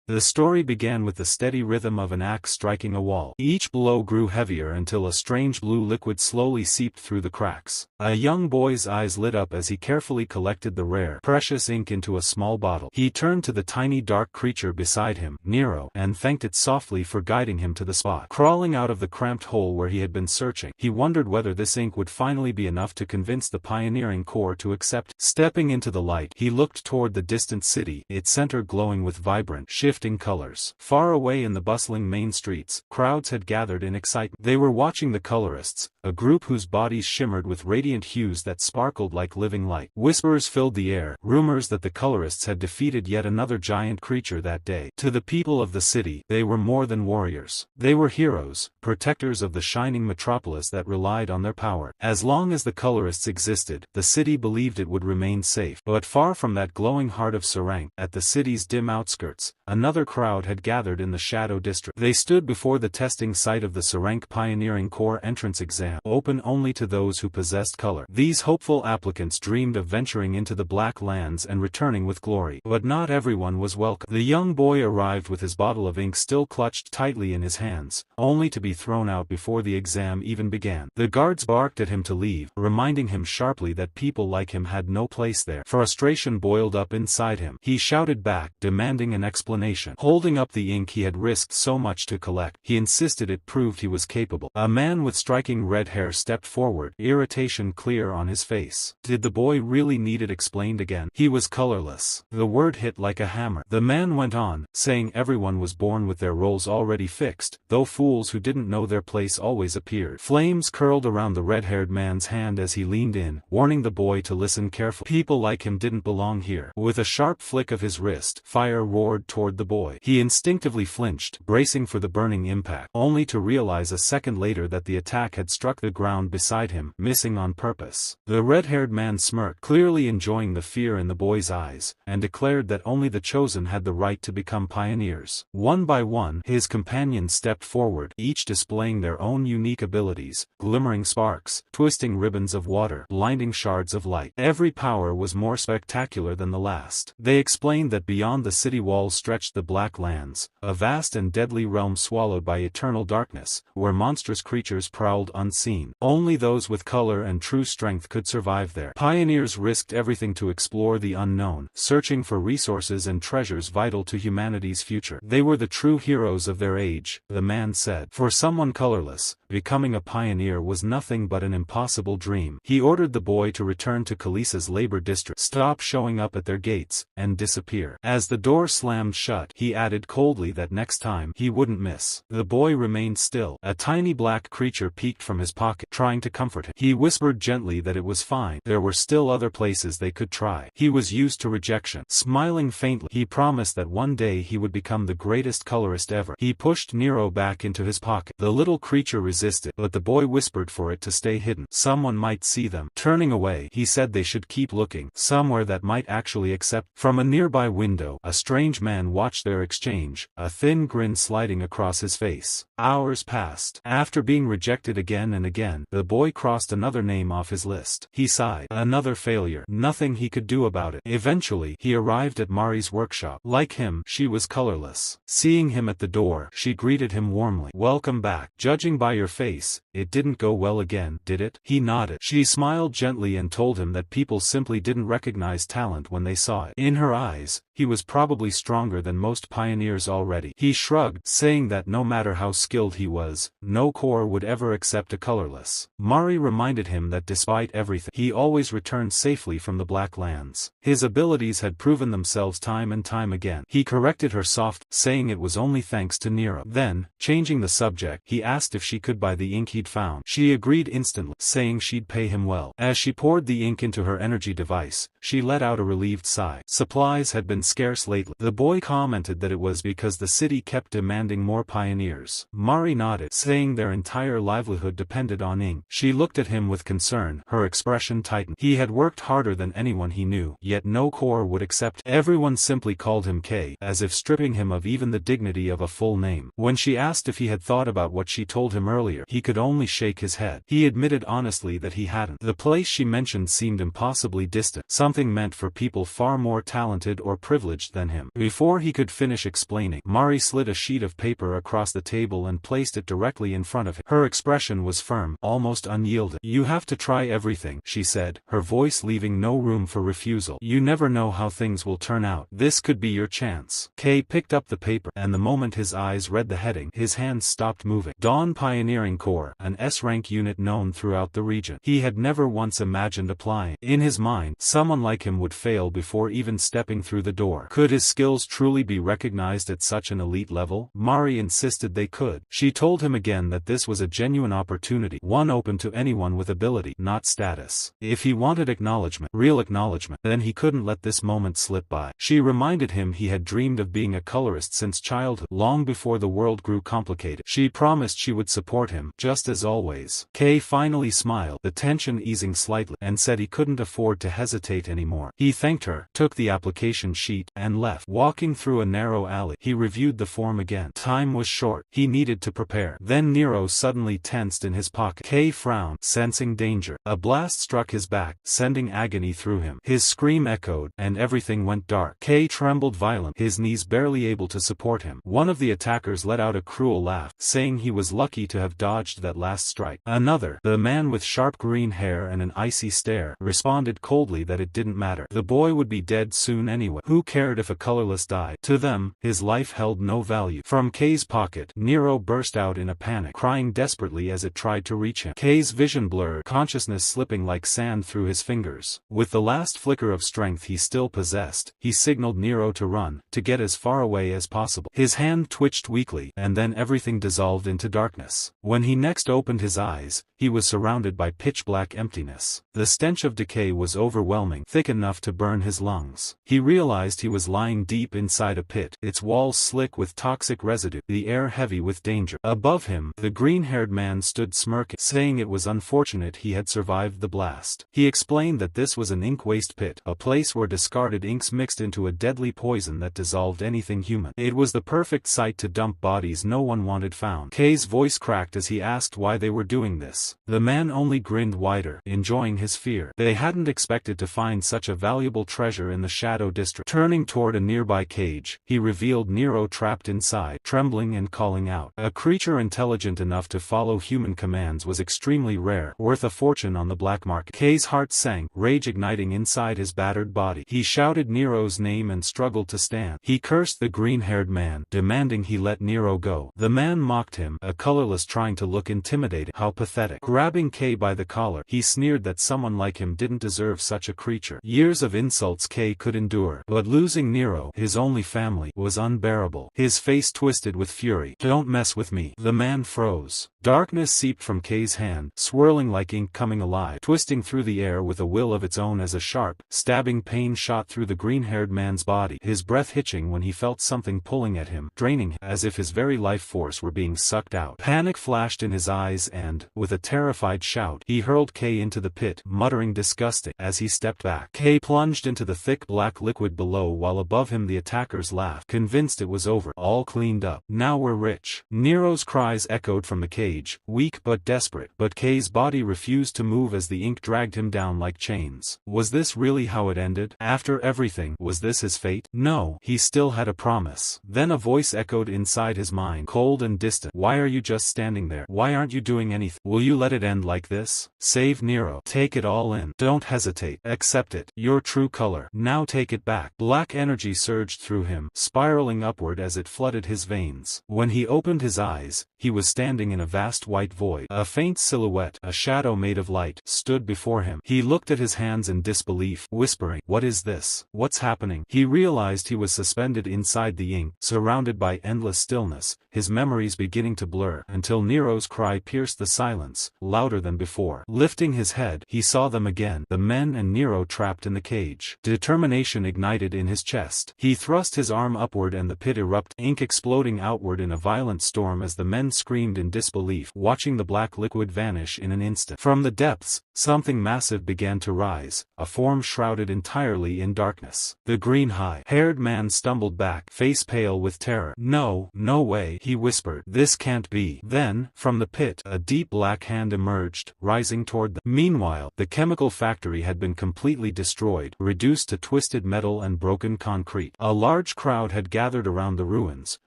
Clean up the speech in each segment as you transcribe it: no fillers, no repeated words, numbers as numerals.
The story began with the steady rhythm of an axe striking a wall. Each blow grew heavier until a strange blue liquid slowly seeped through the cracks. A young boy's eyes lit up as he carefully collected the rare, precious ink into a small bottle. He turned to the tiny dark creature beside him, Nero, and thanked it softly for guiding him to the spot. Crawling out of the cramped hole where he had been searching, he wondered whether this ink would finally be enough to convince the pioneering corps to accept. Stepping into the light, he looked toward the distant city, its center glowing with vibrant, shifting colors. Far away in the bustling main streets, crowds had gathered in excitement. They were watching the colorists, a group whose bodies shimmered with radiant hues that sparkled like living light. Whispers filled the air, rumors that the colorists had defeated yet another giant creature that day. To the people of the city, they were more than warriors. They were heroes, protectors of the shining metropolis that relied on their power. As long as the colorists existed, the city believed it would remain safe. But far from that glowing heart of Sarang, at the city's dim outskirts, another crowd had gathered in the Shadow District. They stood before the testing site of the Sarang Pioneering Corps entrance exam, open only to those who possessed color. These hopeful applicants dreamed of venturing into the Black Lands and returning with glory. But not everyone was welcome. The young boy arrived with his bottle of ink still clutched tightly in his hands, only to be thrown out before the exam even began. The guards barked at him to leave, reminding him sharply that people like him had no place there. Frustration boiled up inside him. He shouted back, demanding an explanation. Holding up the ink he had risked so much to collect, he insisted it proved he was capable. A man with striking red hair stepped forward, irritation clear on his face. Did the boy really need it explained again? He was colorless. The word hit like a hammer. The man went on, saying everyone was born with their roles already fixed, though fools who didn't know their place always appeared. Flames curled around the red-haired man's hand as he leaned in, warning the boy to listen carefully. People like him didn't belong here. With a sharp flick of his wrist, fire roared toward the boy. He instinctively flinched, bracing for the burning impact, only to realize a second later that the attack had struck the ground beside him, missing on purpose. The red-haired man smirked, clearly enjoying the fear in the boy's eyes, and declared that only the chosen had the right to become pioneers. One by one, his companions stepped forward, each displaying their own unique abilities, glimmering sparks, twisting ribbons of water, blinding shards of light. Every power was more spectacular than the last. They explained that beyond the city walls stretched the Black Lands, a vast and deadly realm swallowed by eternal darkness, where monstrous creatures prowled unseen. Only those with color and true strength could survive there. Pioneers risked everything to explore the unknown, searching for resources and treasures vital to humanity's future. They were the true heroes of their age, the man said. For someone colorless, becoming a pioneer was nothing but an impossible dream. He ordered the boy to return to Kalisa's labor district, stop showing up at their gates, and disappear. As the door slammed shut, he added coldly that next time, he wouldn't miss. The boy remained still. A tiny black creature peeked from his pocket, trying to comfort him. He whispered gently that it was fine. There were still other places they could try. He was used to rejection. Smiling faintly, he promised that one day he would become the greatest colorist ever. He pushed Nero back into his pocket. The little creature resisted, but the boy whispered for it to stay hidden. Someone might see them. Turning away, he said they should keep looking, somewhere that might actually accept. From a nearby window, a strange man watched their exchange, a thin grin sliding across his face. Hours passed. After being rejected again and again, the boy crossed another name off his list. He sighed. Another failure. Nothing he could do about it. Eventually, he arrived at Mari's workshop. Like him, she was colorless. Seeing him at the door, she greeted him warmly. "Welcome back. Judging by your face, it didn't go well again, did it?" He nodded. She smiled gently and told him that people simply didn't recognize talent when they saw it. In her eyes, he was probably stronger than most pioneers already. He shrugged, saying that no matter how skilled he was, no corps would ever accept a colorless. Mari reminded him that despite everything, he always returned safely from the Black Lands. His abilities had proven themselves time and time again. He corrected her softly, saying it was only thanks to Nero. Then, changing the subject, he asked if she could buy the ink he'd found. She agreed instantly, saying she'd pay him well. As she poured the ink into her energy device, she let out a relieved sigh. Supplies had been scarce lately. The boy commented that it was because the city kept demanding more pioneers. Mari nodded, saying their entire livelihood depended on ink. She looked at him with concern, her expression tightened. He had worked harder than anyone he knew, yet no corps would accept. Everyone simply called him K, as if stripping him of even the dignity of a full name. When she asked if he had thought about what she told him earlier, he could only shake his head. He admitted honestly that he hadn't. The place she mentioned seemed impossibly distant, something meant for people far more talented or privileged than him. Before he could finish explaining, Mari slid a sheet of paper across the table and placed it directly in front of him. Her expression was firm, almost unyielding. "You have to try everything," she said, her voice leaving no room for refusal. "You never know how things will turn out. This could be your chance." Kay picked up the paper, and the moment his eyes read the heading, his hands stopped moving. Dawn Pioneering Corps, an S-rank unit known throughout the region. He had never once imagined applying. In his mind, someone like him would fail before even stepping through the door. Could his skills truly be recognized at such an elite level? Mari insisted they could. She told him again that this was a genuine opportunity, one open to anyone with ability, not status. If he wanted acknowledgement, real acknowledgement, then he couldn't let this moment slip by. She reminded him he had dreamed of being a colorist since childhood, long before the world grew complicated. She promised she would support him, just as always. Kay finally smiled, the tension easing slightly, and said he couldn't afford to hesitate anymore. He thanked her, took the application sheet, and left. Walking through a narrow alley, he reviewed the form again. Time was short. He needed to prepare. Then Nero suddenly tensed in his pocket. Kay frowned, sensing danger. A blast struck his back, sending agony through him. His scream echoed, and everything went dark. Kay trembled violently, his knees barely able to support him. One of the attackers let out a cruel laugh, saying he was lucky to have dodged that last strike. Another, the man with sharp green hair and an icy stare, responded coldly that it didn't matter. The boy would be dead soon anyway. Who cared if a colorless died? To them, his life held no value. From Kay's pocket, Nero burst out in a panic, crying desperately as it tried to reach him. Kay's vision blurred, consciousness slipping like sand through his fingers. With the last flicker of strength he still possessed, he signaled Nero to run, to get as far away as possible. His hand twitched weakly, and then everything dissolved into darkness. When he next opened his eyes, he was surrounded by pitch-black emptiness. The stench of decay was overwhelming, thick enough to burn his lungs. He realized he was lying deep inside a pit, its walls slick with toxic residue, the air heavy with danger. Above him, the green-haired man stood smirking, saying it was unfortunate he had survived the blast. He explained that this was an ink waste pit, a place where discarded inks mixed into a deadly poison that dissolved anything human. It was the perfect site to dump bodies no one wanted found. Kay's voice cracked as he asked why they were doing this. The man only grinned wider, enjoying his fear. They hadn't expected to find such a valuable treasure in the Shadow District. Turning toward a nearby cage, he revealed Nero trapped inside, trembling and calling out. A creature intelligent enough to follow human commands was extremely rare, worth a fortune on the black market. Kay's heart sank, rage igniting inside his battered body. He shouted Nero's name and struggled to stand. He cursed the green-haired man, demanding he let Nero go. The man mocked him, a colorless trying to look intimidating. How pathetic. Grabbing Kay by the collar, he sneered that someone like him didn't deserve such a creature. Years of insults Kay could endure, but losing Nero, his only family, was unbearable. His face twisted with fury. "Don't mess with me." The man froze. Darkness seeped from Kay's hand, swirling like ink coming alive, twisting through the air with a will of its own as a sharp, stabbing pain shot through the green-haired man's body, his breath hitching when he felt something pulling at him, draining him, as if his very life force were being sucked out. Panic flashed in his eyes and, with a terrified shout, he hurled Kay into the pit, muttering disgusting. As he stepped back, Kay plunged into the thick black liquid below while above him the attackers laughed, convinced it was over, all cleaned up. "Now we're rich." Nero's cries echoed from the cage, weak but desperate, but Kay's body refused to move as the ink dragged him down like chains. Was this really how it ended? After everything, was this his fate? No, he still had a promise. Then a voice echoed inside his mind, cold and distant. "Why are you just standing there? Why aren't you doing anything? Will you let it end like this? Save Nero. Take it all in. Don't hesitate. Accept it. Your true color. Now take it back." Black energy surged through him, spiraling upward as it flooded his veins. When he opened his eyes, he was standing in a vast white void. A faint silhouette, a shadow made of light, stood before him. He looked at his hands in disbelief, whispering, "What is this? What's happening?" He realized he was suspended inside the ink, surrounded by endless stillness, his memories beginning to blur, until Nero's cry pierced the silence, louder than before. Lifting his head, he saw them again, the men and Nero trapped in the cage. Determination ignited in his chest. He thrust his arm upward and the pit erupted, ink exploding outward in a violent storm as the men screamed in disbelief, watching the black liquid vanish in an instant. From the depths, something massive began to rise, a form shrouded entirely in darkness. The green-haired man stumbled back, face pale with terror. "No, no way," he whispered. "This can't be." Then, from the pit, a deep black hand emerged, rising toward them. Meanwhile, the chemical factory had been completely destroyed, reduced to twisted metal and broken concrete. A large crowd had gathered around the ruins,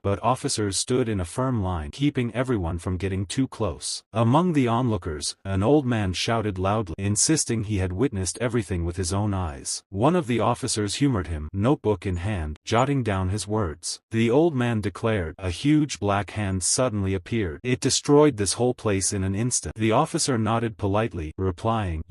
but officers stood in a firm line, keeping everyone from getting too close. Among the onlookers, an old man shouted loudly, insisting he had witnessed everything with his own eyes. One of the officers humored him, notebook in hand, jotting down his words. The old man declared. A huge black hand suddenly appeared. It destroyed this whole place in an instant. The officer nodded politely, replying,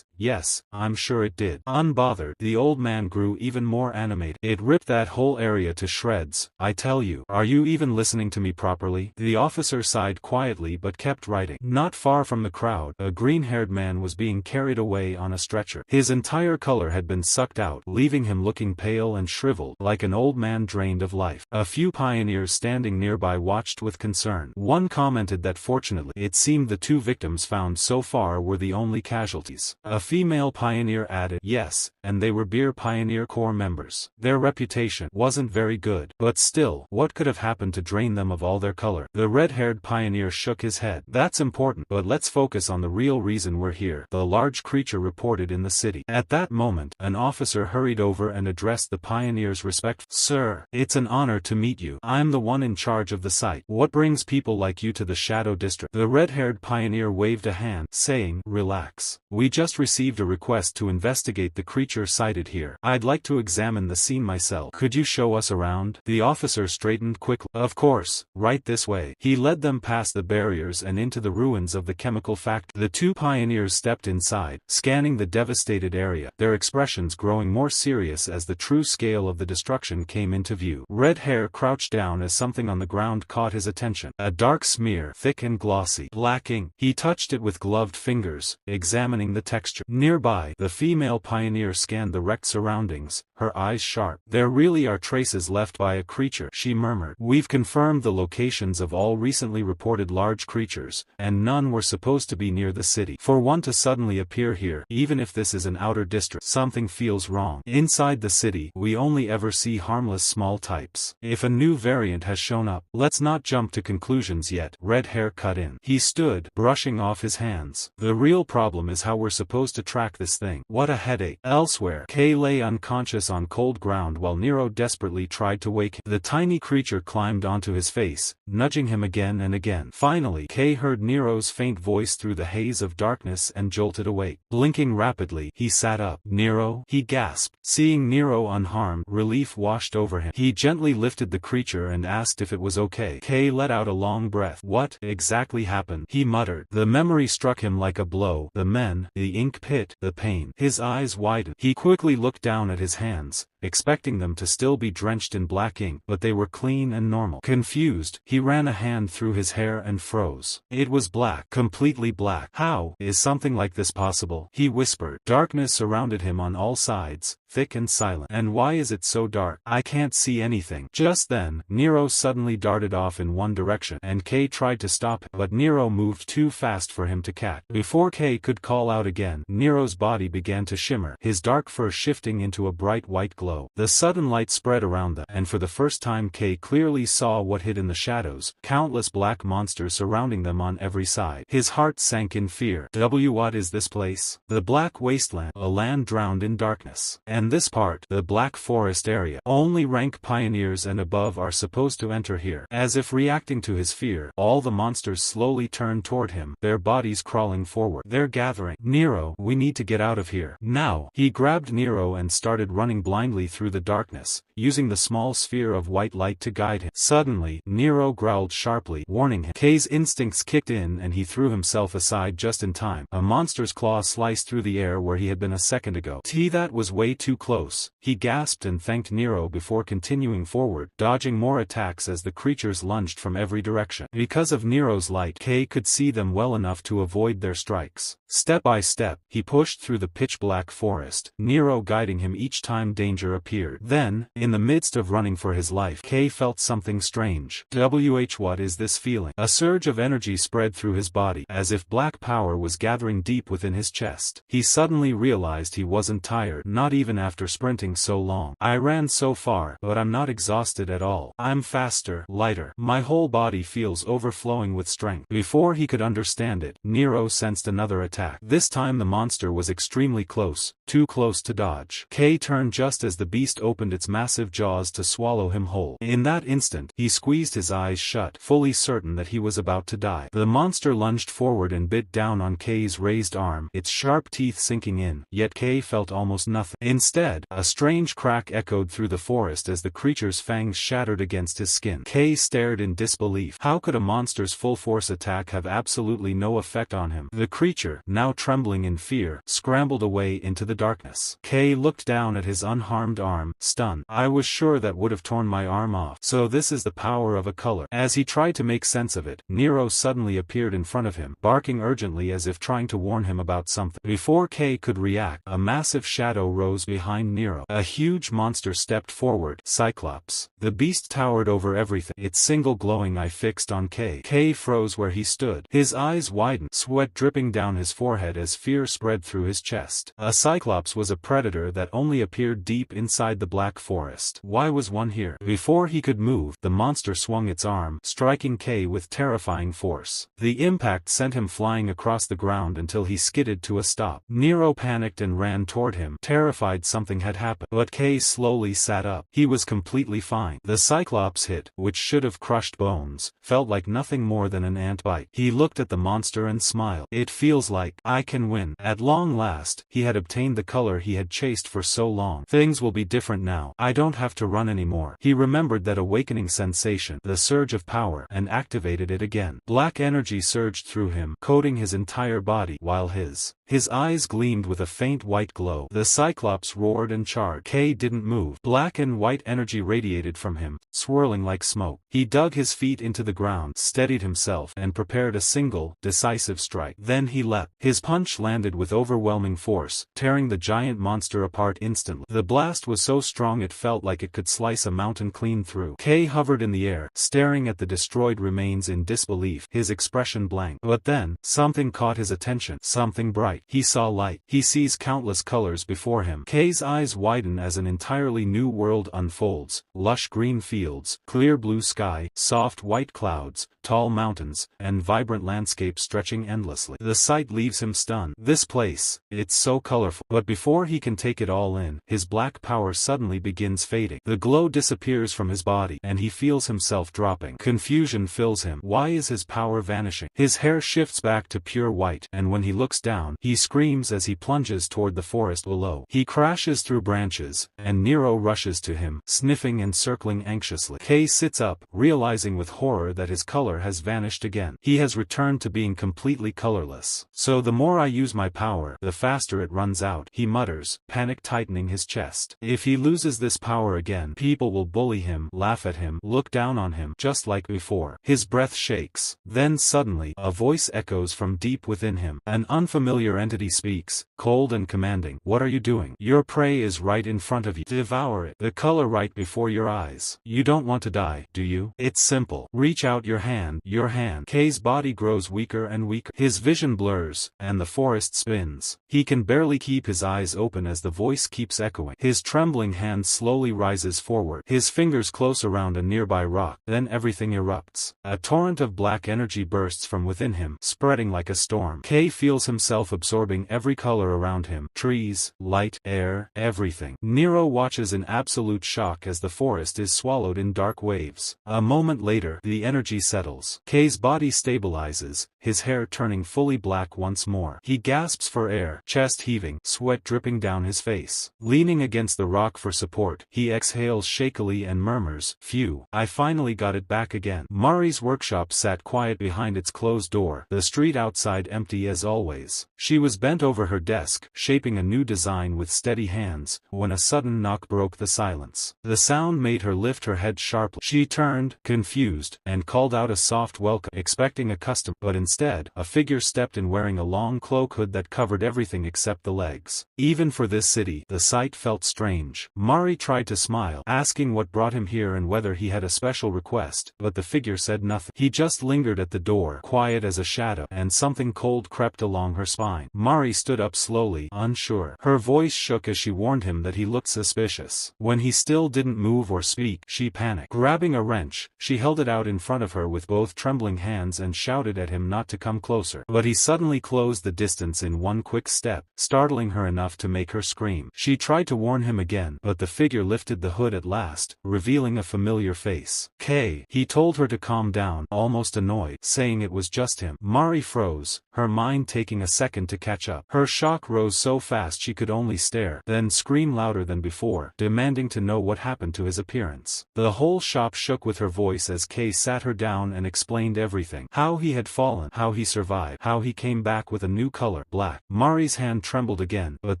Yes, I'm sure it did. Unbothered, the old man grew even more animated. It ripped that whole area to shreds, I tell you. Are you even listening to me properly? The officer sighed quietly but kept writing. Not far from the crowd, a green-haired man was being carried away on a stretcher. His entire color had been sucked out, leaving him looking pale and shriveled, like an old man drained of life. A few pioneers standing nearby watched with concern. One commented that fortunately, it seemed the 2 victims found so far were the only casualties. A female pioneer added, yes, and they were Beer Pioneer Corps members. Their reputation wasn't very good, but still, what could have happened to drain them of all their color? The red-haired pioneer shook his head. That's important, but let's focus on the real reason we're here. The large creature reported in the city. At that moment, an officer hurried over and addressed the pioneers respectfully. Sir, it's an honor to meet you. I'm the one in charge of the site. What brings people like you to the Shadow District? The red-haired pioneer waved a hand, saying, relax. We just received a request to investigate the creature sighted here. I'd like to examine the scene myself. Could you show us around? The officer straightened quickly. Of course, right this way. He led them past the barriers and into the ruins of the chemical factory. The 2 pioneers stepped inside, scanning the devastated area, their expressions growing more serious as the true scale of the destruction came into view. Red hair crouched down as something on the ground caught his attention. A dark smear, thick and glossy. Black ink. He touched it with gloved fingers, examining the texture. Nearby, the female pioneer scanned the wrecked surroundings, her eyes sharp. There really are traces left by a creature, she murmured. We've confirmed the locations of all recently reported large creatures, and none were supposed to be near the city. For one to suddenly appear here, even if this is an outer district, something feels wrong. Inside the city, we only ever see harmless small types. If a new variant has shown up, let's not jump to conclusions yet. Red hair cut in. He stood, brushing off his hands. The real problem is how we're supposed to track this thing. What a headache. Elsewhere, Kay lay unconscious on cold ground while Nero desperately tried to wake him. The tiny creature climbed onto his face, nudging him again and again. Finally, Kay heard Nero's faint voice through the haze of darkness and jolted awake. Blinking rapidly, he sat up. Nero? He gasped. Seeing Nero unharmed, relief washed over him. He gently lifted the creature and asked if it was okay. Kay let out a long breath. What exactly happened? He muttered. The memory struck him like a blow. The men, the ink pit, the pain. His eyes widened. He quickly looked down at his hands, expecting them to still be drenched in black ink, but they were clean and normal. Confused, he ran a hand through his hair and froze. It was black, completely black. How is something like this possible? He whispered. Darkness surrounded him on all sides, thick and silent. And why is it so dark? I can't see anything. Just then, Nero suddenly darted off in one direction, and Kay tried to stop him, but Nero moved too fast for him to catch. Before Kay could call out again, Nero's body began to shimmer, his dark fur shifting into a bright white glow. The sudden light spread around them, and for the first time Kay clearly saw what hid in the shadows, countless black monsters surrounding them on every side. His heart sank in fear. What is this place? The black wasteland, a land drowned in darkness. And this part, the black forest area. Only rank pioneers and above are supposed to enter here. As if reacting to his fear, all the monsters slowly turned toward him, their bodies crawling forward. They're gathering. Nero, we need to get out of here. Now. He grabbed Nero and started running blindly through the darkness, using the small sphere of white light to guide him. Suddenly, Nero growled sharply, warning him. Kay's instincts kicked in and he threw himself aside just in time. A monster's claw sliced through the air where he had been a second ago. That was way too close. He gasped and thanked Nero before continuing forward, dodging more attacks as the creatures lunged from every direction. Because of Nero's light, Kay could see them well enough to avoid their strikes. Step by step, he pushed through the pitch-black forest, Nero guiding him each time danger appeared. Then, In the midst of running for his life, Kay felt something strange. What is this feeling? A surge of energy spread through his body, as if black power was gathering deep within his chest. He suddenly realized he wasn't tired, not even after sprinting so long. I ran so far, but I'm not exhausted at all. I'm faster, lighter. My whole body feels overflowing with strength. Before he could understand it, Nero sensed another attack. This time the monster was extremely close, too close to dodge. Kay turned just as the beast opened its massive jaws to swallow him whole. In that instant, he squeezed his eyes shut, fully certain that he was about to die. The monster lunged forward and bit down on Kay's raised arm, its sharp teeth sinking in, yet Kay felt almost nothing. Instead, a strange crack echoed through the forest as the creature's fangs shattered against his skin. Kay stared in disbelief. How could a monster's full-force attack have absolutely no effect on him? The creature, now trembling in fear, scrambled away into the darkness. Kay looked down at his unharmed arm, stunned. I was sure that would have torn my arm off. So this is the power of a color. As he tried to make sense of it, Nero suddenly appeared in front of him, barking urgently as if trying to warn him about something. Before Kay could react, a massive shadow rose behind Nero. A huge monster stepped forward, Cyclops. The beast towered over everything, its single glowing eye fixed on Kay. Kay froze where he stood. His eyes widened, sweat dripping down his forehead as fear spread through his chest. A Cyclops was a predator that only appeared deep inside the black forest. Why was one here? Before he could move, the monster swung its arm, striking Kay with terrifying force. The impact sent him flying across the ground until he skidded to a stop. Nero panicked and ran toward him, terrified something had happened. But Kay slowly sat up. He was completely fine. The Cyclops hit, which should have crushed bones, felt like nothing more than an ant bite. He looked at the monster and smiled. It feels like I can win. At long last, he had obtained the color he had chased for so long. Things will be different now. I don't have to run anymore. He remembered that awakening sensation, the surge of power, and activated it again. Black energy surged through him, coating his entire body, while his eyes gleamed with a faint white glow. The Cyclops roared and charged. Kay didn't move. Black and white energy radiated from him, swirling like smoke. He dug his feet into the ground, steadied himself, and prepared a single, decisive strike. Then he leapt. His punch landed with overwhelming force, tearing the giant monster apart instantly. The blast was so strong it felt like it could slice a mountain clean through. Kay hovered in the air, staring at the destroyed remains in disbelief, his expression blank. But then, something caught his attention, something bright. He saw light. He sees countless colors before him. Kay's eyes widen as an entirely new world unfolds. Lush green fields, clear blue sky, soft white clouds, tall mountains, and vibrant landscapes stretching endlessly. The sight leaves him stunned. This place, it's so colorful. But before he can take it all in, his black power suddenly begins fading. The glow disappears from his body, and he feels himself dropping. Confusion fills him. Why is his power vanishing? His hair shifts back to pure white, and when he looks down, he screams as he plunges toward the forest below. He crashes through branches, and Nero rushes to him, sniffing and circling anxiously. Kay sits up, realizing with horror that his color has vanished again. He has returned to being completely colorless. So the more I use my power, the faster it runs out, he mutters, panic tightening his chest. If he loses this power again, people will bully him, laugh at him, look down on him, just like before. His breath shakes. Then suddenly, a voice echoes from deep within him. An unfamiliar entity speaks, cold and commanding. What are you doing? Your prey is right in front of you. Devour it. The color right before your eyes. You don't want to die, do you? It's simple. Reach out your hand. Your hand. Kay's body grows weaker and weaker. His vision blurs, and the forest spins. He can barely keep his eyes open as the voice keeps echoing. His trembling hand slowly rises forward. His fingers close around a nearby rock. Then everything erupts. A torrent of black energy bursts from within him, spreading like a storm. Kay feels himself absorbing every color around him. Trees, light, air, everything. Nero watches in absolute shock as the forest is swallowed in dark waves. A moment later, the energy settles. Kay's body stabilizes, his hair turning fully black once more. He gasps for air, chest heaving, sweat dripping down his face. Leaning against the rock for support, he exhales shakily and murmurs, "Phew, I finally got it back again." Mari's workshop sat quiet behind its closed door, the street outside empty as always. She was bent over her desk, shaping a new design with steady hands, when a sudden knock broke the silence. The sound made her lift her head sharply. She turned, confused, and called out a soft welcome, expecting a customer, but instead, a figure stepped in wearing a long cloak hood that covered everything except the legs. Even for this city, the sight felt strange. Mari tried tried to smile, asking what brought him here and whether he had a special request, but the figure said nothing. He just lingered at the door, quiet as a shadow, and something cold crept along her spine. Mari stood up slowly, unsure. Her voice shook as she warned him that he looked suspicious. When he still didn't move or speak, she panicked. Grabbing a wrench, she held it out in front of her with both trembling hands and shouted at him not to come closer. But he suddenly closed the distance in one quick step, startling her enough to make her scream. She tried to warn him again, but the figure lifted the hood at last, revealing a familiar face. "Kay," he told her to calm down, almost annoyed, saying it was just him. Mari froze, her mind taking a second to catch up. Her shock rose so fast she could only stare, then scream louder than before, demanding to know what happened to his appearance. The whole shop shook with her voice as Kay sat her down and explained everything. How he had fallen, how he survived, how he came back with a new color, black. Mari's hand trembled again, but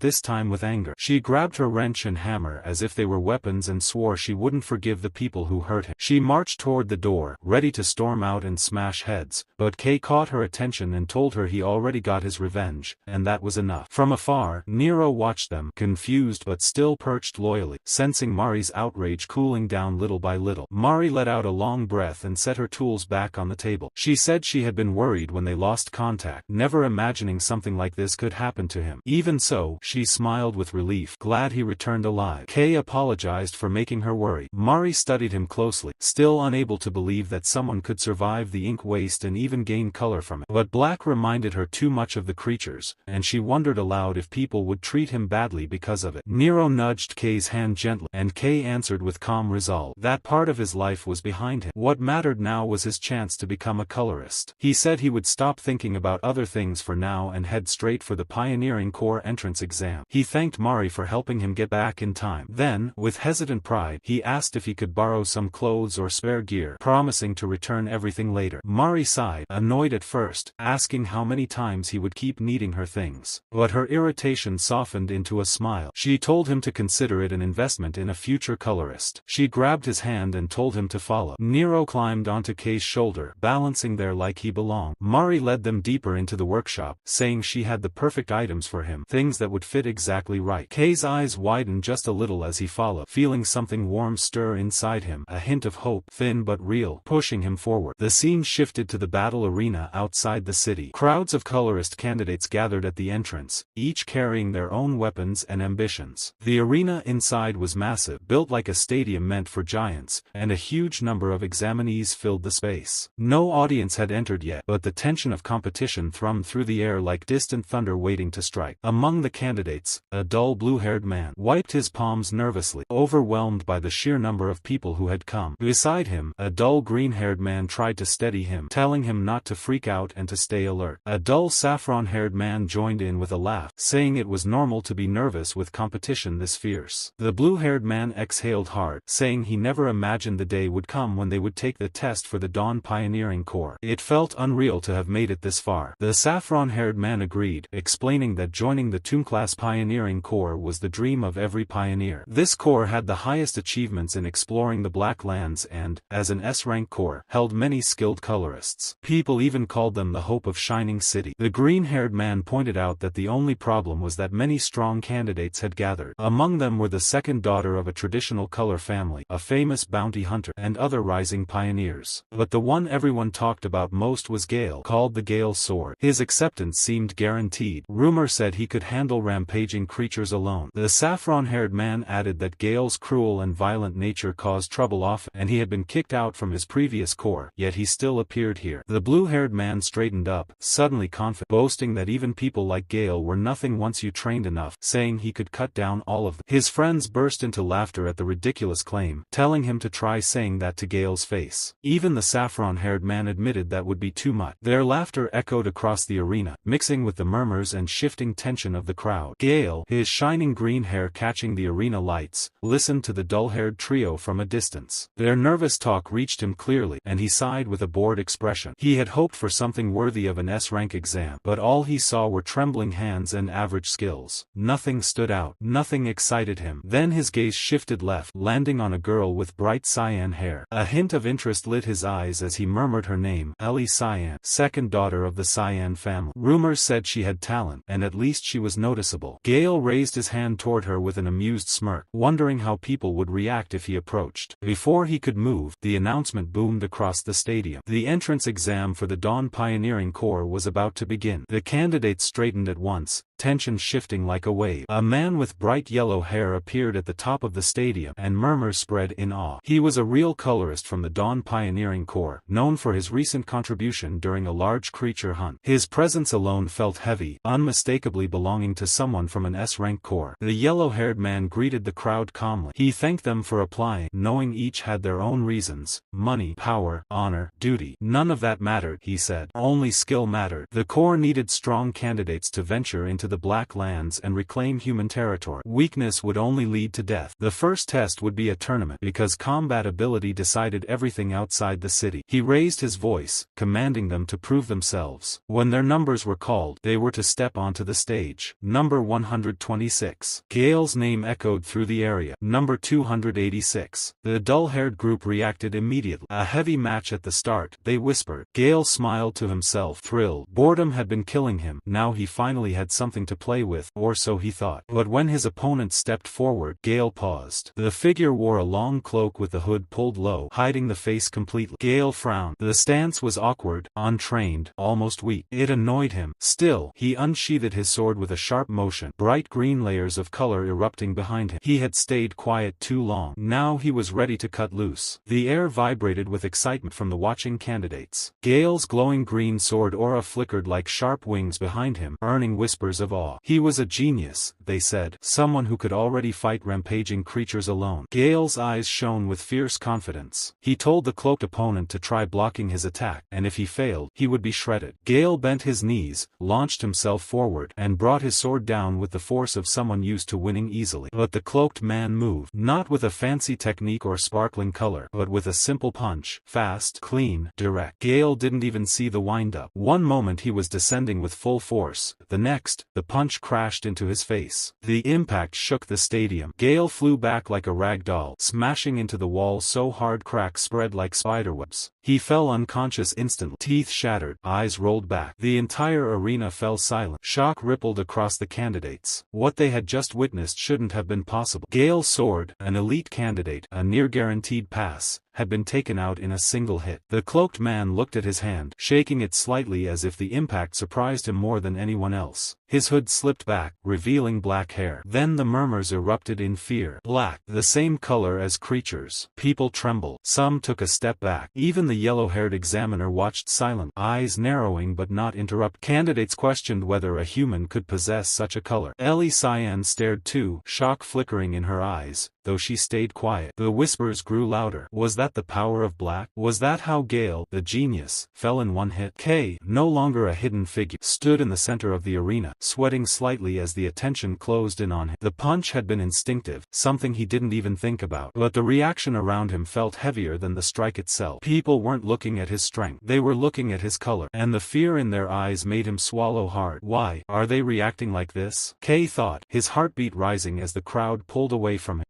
this time with anger. She grabbed her wrench and hammer as if they were weapons and swore she wouldn't forgive the people who hurt him. She marched toward the door, ready to storm out and smash heads, but Kay caught her attention and told her he already got his revenge, and that was enough. From afar, Nero watched them, confused but still perched loyally, sensing Mari's outrage cooling down little by little. Mari let out a long breath and set her tools back on the table. She said she had been worried when they lost contact, never imagining something like this could happen to him. Even so, she smiled with relief, glad he returned alive. Kay apologized for making her worry. Mari studied him closely, still unable to believe that someone could survive the ink waste and even gain color from it. But black reminded her too much of the creatures, and she wondered aloud if people would treat him badly because of it. Nero nudged Kay's hand gently, and Kay answered with calm resolve. That part of his life was behind him. What mattered now was his chance to become a colorist. He said he would stop thinking about other things for now and head straight for the Pioneering Corps entrance exam. He thanked Mari for helping him get back in time. Then, with hesitant pride, he asked if he could borrow some clothes or spare gear, promising to return everything later. Mari sighed, annoyed at first, asking how many times he would keep needing her things. But her irritation softened into a smile. She told him to consider it an investment in a future colorist. She grabbed his hand and told him to follow. Nero climbed onto Kay's shoulder, balancing there like he belonged. Mari led them deeper into the workshop, saying she had the perfect items for him, things that would fit exactly right. Kay's eyes widened just a little as he followed, feeling something warm stir inside him, a hint of hope, thin but real, pushing him forward. The scene shifted to the battle arena outside the city. Crowds of colorist candidates gathered at the entrance, each carrying their own weapons and ambitions. The arena inside was massive, built like a stadium meant for giants, and a huge number of examinees filled the space. No audience had entered yet, but the tension of competition thrummed through the air like distant thunder waiting to strike. Among the candidates, a dull blue-haired man wiped his palms nervously, overwhelmed by the sheer number of people who had come. Beside him, a dull green-haired man tried to steady him, telling him not to freak out and to stay alert. A dull saffron-haired man joined in with a laugh, saying it was normal to be nervous with competition this fierce. The blue-haired man exhaled hard, saying he never imagined the day would come when they would take the test for the Dawn Pioneering Corps. It felt unreal to have made it this far. The saffron-haired man agreed, explaining that joining the Toon-class Pioneering Corps was the dream of every pioneer. This corps had the highest achievements in exploring the Black Lands and, as an S-rank corps, held many skilled colorists. People even called them the hope of Shining City. The green-haired man pointed out that the only problem was that many strong candidates had gathered. Among them were the second daughter of a traditional color family, a famous bounty hunter, and other rising pioneers. But the one everyone talked about most was Gale, called the Gale Sword. His acceptance seemed guaranteed. Rumor said he could handle rampaging creatures alone. The saffron-haired man added that Gale's cruel and violent nature caused trouble often, and he had been kicked out from his previous corps, yet he still appeared here. The blue-haired man straightened up, suddenly confident, boasting that even people like Gale were nothing once you trained enough, saying he could cut down all of them. His friends burst into laughter at the ridiculous claim, telling him to try saying that to Gale's face. Even the saffron-haired man admitted that would be too much. Their laughter echoed across the arena, mixing with the murmurs and shifting tension of the crowd. Gale, his shining green hair catching the arena lights, listened to the dull-haired trio from a distance. Their nervous talk reached him clearly, and he sighed with a bored expression. He had hoped for something worthy of an S-rank exam, but all he saw were trembling hands and average skills. Nothing stood out, nothing excited him. Then his gaze shifted left, landing on a girl with bright cyan hair. A hint of interest lit his eyes as he murmured her name, Ellie Cyan, second daughter of the Cyan family. Rumors said she had talent, and at least she was noticeable. Gale raised his hand toward her with an amused smirk. wondering how people would react if he approached. Before he could move, the announcement boomed across the stadium. The entrance exam for the Dawn Pioneering Corps was about to begin. The candidates straightened at once, tension shifting like a wave. A man with bright yellow hair appeared at the top of the stadium, and murmurs spread in awe. He was a real colorist from the Dawn Pioneering Corps, known for his recent contribution during a large creature hunt. His presence alone felt heavy, unmistakably belonging to someone from an S-rank corps. The yellow-haired man greeted the crowd calmly. He thanked them for applying, knowing each had their own reasons: money, power, honor, duty. None of that mattered, he said. Only skill mattered. The corps needed strong candidates to venture into the Black Lands and reclaim human territory. Weakness would only lead to death. The first test would be a tournament, because combat ability decided everything outside the city. He raised his voice, commanding them to prove themselves. When their numbers were called, they were to step onto the stage. Number 126. Gale's name echoed through the area. Number 286. The dull-haired group reacted immediately. A heavy match at the start, they whispered. Gale smiled to himself, thrilled. Boredom had been killing him. Now he finally had something to play with, or so he thought. But when his opponent stepped forward, Gale paused. The figure wore a long cloak with the hood pulled low, hiding the face completely. Gale frowned. The stance was awkward, untrained, almost weak. It annoyed him. Still, he unsheathed his sword with a sharp motion, bright green layers of color erupting behind him. He had stayed quiet too long. Now he was ready to cut loose. The air vibrated with excitement from the watching candidates. Gale's glowing green sword aura flickered like sharp wings behind him, earning whispers of awe. He was a genius, they said, someone who could already fight rampaging creatures alone. Gale's eyes shone with fierce confidence. He told the cloaked opponent to try blocking his attack, and if he failed, he would be shredded. Gale bent his knees, launched himself forward, and brought his sword down with the force of someone used to winning easily. But the cloaked man moved, not with a fancy technique or sparkling color, but with a simple punch, fast, clean, direct. Gale didn't even see the wind-up. One moment he was descending with full force, the next, the punch crashed into his face. The impact shook the stadium. Gale flew back like a rag doll, smashing into the wall so hard cracks spread like spiderwebs. He fell unconscious instantly. Teeth shattered, eyes rolled back. The entire arena fell silent. Shock rippled across the candidates. What they had just witnessed shouldn't have been possible. Gale's sword, an elite candidate, a near-guaranteed pass, had been taken out in a single hit. The cloaked man looked at his hand, shaking it slightly as if the impact surprised him more than anyone else. His hood slipped back, revealing black hair. Then the murmurs erupted in fear. Black, the same color as creatures. People trembled. Some took a step back. Even the yellow-haired examiner watched silent, eyes narrowing but not interrupt. Candidates questioned whether a human could possess such a color. Ellie Cyan stared too, shock flickering in her eyes, though she stayed quiet. The whispers grew louder. Was that the power of black? Was that how Gale, the genius, fell in one hit? Kay, no longer a hidden figure, stood in the center of the arena, sweating slightly as the attention closed in on him. The punch had been instinctive, something he didn't even think about. But the reaction around him felt heavier than the strike itself. People weren't looking at his strength. They were looking at his color. And the fear in their eyes made him swallow hard. Why are they reacting like this? Kay thought, his heartbeat rising as the crowd pulled away from him.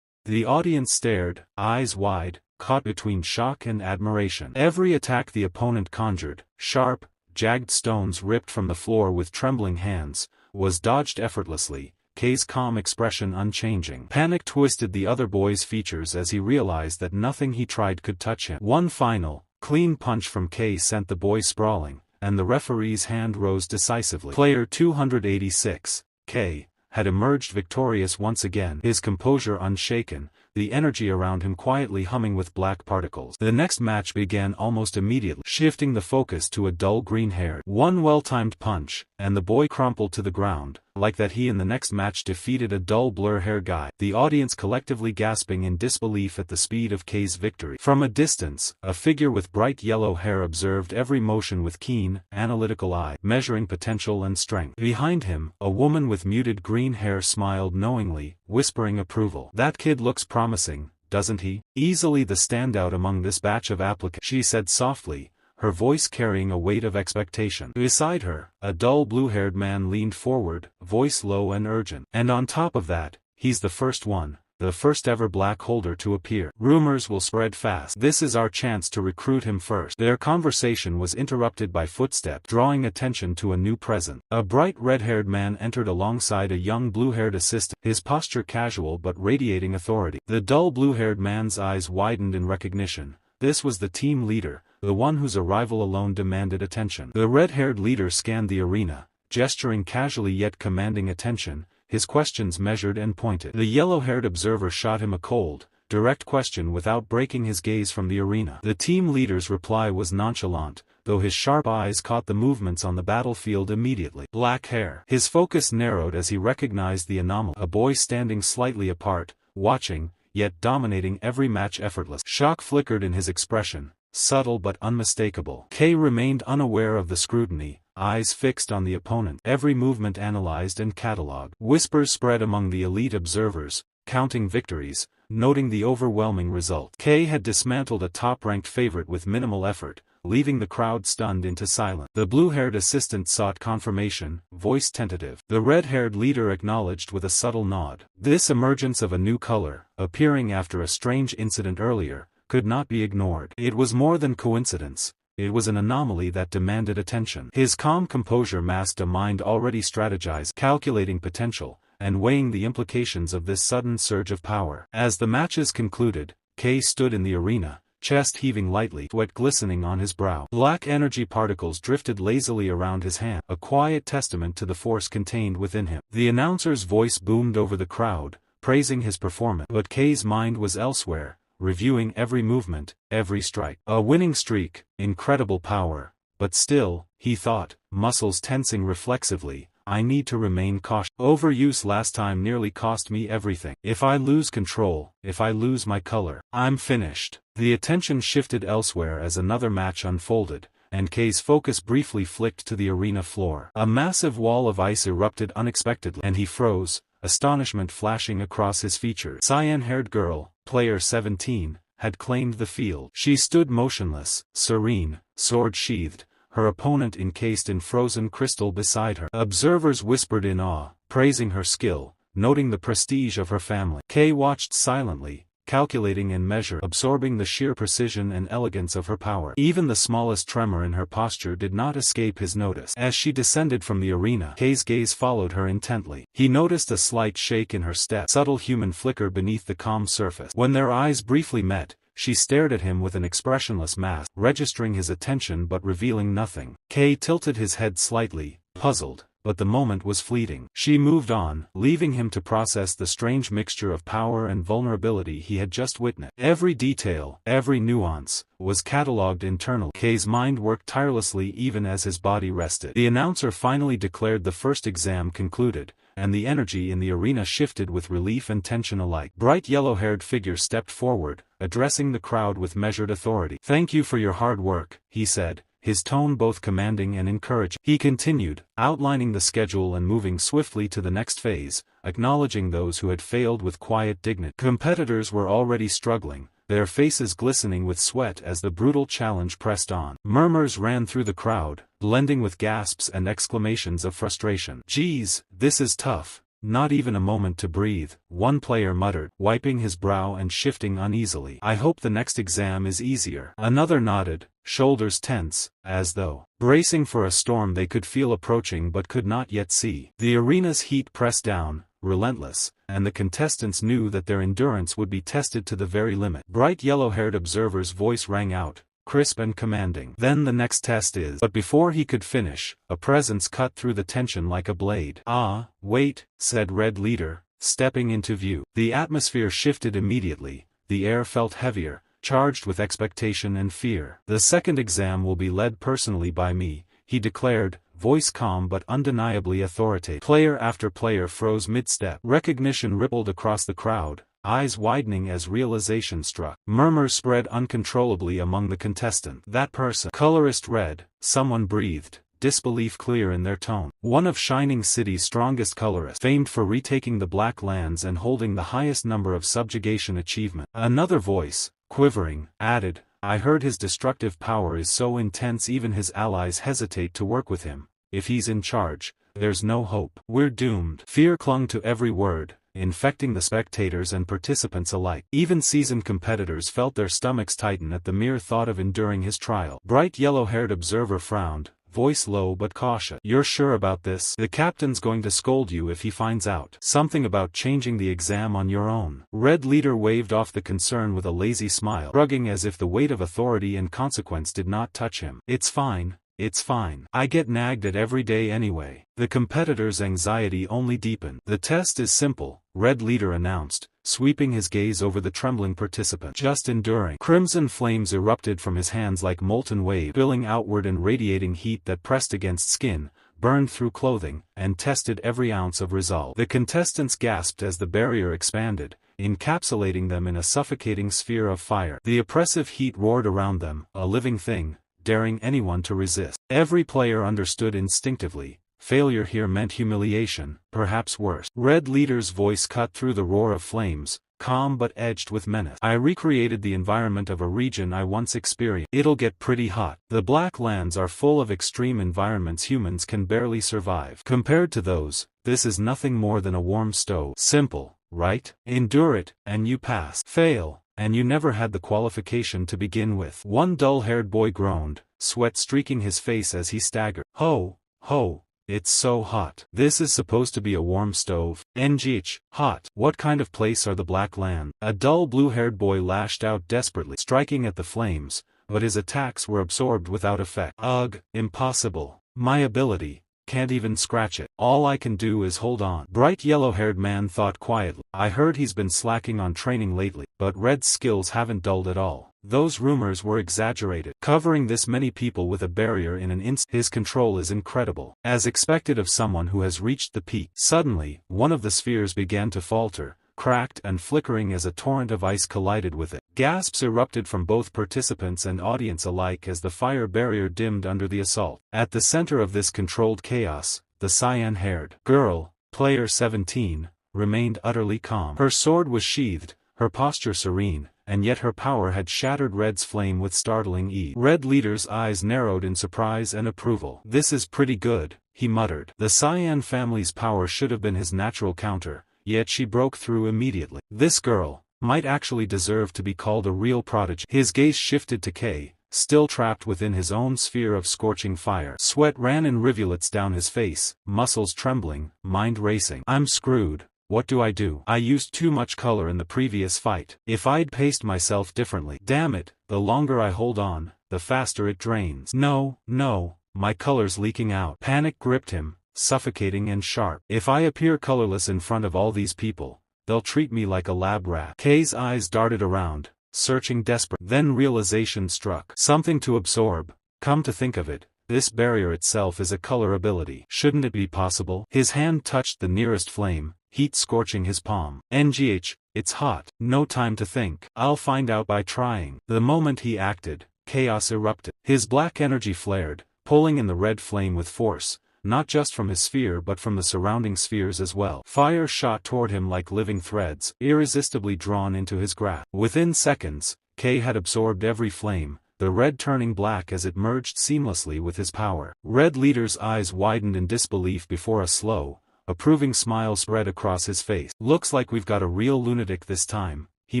The audience stared, eyes wide, caught between shock and admiration. Every attack the opponent conjured, sharp, jagged stones ripped from the floor with trembling hands, was dodged effortlessly, Kay's calm expression unchanging. Panic twisted the other boy's features as he realized that nothing he tried could touch him. One final, clean punch from Kay sent the boy sprawling, and the referee's hand rose decisively. Player 286, Kay, had emerged victorious once again, his composure unshaken, the energy around him quietly humming with black particles. The next match began almost immediately, shifting the focus to a dull green-haired. One well-timed punch, and the boy crumpled to the ground, like that he in the next match defeated a dull blur-haired guy, the audience collectively gasping in disbelief at the speed of Kay's victory. From a distance, a figure with bright yellow hair observed every motion with keen, analytical eye, measuring potential and strength. Behind him, a woman with muted green hair smiled knowingly, whispering approval. That kid looks promising, doesn't he? Easily the standout among this batch of applicants, she said softly, her voice carrying a weight of expectation. Beside her, a dull blue-haired man leaned forward, voice low and urgent. And on top of that, he's the first one, the first ever black holder to appear. Rumors will spread fast. This is our chance to recruit him first. Their conversation was interrupted by footsteps, drawing attention to a new presence. A bright red-haired man entered alongside a young blue-haired assistant, his posture casual but radiating authority. The dull blue-haired man's eyes widened in recognition. This was the team leader, the one whose arrival alone demanded attention. The red-haired leader scanned the arena, gesturing casually yet commanding attention, his questions measured and pointed. The yellow-haired observer shot him a cold, direct question without breaking his gaze from the arena. The team leader's reply was nonchalant, though his sharp eyes caught the movements on the battlefield immediately. Black hair. His focus narrowed as he recognized the anomaly. A boy standing slightly apart, watching, yet dominating every match effortless. Shock flickered in his expression, subtle but unmistakable. Kay remained unaware of the scrutiny, eyes fixed on the opponent, every movement analyzed and catalogued. Whispers spread among the elite observers, counting victories, noting the overwhelming result. Kay had dismantled a top-ranked favorite with minimal effort, leaving the crowd stunned into silence. The blue-haired assistant sought confirmation, voice tentative. The red-haired leader acknowledged with a subtle nod. This emergence of a new color, appearing after a strange incident earlier, could not be ignored. It was more than coincidence. It was an anomaly that demanded attention. His calm composure masked a mind already strategized, calculating potential, and weighing the implications of this sudden surge of power. As the matches concluded, Kay stood in the arena, chest heaving lightly, sweat glistening on his brow. Black energy particles drifted lazily around his hand, a quiet testament to the force contained within him. The announcer's voice boomed over the crowd, praising his performance. But Kay's mind was elsewhere, reviewing every movement, every strike. A winning streak, incredible power, but still, he thought, muscles tensing reflexively, I need to remain cautious. Overuse last time nearly cost me everything. If I lose control, if I lose my color, I'm finished. The attention shifted elsewhere as another match unfolded, and Kay's focus briefly flicked to the arena floor. A massive wall of ice erupted unexpectedly, and he froze, astonishment flashing across his features. Cyan-haired girl, player 17, had claimed the field. She stood motionless, serene, sword sheathed, her opponent encased in frozen crystal beside her. Observers whispered in awe, praising her skill, noting the prestige of her family. Kay watched silently, calculating and measuring, absorbing the sheer precision and elegance of her power. Even the smallest tremor in her posture did not escape his notice. As she descended from the arena, Kay's gaze followed her intently. He noticed a slight shake in her step, subtle human flicker beneath the calm surface. When their eyes briefly met, she stared at him with an expressionless mask, registering his attention but revealing nothing. Kay tilted his head slightly, puzzled, but the moment was fleeting. She moved on, leaving him to process the strange mixture of power and vulnerability he had just witnessed. Every detail, every nuance, was catalogued internally. Kay's mind worked tirelessly even as his body rested. The announcer finally declared the first exam concluded, and the energy in the arena shifted with relief and tension alike. Bright yellow-haired figure stepped forward, addressing the crowd with measured authority. "Thank you for your hard work," he said, his tone both commanding and encouraging. He continued, outlining the schedule and moving swiftly to the next phase, acknowledging those who had failed with quiet dignity. Competitors were already struggling, their faces glistening with sweat as the brutal challenge pressed on. Murmurs ran through the crowd, blending with gasps and exclamations of frustration. "Geez, this is tough. Not even a moment to breathe," one player muttered, wiping his brow and shifting uneasily. "I hope the next exam is easier." Another nodded, shoulders tense, as though bracing for a storm they could feel approaching but could not yet see. The arena's heat pressed down, relentless, and the contestants knew that their endurance would be tested to the very limit. Bright yellow-haired observer's voice rang out, crisp and commanding. "Then the next test is—" But before he could finish, a presence cut through the tension like a blade. "Ah, wait," said Red Leader, stepping into view. The atmosphere shifted immediately, the air felt heavier, charged with expectation and fear. "The second exam will be led personally by me," he declared, voice calm but undeniably authoritative. Player after player froze mid-step. Recognition rippled across the crowd, eyes widening as realization struck. Murmurs spread uncontrollably among the contestants. "That person." Colorist read, someone breathed, disbelief clear in their tone. "One of Shining City's strongest colorists, famed for retaking the Black Lands and holding the highest number of subjugation achievements." Another voice, quivering, added, "I heard his destructive power is so intense even his allies hesitate to work with him. If he's in charge, there's no hope. We're doomed." Fear clung to every word, infecting the spectators and participants alike. Even seasoned competitors felt their stomachs tighten at the mere thought of enduring his trial. Bright yellow-haired observer frowned, voice low but cautious. "You're sure about this? The captain's going to scold you if he finds out something about changing the exam on your own." Red leader waved off the concern with a lazy smile, shrugging as if the weight of authority and consequence did not touch him. "It's fine. It's fine. I get nagged at every day anyway." The competitor's anxiety only deepened. "The test is simple," Red leader announced, sweeping his gaze over the trembling participant. "Just enduring." Crimson flames erupted from his hands like molten waves, spilling outward and radiating heat that pressed against skin, burned through clothing, and tested every ounce of resolve. The contestants gasped as the barrier expanded, encapsulating them in a suffocating sphere of fire. The oppressive heat roared around them, a living thing, daring anyone to resist. Every player understood instinctively, failure here meant humiliation, perhaps worse. Red leader's voice cut through the roar of flames, calm but edged with menace. "I recreated the environment of a region I once experienced. It'll get pretty hot. The Black Lands are full of extreme environments humans can barely survive. Compared to those, this is nothing more than a warm stove. Simple, right? Endure it, and you pass. Fail, and you never had the qualification to begin with." One dull-haired boy groaned, sweat streaking his face as he staggered. "Ho, ho, it's so hot. This is supposed to be a warm stove. NGH, hot. What kind of place are the Black Land?" A dull blue-haired boy lashed out desperately, striking at the flames, but his attacks were absorbed without effect. "Ugh, impossible. My ability can't even scratch it. All I can do is hold on." Bright yellow-haired man thought quietly. "I heard he's been slacking on training lately, but Red's skills haven't dulled at all. Those rumors were exaggerated. Covering this many people with a barrier in an instant, his control is incredible. As expected of someone who has reached the peak." Suddenly, one of the spheres began to falter, cracked and flickering as a torrent of ice collided with it. Gasps erupted from both participants and audience alike as the fire barrier dimmed under the assault. At the center of this controlled chaos, the cyan-haired girl, player 17, remained utterly calm. Her sword was sheathed, her posture serene, and yet her power had shattered Red's flame with startling ease. Red leader's eyes narrowed in surprise and approval. "This is pretty good," he muttered. The Cyan family's power should have been his natural counter, yet she broke through immediately. This girl might actually deserve to be called a real prodigy. His gaze shifted to Kay, still trapped within his own sphere of scorching fire. Sweat ran in rivulets down his face, muscles trembling, mind racing. "I'm screwed. What do I do? I used too much color in the previous fight. If I'd paced myself differently. Damn it, the longer I hold on, the faster it drains. No, no, my color's leaking out." Panic gripped him, suffocating and sharp. "If I appear colorless in front of all these people, they'll treat me like a lab rat." Kay's eyes darted around, searching desperately. Then realization struck. Something to absorb. Come to think of it, this barrier itself is a color ability. Shouldn't it be possible? His hand touched the nearest flame, heat scorching his palm. "NGH, it's hot. No time to think. I'll find out by trying." The moment he acted, chaos erupted. His black energy flared, pulling in the red flame with force, not just from his sphere but from the surrounding spheres as well. Fire shot toward him like living threads, irresistibly drawn into his grasp. Within seconds, Kay had absorbed every flame, the red turning black as it merged seamlessly with his power. Red leader's eyes widened in disbelief before a slow, approving smile spread across his face. "Looks like we've got a real lunatic this time," he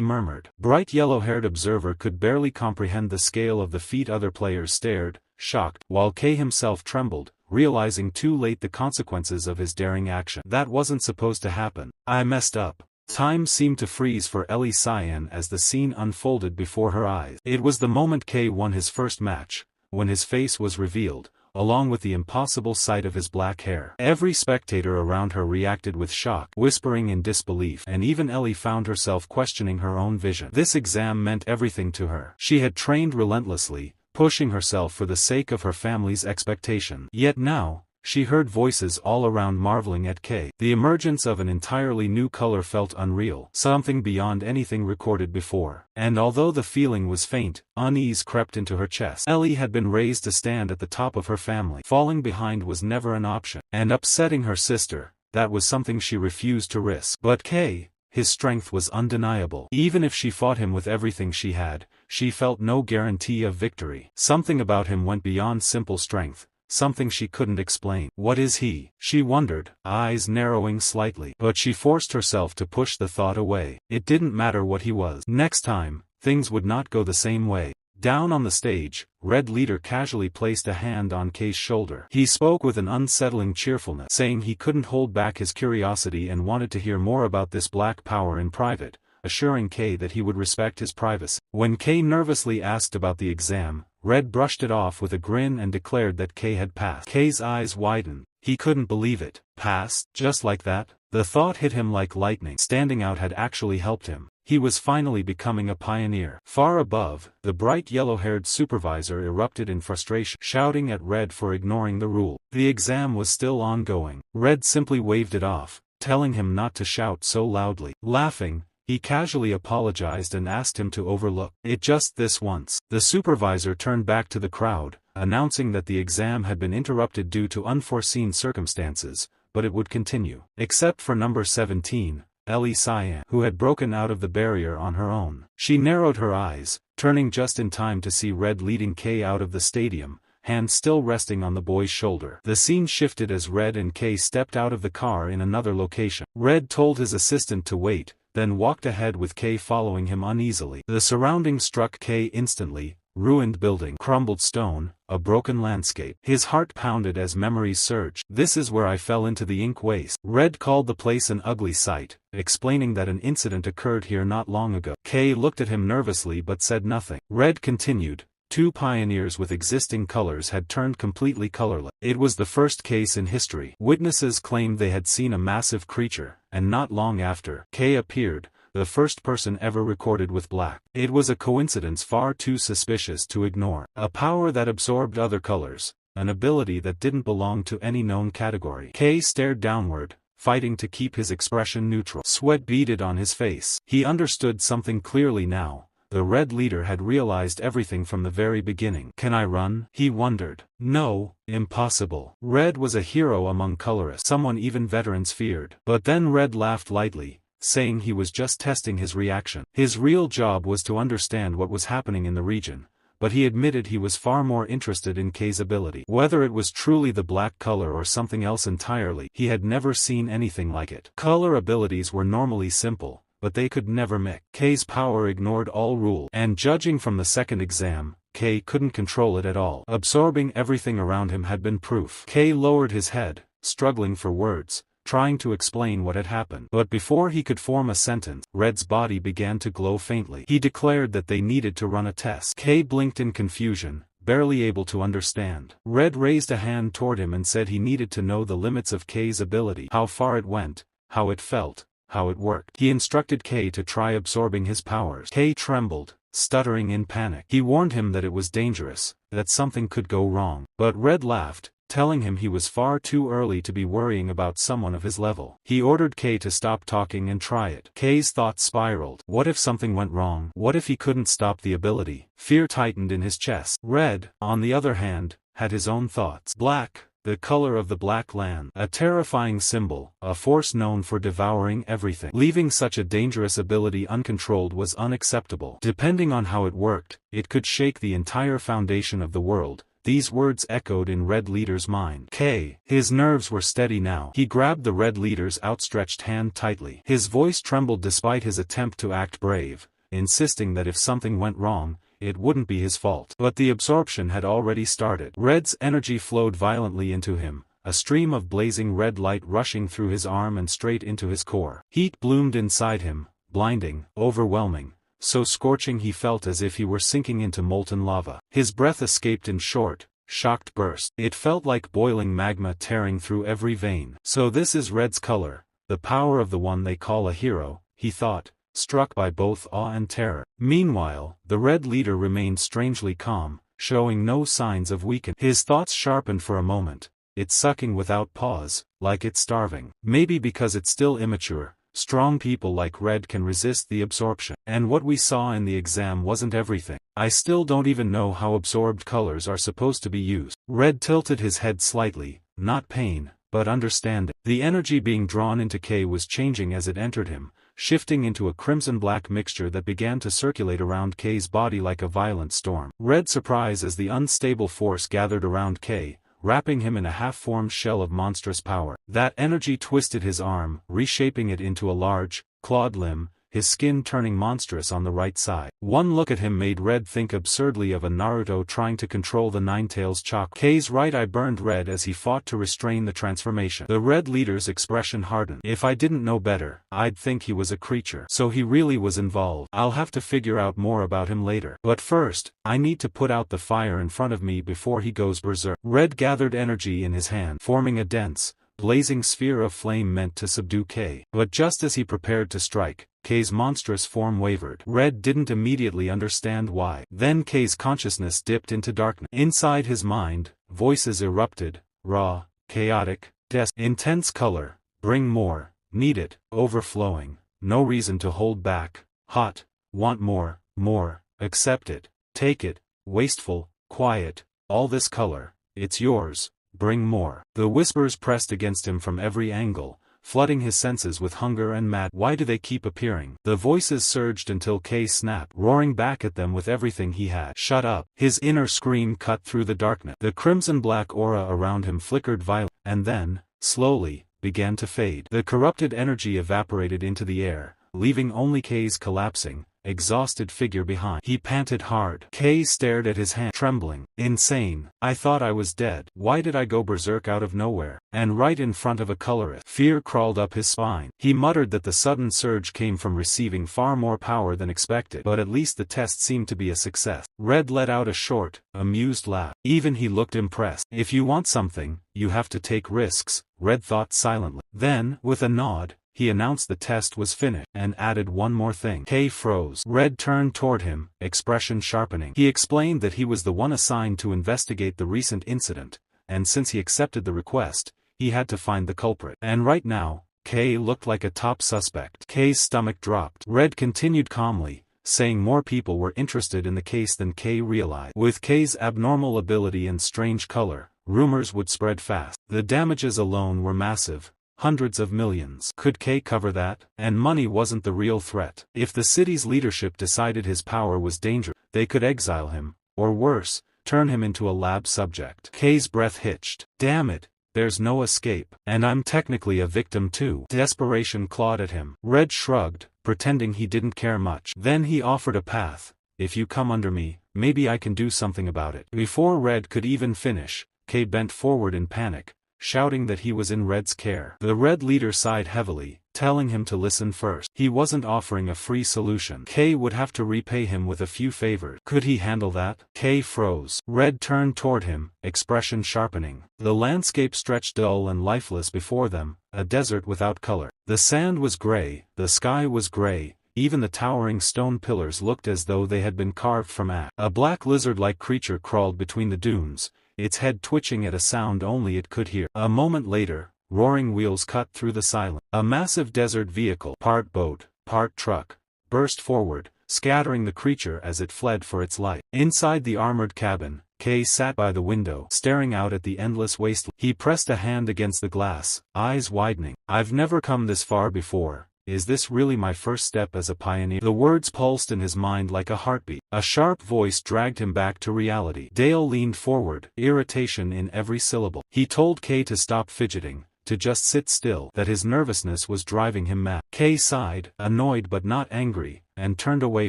murmured. Bright yellow-haired observer could barely comprehend the scale of the feat. Other players stared, shocked, while Kay himself trembled, realizing too late the consequences of his daring action. "That wasn't supposed to happen. I messed up." Time seemed to freeze for Ellie Cyan as the scene unfolded before her eyes. It was the moment Kay won his first match, when his face was revealed, along with the impossible sight of his black hair. Every spectator around her reacted with shock, whispering in disbelief, and even Ellie found herself questioning her own vision. This exam meant everything to her. She had trained relentlessly, pushing herself for the sake of her family's expectation. Yet now, she heard voices all around marveling at Kay. The emergence of an entirely new color felt unreal, something beyond anything recorded before. And although the feeling was faint, unease crept into her chest. Ellie had been raised to stand at the top of her family. Falling behind was never an option. And upsetting her sister, that was something she refused to risk. But Kay, his strength was undeniable. Even if she fought him with everything she had, she felt no guarantee of victory. Something about him went beyond simple strength, something she couldn't explain. What is he? She wondered, eyes narrowing slightly. But she forced herself to push the thought away. It didn't matter what he was. Next time, things would not go the same way. Down on the stage, Red Leader casually placed a hand on Kei's shoulder. He spoke with an unsettling cheerfulness, saying he couldn't hold back his curiosity and wanted to hear more about this black power in private, assuring Kei that he would respect his privacy. When Kei nervously asked about the exam, Red brushed it off with a grin and declared that Kei had passed. Kei's eyes widened. He couldn't believe it. Passed? Just like that? The thought hit him like lightning. Standing out had actually helped him. He was finally becoming a pioneer. Far above, the bright yellow-haired supervisor erupted in frustration, shouting at Red for ignoring the rule. The exam was still ongoing. Red simply waved it off, telling him not to shout so loudly. Laughing, he casually apologized and asked him to overlook it just this once. The supervisor turned back to the crowd, announcing that the exam had been interrupted due to unforeseen circumstances, but it would continue. Except for number 17, Ellie Cyan, who had broken out of the barrier on her own. She narrowed her eyes, turning just in time to see Red leading Kei out of the stadium, hand still resting on the boy's shoulder. The scene shifted as Red and Kei stepped out of the car in another location. Red told his assistant to wait, then walked ahead with Kei following him uneasily. The surroundings struck Kei instantly: ruined building, crumbled stone, a broken landscape. His heart pounded as memories surged. This is where I fell into the ink waste. Red called the place an ugly sight, explaining that an incident occurred here not long ago. Kei looked at him nervously but said nothing. Red continued. Two pioneers with existing colors had turned completely colorless. It was the first case in history. Witnesses claimed they had seen a massive creature, and not long after, Kei appeared, the first person ever recorded with black. It was a coincidence far too suspicious to ignore. A power that absorbed other colors, an ability that didn't belong to any known category. Kei stared downward, fighting to keep his expression neutral. Sweat beaded on his face. He understood something clearly now. The Red Leader had realized everything from the very beginning. Can I run? He wondered. No, impossible. Red was a hero among colorists, someone even veterans feared. But then Red laughed lightly, saying he was just testing his reaction. His real job was to understand what was happening in the region, but he admitted he was far more interested in Kei's ability. Whether it was truly the black color or something else entirely, he had never seen anything like it. Color abilities were normally simple, but they could never mix. Kei's power ignored all rules, and judging from the second exam, Kei couldn't control it at all. Absorbing everything around him had been proof. Kei lowered his head, struggling for words, trying to explain what had happened. But before he could form a sentence, Red's body began to glow faintly. He declared that they needed to run a test. Kei blinked in confusion, barely able to understand. Red raised a hand toward him and said he needed to know the limits of Kei's ability, how far it went, how it felt, how it worked. He instructed Kei to try absorbing his powers. Kei trembled, stuttering in panic. He warned him that it was dangerous, that something could go wrong. But Red laughed, telling him he was far too early to be worrying about someone of his level. He ordered Kei to stop talking and try it. Kei's thoughts spiraled. What if something went wrong? What if he couldn't stop the ability? Fear tightened in his chest. Red, on the other hand, had his own thoughts. Black, the color of the Black Land, a terrifying symbol, a force known for devouring everything. Leaving such a dangerous ability uncontrolled was unacceptable. Depending on how it worked, it could shake the entire foundation of the world. These words echoed in Red Leader's mind. Kei, his nerves were steady now. He grabbed the Red Leader's outstretched hand tightly. His voice trembled despite his attempt to act brave, insisting that if something went wrong, it wouldn't be his fault. But the absorption had already started. Red's energy flowed violently into him, a stream of blazing red light rushing through his arm and straight into his core. Heat bloomed inside him, blinding, overwhelming, so scorching he felt as if he were sinking into molten lava. His breath escaped in short, shocked bursts. It felt like boiling magma tearing through every vein. So this is Red's color, the power of the one they call a hero, he thought, struck by both awe and terror. Meanwhile, the Red Leader remained strangely calm, showing no signs of weakening. His thoughts sharpened for a moment, it's sucking without pause, like it's starving. Maybe because it's still immature, strong people like Red can resist the absorption. And what we saw in the exam wasn't everything. I still don't even know how absorbed colors are supposed to be used. Red tilted his head slightly, not pain, but understanding. The energy being drawn into Kei was changing as it entered him, shifting into a crimson-black mixture that began to circulate around Kei's body like a violent storm. Red's surprise as the unstable force gathered around Kei, wrapping him in a half-formed shell of monstrous power. That energy twisted his arm, reshaping it into a large, clawed limb, his skin turning monstrous on the right side. One look at him made Red think absurdly of a Naruto trying to control the Nine-Tails chakra. K's right eye burned red as he fought to restrain the transformation. The Red leader's expression hardened. If I didn't know better, I'd think he was a creature. So he really was involved. I'll have to figure out more about him later. But first, I need to put out the fire in front of me before he goes berserk. Red gathered energy in his hand, forming a dense, blazing sphere of flame meant to subdue K. But just as he prepared to strike, K's monstrous form wavered. Red didn't immediately understand why. Then K's consciousness dipped into darkness. Inside his mind, voices erupted, raw, chaotic, intense color, bring more, need it, overflowing, no reason to hold back, hot, want more, accept it, take it, wasteful, quiet, all this color, it's yours, bring more. The whispers pressed against him from every angle, flooding his senses with hunger and mad. Why do they keep appearing? The voices surged until K snapped, roaring back at them with everything he had. Shut up. His inner scream cut through the darkness. The crimson-black aura around him flickered violently, and then, slowly, began to fade. The corrupted energy evaporated into the air, leaving only K's collapsing, exhausted figure behind. He panted hard. K stared at his hand, trembling. Insane. I thought I was dead. Why did I go berserk out of nowhere? And right in front of a colorist. Fear crawled up his spine. He muttered that the sudden surge came from receiving far more power than expected, but at least the test seemed to be a success. Red let out a short, amused laugh. Even he looked impressed. If you want something, you have to take risks, Red thought silently. Then, with a nod, he announced the test was finished, and added one more thing. K froze. Red turned toward him, expression sharpening. He explained that he was the one assigned to investigate the recent incident, and since he accepted the request, he had to find the culprit. And right now, K looked like a top suspect. K's stomach dropped. Red continued calmly, saying more people were interested in the case than K realized. With K's abnormal ability and strange color, rumors would spread fast. The damages alone were massive. Hundreds of millions. Could K cover that? And money wasn't the real threat. If the city's leadership decided his power was dangerous, they could exile him, or worse, turn him into a lab subject. K's breath hitched. Damn it, there's no escape. And I'm technically a victim too. Desperation clawed at him. Red shrugged, pretending he didn't care much. Then he offered a path. If you come under me, maybe I can do something about it. Before Red could even finish, K bent forward in panic, shouting that he was in Red's care. The Red leader sighed heavily, telling him to listen first. He wasn't offering a free solution. K would have to repay him with a few favors. Could he handle that? K froze. Red turned toward him, expression sharpening. The landscape stretched dull and lifeless before them, a desert without color. The sand was gray, the sky was gray, even the towering stone pillars looked as though they had been carved from ash. A black lizard-like creature crawled between the dunes, its head twitching at a sound only it could hear. A moment later, roaring wheels cut through the silence. A massive desert vehicle, part boat, part truck, burst forward, scattering the creature as it fled for its life. Inside the armored cabin, K sat by the window, staring out at the endless wasteland. He pressed a hand against the glass, eyes widening. I've never come this far before. Is this really my first step as a pioneer? The words pulsed in his mind like a heartbeat. A sharp voice dragged him back to reality. Dale leaned forward, irritation in every syllable. He told K to stop fidgeting, to just sit still, that his nervousness was driving him mad. K sighed, annoyed but not angry, and turned away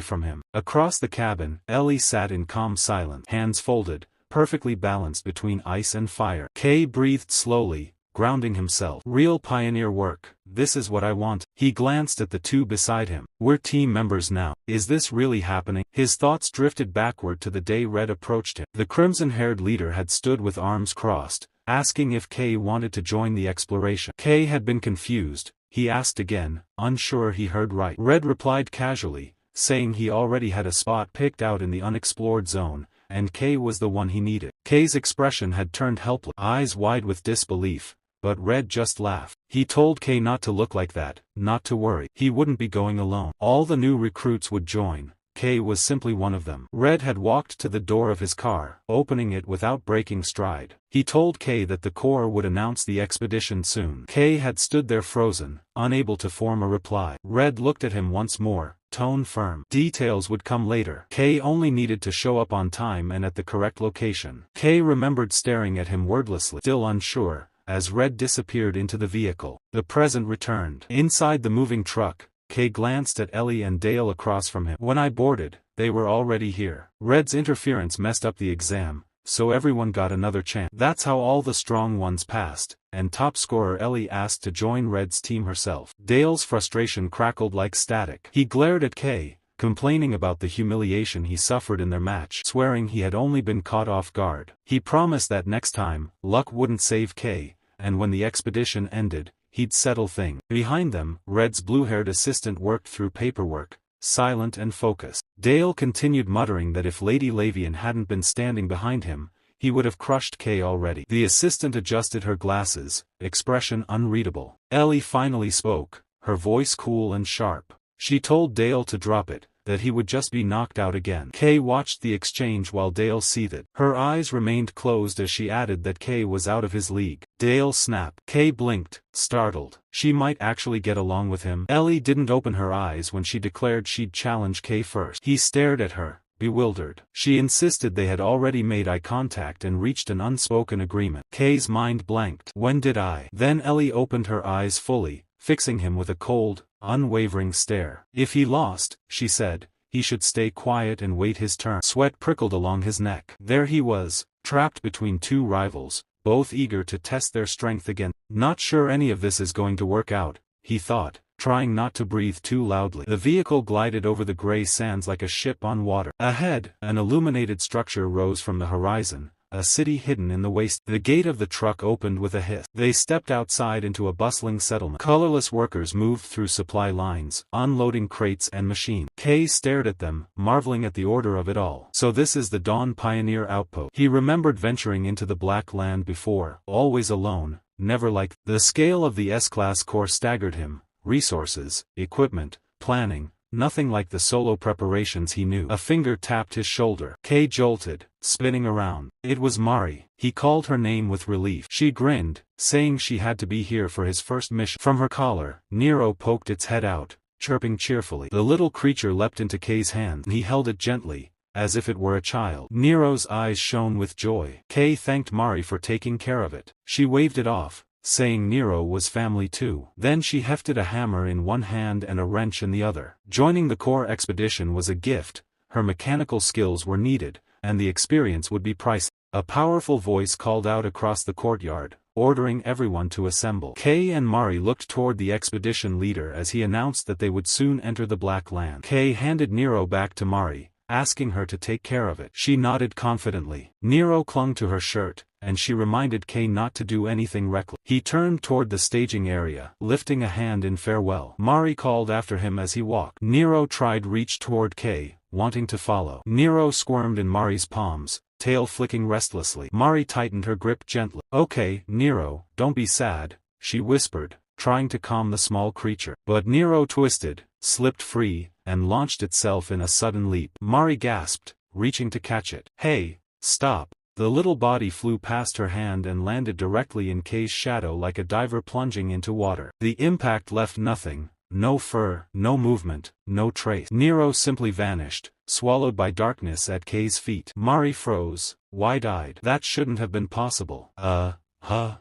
from him. Across the cabin, Ellie sat in calm silence, hands folded, perfectly balanced between ice and fire. K breathed slowly, grounding himself. Real pioneer work, this is what I want. He glanced at the two beside him. We're team members now. Is this really happening? His thoughts drifted backward to the day Red approached him. The crimson-haired leader had stood with arms crossed, asking if K wanted to join the exploration. K had been confused. He asked again, unsure he heard right. Red replied casually, saying he already had a spot picked out in the unexplored zone, and K was the one he needed. K's expression had turned helpless, eyes wide with disbelief. But Red just laughed. He told K not to look like that, not to worry. He wouldn't be going alone. All the new recruits would join. K was simply one of them. Red had walked to the door of his car, opening it without breaking stride. He told K that the Corps would announce the expedition soon. K had stood there frozen, unable to form a reply. Red looked at him once more, tone firm. Details would come later. K only needed to show up on time and at the correct location. K remembered staring at him wordlessly, still unsure, as Red disappeared into the vehicle. The present returned. Inside the moving truck, K glanced at Ellie and Dale across from him. When I boarded, they were already here. Red's interference messed up the exam, so everyone got another chance. That's how all the strong ones passed, and top scorer Ellie asked to join Red's team herself. Dale's frustration crackled like static. He glared at K, complaining about the humiliation he suffered in their match, swearing he had only been caught off guard. He promised that next time, luck wouldn't save K, and when the expedition ended, he'd settle things. Behind them, Red's blue-haired assistant worked through paperwork, silent and focused. Dale continued muttering that if Lady Lavian hadn't been standing behind him, he would have crushed K already. The assistant adjusted her glasses, expression unreadable. Ellie finally spoke, her voice cool and sharp. She told Dale to drop it, that he would just be knocked out again. K watched the exchange while Dale seethed. Her eyes remained closed as she added that K was out of his league. Dale snapped. K blinked, startled. She might actually get along with him. Ellie didn't open her eyes when she declared she'd challenge K first. He stared at her, bewildered. She insisted they had already made eye contact and reached an unspoken agreement. K's mind blanked. When did I? Then Ellie opened her eyes fully, fixing him with a cold, unwavering stare. If he lost, she said, he should stay quiet and wait his turn. Sweat prickled along his neck. There he was, trapped between two rivals, both eager to test their strength again. Not sure any of this is going to work out, he thought, trying not to breathe too loudly. The vehicle glided over the gray sands like a ship on water. Ahead, an illuminated structure rose from the horizon, a city hidden in the waste. The gate of the truck opened with a hiss. They stepped outside into a bustling settlement. Colorless workers moved through supply lines, unloading crates and machines. K stared at them, marveling at the order of it all. So this is the Dawn Pioneer Outpost. He remembered venturing into the Black Land before, always alone, never like. The scale of the S-Class Corps staggered him. Resources, equipment, planning, nothing like the solo preparations he knew. A finger tapped his shoulder. K jolted, spinning around. It was Mari. He called her name with relief. She grinned, saying she had to be here for his first mission. From her collar, Nero poked its head out, chirping cheerfully. The little creature leapt into K's hand. He held it gently, as if it were a child. Nero's eyes shone with joy. K thanked Mari for taking care of it. She waved it off, saying Nero was family too. Then she hefted a hammer in one hand and a wrench in the other. Joining the Corps expedition was a gift, her mechanical skills were needed, and the experience would be priceless. A powerful voice called out across the courtyard, ordering everyone to assemble. K and Mari looked toward the expedition leader as he announced that they would soon enter the Black Land. K handed Nero back to Mari, asking her to take care of it. She nodded confidently. Nero clung to her shirt, and she reminded K not to do anything reckless. He turned toward the staging area, lifting a hand in farewell. Mari called after him as he walked. Nero tried reach toward K, wanting to follow. Nero squirmed in Mari's palms, tail flicking restlessly. Mari tightened her grip gently. Okay, Nero, don't be sad, she whispered, trying to calm the small creature. But Nero twisted, slipped free, and launched itself in a sudden leap. Mari gasped, reaching to catch it. Hey, stop. The little body flew past her hand and landed directly in K's shadow like a diver plunging into water. The impact left nothing, no fur, no movement, no trace. Nero simply vanished, swallowed by darkness at K's feet. Mari froze, wide-eyed. That shouldn't have been possible.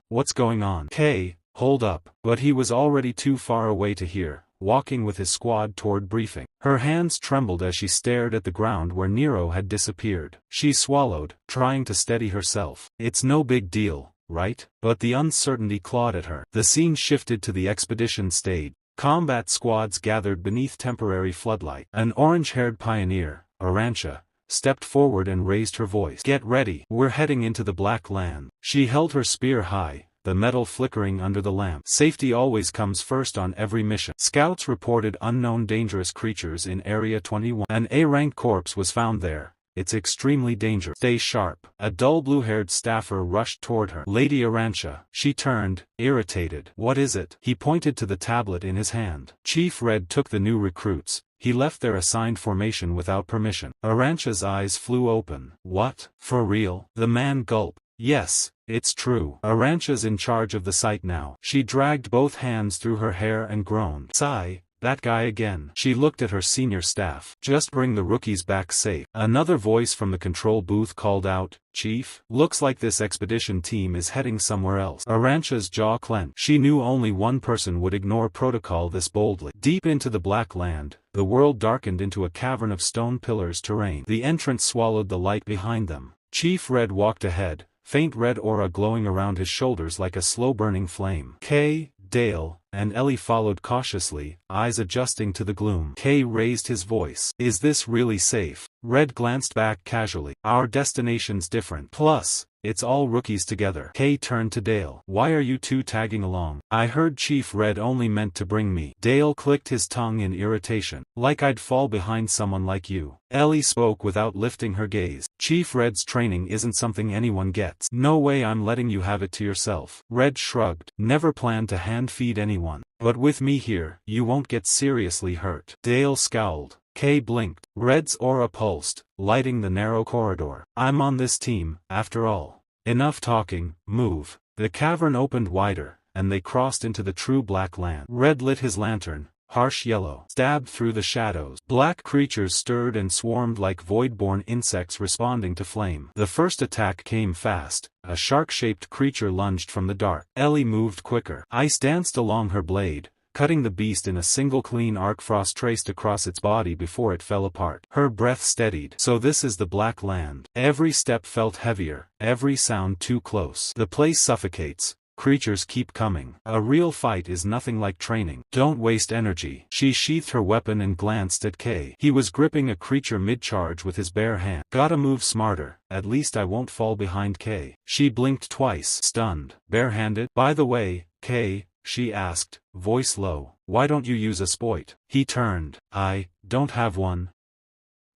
What's going on? K, hold up. But he was already too far away to hear, walking with his squad toward briefing. Her hands trembled as she stared at the ground where Nero had disappeared. She swallowed, trying to steady herself. It's no big deal, right? But the uncertainty clawed at her. The scene shifted to the expedition stage. Combat squads gathered beneath temporary floodlight. An orange-haired pioneer, Arancha, stepped forward and raised her voice. Get ready, we're heading into the Black Land. She held her spear high, the metal flickering under the lamp. Safety always comes first on every mission. Scouts reported unknown dangerous creatures in Area 21. An A-rank corpse was found there. It's extremely dangerous. Stay sharp. A dull blue-haired staffer rushed toward her. Lady Arancha. She turned, irritated. What is it? He pointed to the tablet in his hand. Chief Red took the new recruits. he left their assigned formation without permission. Arancha's eyes flew open. What? For real? The man gulped. Yes, it's true. Arancha's in charge of the site now. She dragged both hands through her hair and groaned. Sigh. That guy again. She looked at her senior staff. Just bring the rookies back safe. Another voice from the control booth called out, Chief, looks like this expedition team is heading somewhere else. Arancha's jaw clenched. She knew only one person would ignore protocol this boldly. Deep into the Black Land, the world darkened into a cavern of stone pillars terrain. The entrance swallowed the light behind them. Chief Red walked ahead, faint red aura glowing around his shoulders like a slow-burning flame. Kay, Dale, and Ellie followed cautiously, eyes adjusting to the gloom. Kay raised his voice. Is this really safe? Red glanced back casually. Our destination's different. Plus, it's all rookies together. Kay turned to Dale. Why are you two tagging along? I heard Chief Red only meant to bring me. Dale clicked his tongue in irritation. Like I'd fall behind someone like you. Ellie spoke without lifting her gaze. Chief Red's training isn't something anyone gets. No way I'm letting you have it to yourself. Red shrugged. Never planned to hand-feed anyone. But with me here, you won't get seriously hurt. Dale scowled. Kay blinked. Red's aura pulsed, lighting the narrow corridor. I'm on this team, after all. Enough talking, move. The cavern opened wider, and they crossed into the true Black Land. Red lit his lantern, harsh yellow, stabbed through the shadows. Black creatures stirred and swarmed like void-born insects responding to flame. The first attack came fast. A shark-shaped creature lunged from the dark. Ellie moved quicker. Ice danced along her blade, cutting the beast in a single clean arc. Frost traced across its body before it fell apart. Her breath steadied. So this is the Black Land. Every step felt heavier, every sound too close. The place suffocates. Creatures keep coming. A real fight is nothing like training. Don't waste energy. She sheathed her weapon and glanced at Kay. He was gripping a creature mid-charge with his bare hand. Gotta move smarter, at least I won't fall behind Kay. She blinked twice, stunned. Barehanded? By the way, Kay, she asked, voice low, why don't you use a spoit? He turned. I don't have one.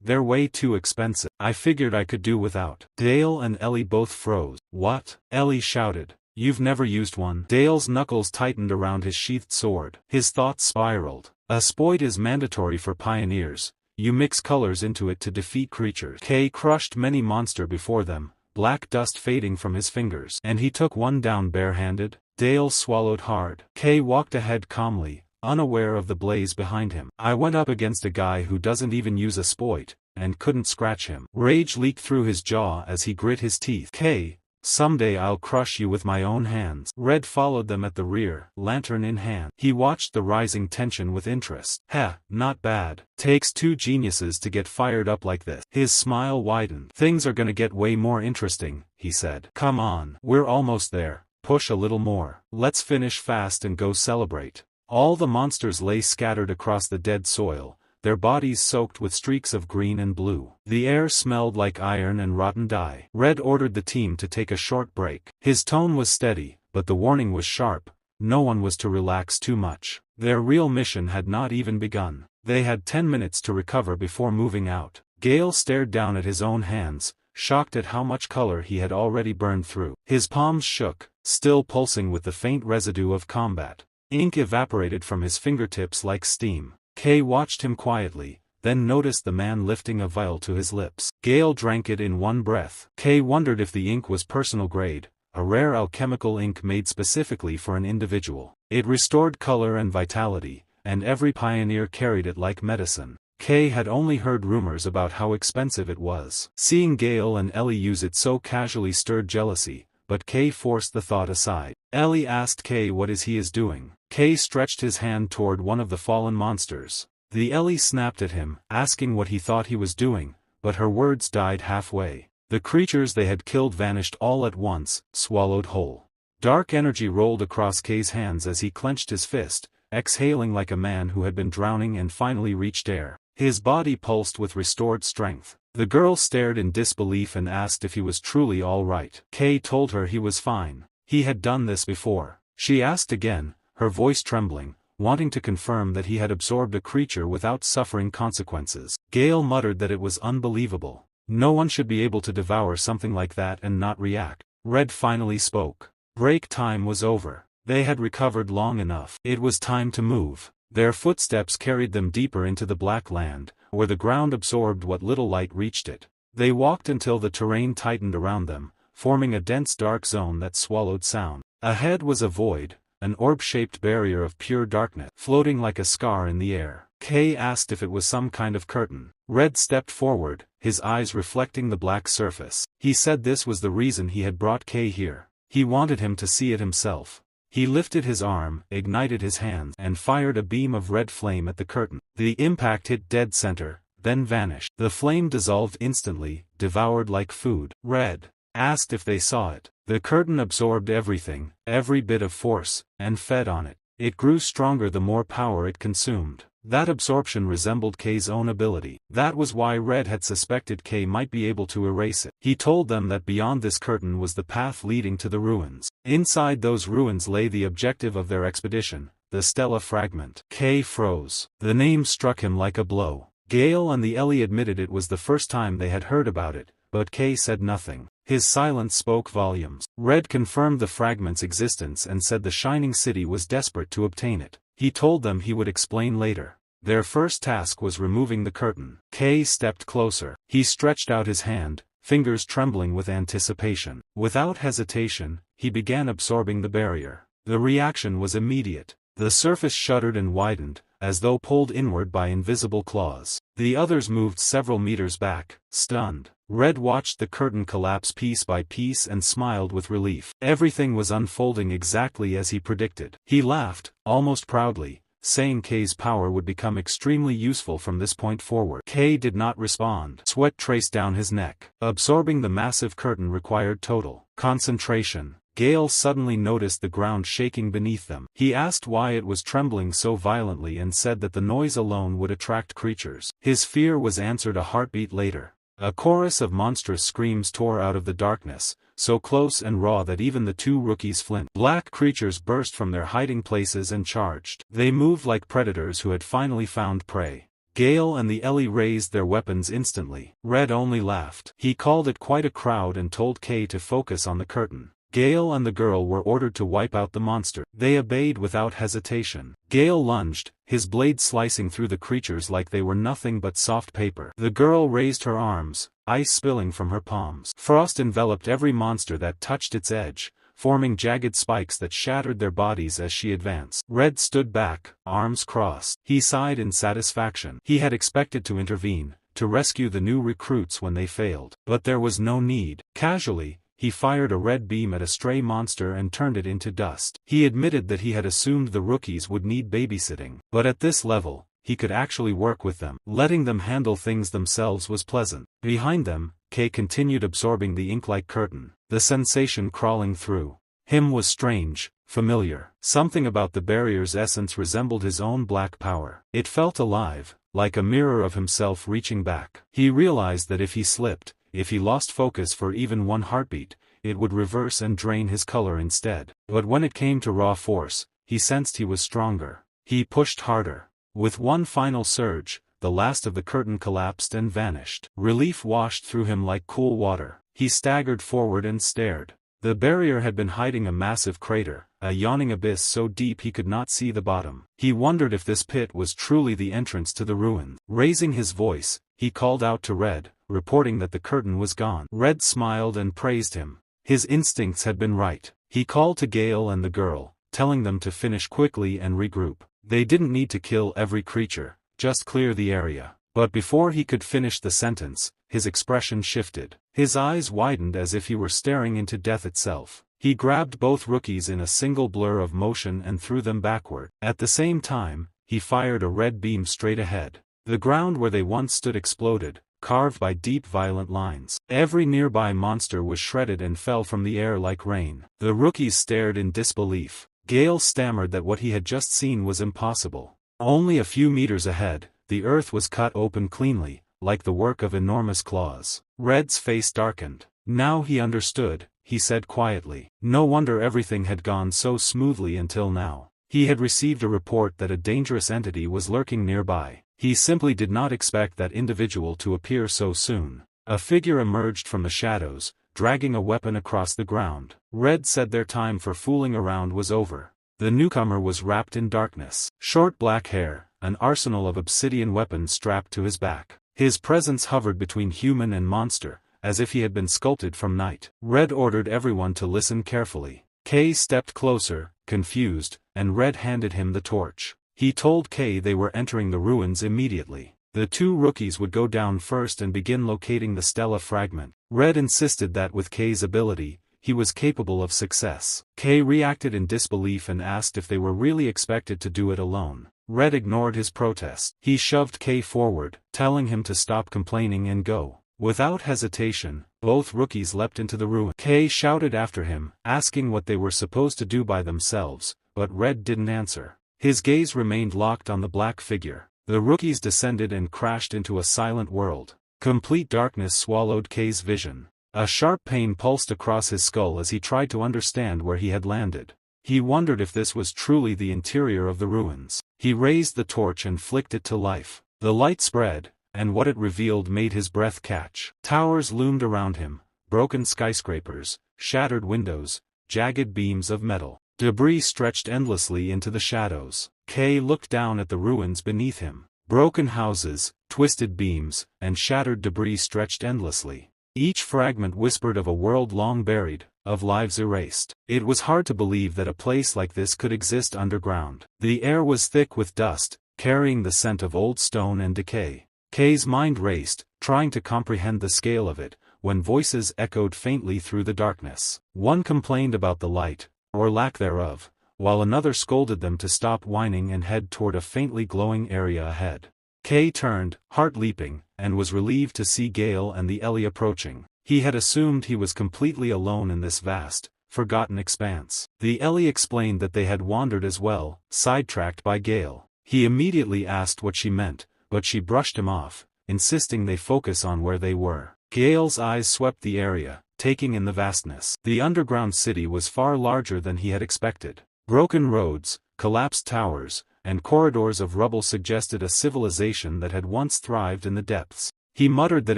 They're way too expensive. I figured I could do without. Dale and Ellie both froze. What? Ellie shouted. You've never used one. Dale's knuckles tightened around his sheathed sword. His thoughts spiraled. A spoit is mandatory for pioneers. You mix colors into it to defeat creatures. Kay crushed many monsters before them, black dust fading from his fingers. And he took one down barehanded. Dale swallowed hard. Kay walked ahead calmly, unaware of the blaze behind him. I went up against a guy who doesn't even use a spoit, and couldn't scratch him. Rage leaked through his jaw as he grit his teeth. Kay, someday I'll crush you with my own hands. Red followed them at the rear, lantern in hand. He watched the rising tension with interest. Heh, not bad. Takes two geniuses to get fired up like this. His smile widened. Things are gonna get way more interesting, he said. Come on, we're almost there. Push a little more. Let's finish fast and go celebrate. All the monsters lay scattered across the dead soil, their bodies soaked with streaks of green and blue. The air smelled like iron and rotten dye. Red ordered the team to take a short break. His tone was steady, but the warning was sharp. No one was to relax too much. Their real mission had not even begun. They had 10 minutes to recover before moving out. Gale stared down at his own hands, shocked at how much color he had already burned through. His palms shook, still pulsing with the faint residue of combat. Ink evaporated from his fingertips like steam. Kay watched him quietly, then noticed the man lifting a vial to his lips. Gale drank it in one breath. Kay wondered if the ink was personal grade, a rare alchemical ink made specifically for an individual. It restored color and vitality, and every pioneer carried it like medicine. Kay had only heard rumors about how expensive it was. Seeing Gale and Ellie use it so casually stirred jealousy, but Kay forced the thought aside. Ellie asked Kay what he is doing. Kay stretched his hand toward one of the fallen monsters. The Ellie snapped at him, asking what he thought he was doing, but her words died halfway. The creatures they had killed vanished all at once, swallowed whole. Dark energy rolled across Kay's hands as he clenched his fist, exhaling like a man who had been drowning and finally reached air. His body pulsed with restored strength. The girl stared in disbelief and asked if he was truly all right. Kay told her he was fine. He had done this before. She asked again, her voice trembling, wanting to confirm that he had absorbed a creature without suffering consequences. Gale muttered that it was unbelievable. No one should be able to devour something like that and not react. Red finally spoke. Break time was over. They had recovered long enough. It was time to move. Their footsteps carried them deeper into the black land, where the ground absorbed what little light reached it. They walked until the terrain tightened around them, forming a dense dark zone that swallowed sound. Ahead was a void, an orb-shaped barrier of pure darkness, floating like a scar in the air. Kay asked if it was some kind of curtain. Red stepped forward, his eyes reflecting the black surface. He said this was the reason he had brought Kay here. He wanted him to see it himself. He lifted his arm, ignited his hands, and fired a beam of red flame at the curtain. The impact hit dead center, then vanished. The flame dissolved instantly, devoured like food. Red asked if they saw it. The curtain absorbed everything, every bit of force, and fed on it. It grew stronger the more power it consumed. That absorption resembled Kay's own ability. That was why Red had suspected Kay might be able to erase it. He told them that beyond this curtain was the path leading to the ruins. Inside those ruins lay the objective of their expedition, the Stella fragment. Kay froze. The name struck him like a blow. Gale and the Ellie admitted it was the first time they had heard about it, but Kay said nothing. His silence spoke volumes. Red confirmed the fragment's existence and said the Shining City was desperate to obtain it. He told them he would explain later. Their first task was removing the curtain. Kay stepped closer. He stretched out his hand, fingers trembling with anticipation. Without hesitation, he began absorbing the barrier. The reaction was immediate. The surface shuddered and widened, as though pulled inward by invisible claws. The others moved several meters back, stunned. Red watched the curtain collapse piece by piece and smiled with relief. Everything was unfolding exactly as he predicted. He laughed, almost proudly, saying Kay's power would become extremely useful from this point forward. Kay did not respond. Sweat traced down his neck. Absorbing the massive curtain required total concentration. Gale suddenly noticed the ground shaking beneath them. He asked why it was trembling so violently and said that the noise alone would attract creatures. His fear was answered a heartbeat later. A chorus of monstrous screams tore out of the darkness, so close and raw that even the two rookies flinched. Black creatures burst from their hiding places and charged. They moved like predators who had finally found prey. Gale and the Ellie raised their weapons instantly. Red only laughed. He called it quite a crowd and told Kay to focus on the curtain. Gale and the girl were ordered to wipe out the monster. They obeyed without hesitation. Gale lunged, his blade slicing through the creatures like they were nothing but soft paper. The girl raised her arms, ice spilling from her palms. Frost enveloped every monster that touched its edge, forming jagged spikes that shattered their bodies as she advanced. Red stood back, arms crossed. He sighed in satisfaction. He had expected to intervene, to rescue the new recruits when they failed. But there was no need. Casually, he fired a red beam at a stray monster and turned it into dust. He admitted that he had assumed the rookies would need babysitting. But at this level, he could actually work with them. Letting them handle things themselves was pleasant. Behind them, Kay continued absorbing the ink-like curtain. The sensation crawling through him was strange, familiar. Something about the barrier's essence resembled his own black power. It felt alive, like a mirror of himself reaching back. He realized that if he slipped, if he lost focus for even one heartbeat, it would reverse and drain his color instead. But when it came to raw force, he sensed he was stronger. He pushed harder. With one final surge, the last of the curtain collapsed and vanished. Relief washed through him like cool water. He staggered forward and stared. The barrier had been hiding a massive crater, a yawning abyss so deep he could not see the bottom. He wondered if this pit was truly the entrance to the ruins. Raising his voice, he called out to Red, reporting that the curtain was gone. Red smiled and praised him. His instincts had been right. He called to Gale and the girl, telling them to finish quickly and regroup. They didn't need to kill every creature, just clear the area. But before he could finish the sentence, his expression shifted. His eyes widened as if he were staring into death itself. He grabbed both rookies in a single blur of motion and threw them backward. At the same time, he fired a red beam straight ahead. The ground where they once stood exploded, carved by deep violent lines. Every nearby monster was shredded and fell from the air like rain. The rookies stared in disbelief. Gale stammered that what he had just seen was impossible. Only a few meters ahead, the earth was cut open cleanly, like the work of enormous claws. Red's face darkened. Now he understood, he said quietly. No wonder everything had gone so smoothly until now. He had received a report that a dangerous entity was lurking nearby. He simply did not expect that individual to appear so soon. A figure emerged from the shadows, dragging a weapon across the ground. Red said their time for fooling around was over. The newcomer was wrapped in darkness. Short black hair, an arsenal of obsidian weapons strapped to his back. His presence hovered between human and monster, as if he had been sculpted from night. Red ordered everyone to listen carefully. Kay stepped closer, confused, and Red handed him the torch. He told Kay they were entering the ruins immediately. The two rookies would go down first and begin locating the Stella fragment. Red insisted that with Kay's ability, he was capable of success. Kay reacted in disbelief and asked if they were really expected to do it alone. Red ignored his protest. He shoved Kay forward, telling him to stop complaining and go. Without hesitation, both rookies leapt into the ruin. Kay shouted after him, asking what they were supposed to do by themselves, but Red didn't answer. His gaze remained locked on the black figure. The rookies descended and crashed into a silent world. Complete darkness swallowed Kay's vision. A sharp pain pulsed across his skull as he tried to understand where he had landed. He wondered if this was truly the interior of the ruins. He raised the torch and flicked it to life. The light spread, and what it revealed made his breath catch. Towers loomed around him, broken skyscrapers, shattered windows, jagged beams of metal. Debris stretched endlessly into the shadows. Kay looked down at the ruins beneath him. Broken houses, twisted beams, and shattered debris stretched endlessly. Each fragment whispered of a world long buried, of lives erased. It was hard to believe that a place like this could exist underground. The air was thick with dust, carrying the scent of old stone and decay. Kay's mind raced, trying to comprehend the scale of it, when voices echoed faintly through the darkness. One complained about the light, or lack thereof, while another scolded them to stop whining and head toward a faintly glowing area ahead. Kay turned, heart leaping, and was relieved to see Gale and the Ellie approaching. He had assumed he was completely alone in this vast, forgotten expanse. The Ellie explained that they had wandered as well, sidetracked by Gale. He immediately asked what she meant, but she brushed him off, insisting they focus on where they were. Gale's eyes swept the area, taking in the vastness. The underground city was far larger than he had expected. Broken roads, collapsed towers, and corridors of rubble suggested a civilization that had once thrived in the depths. He muttered that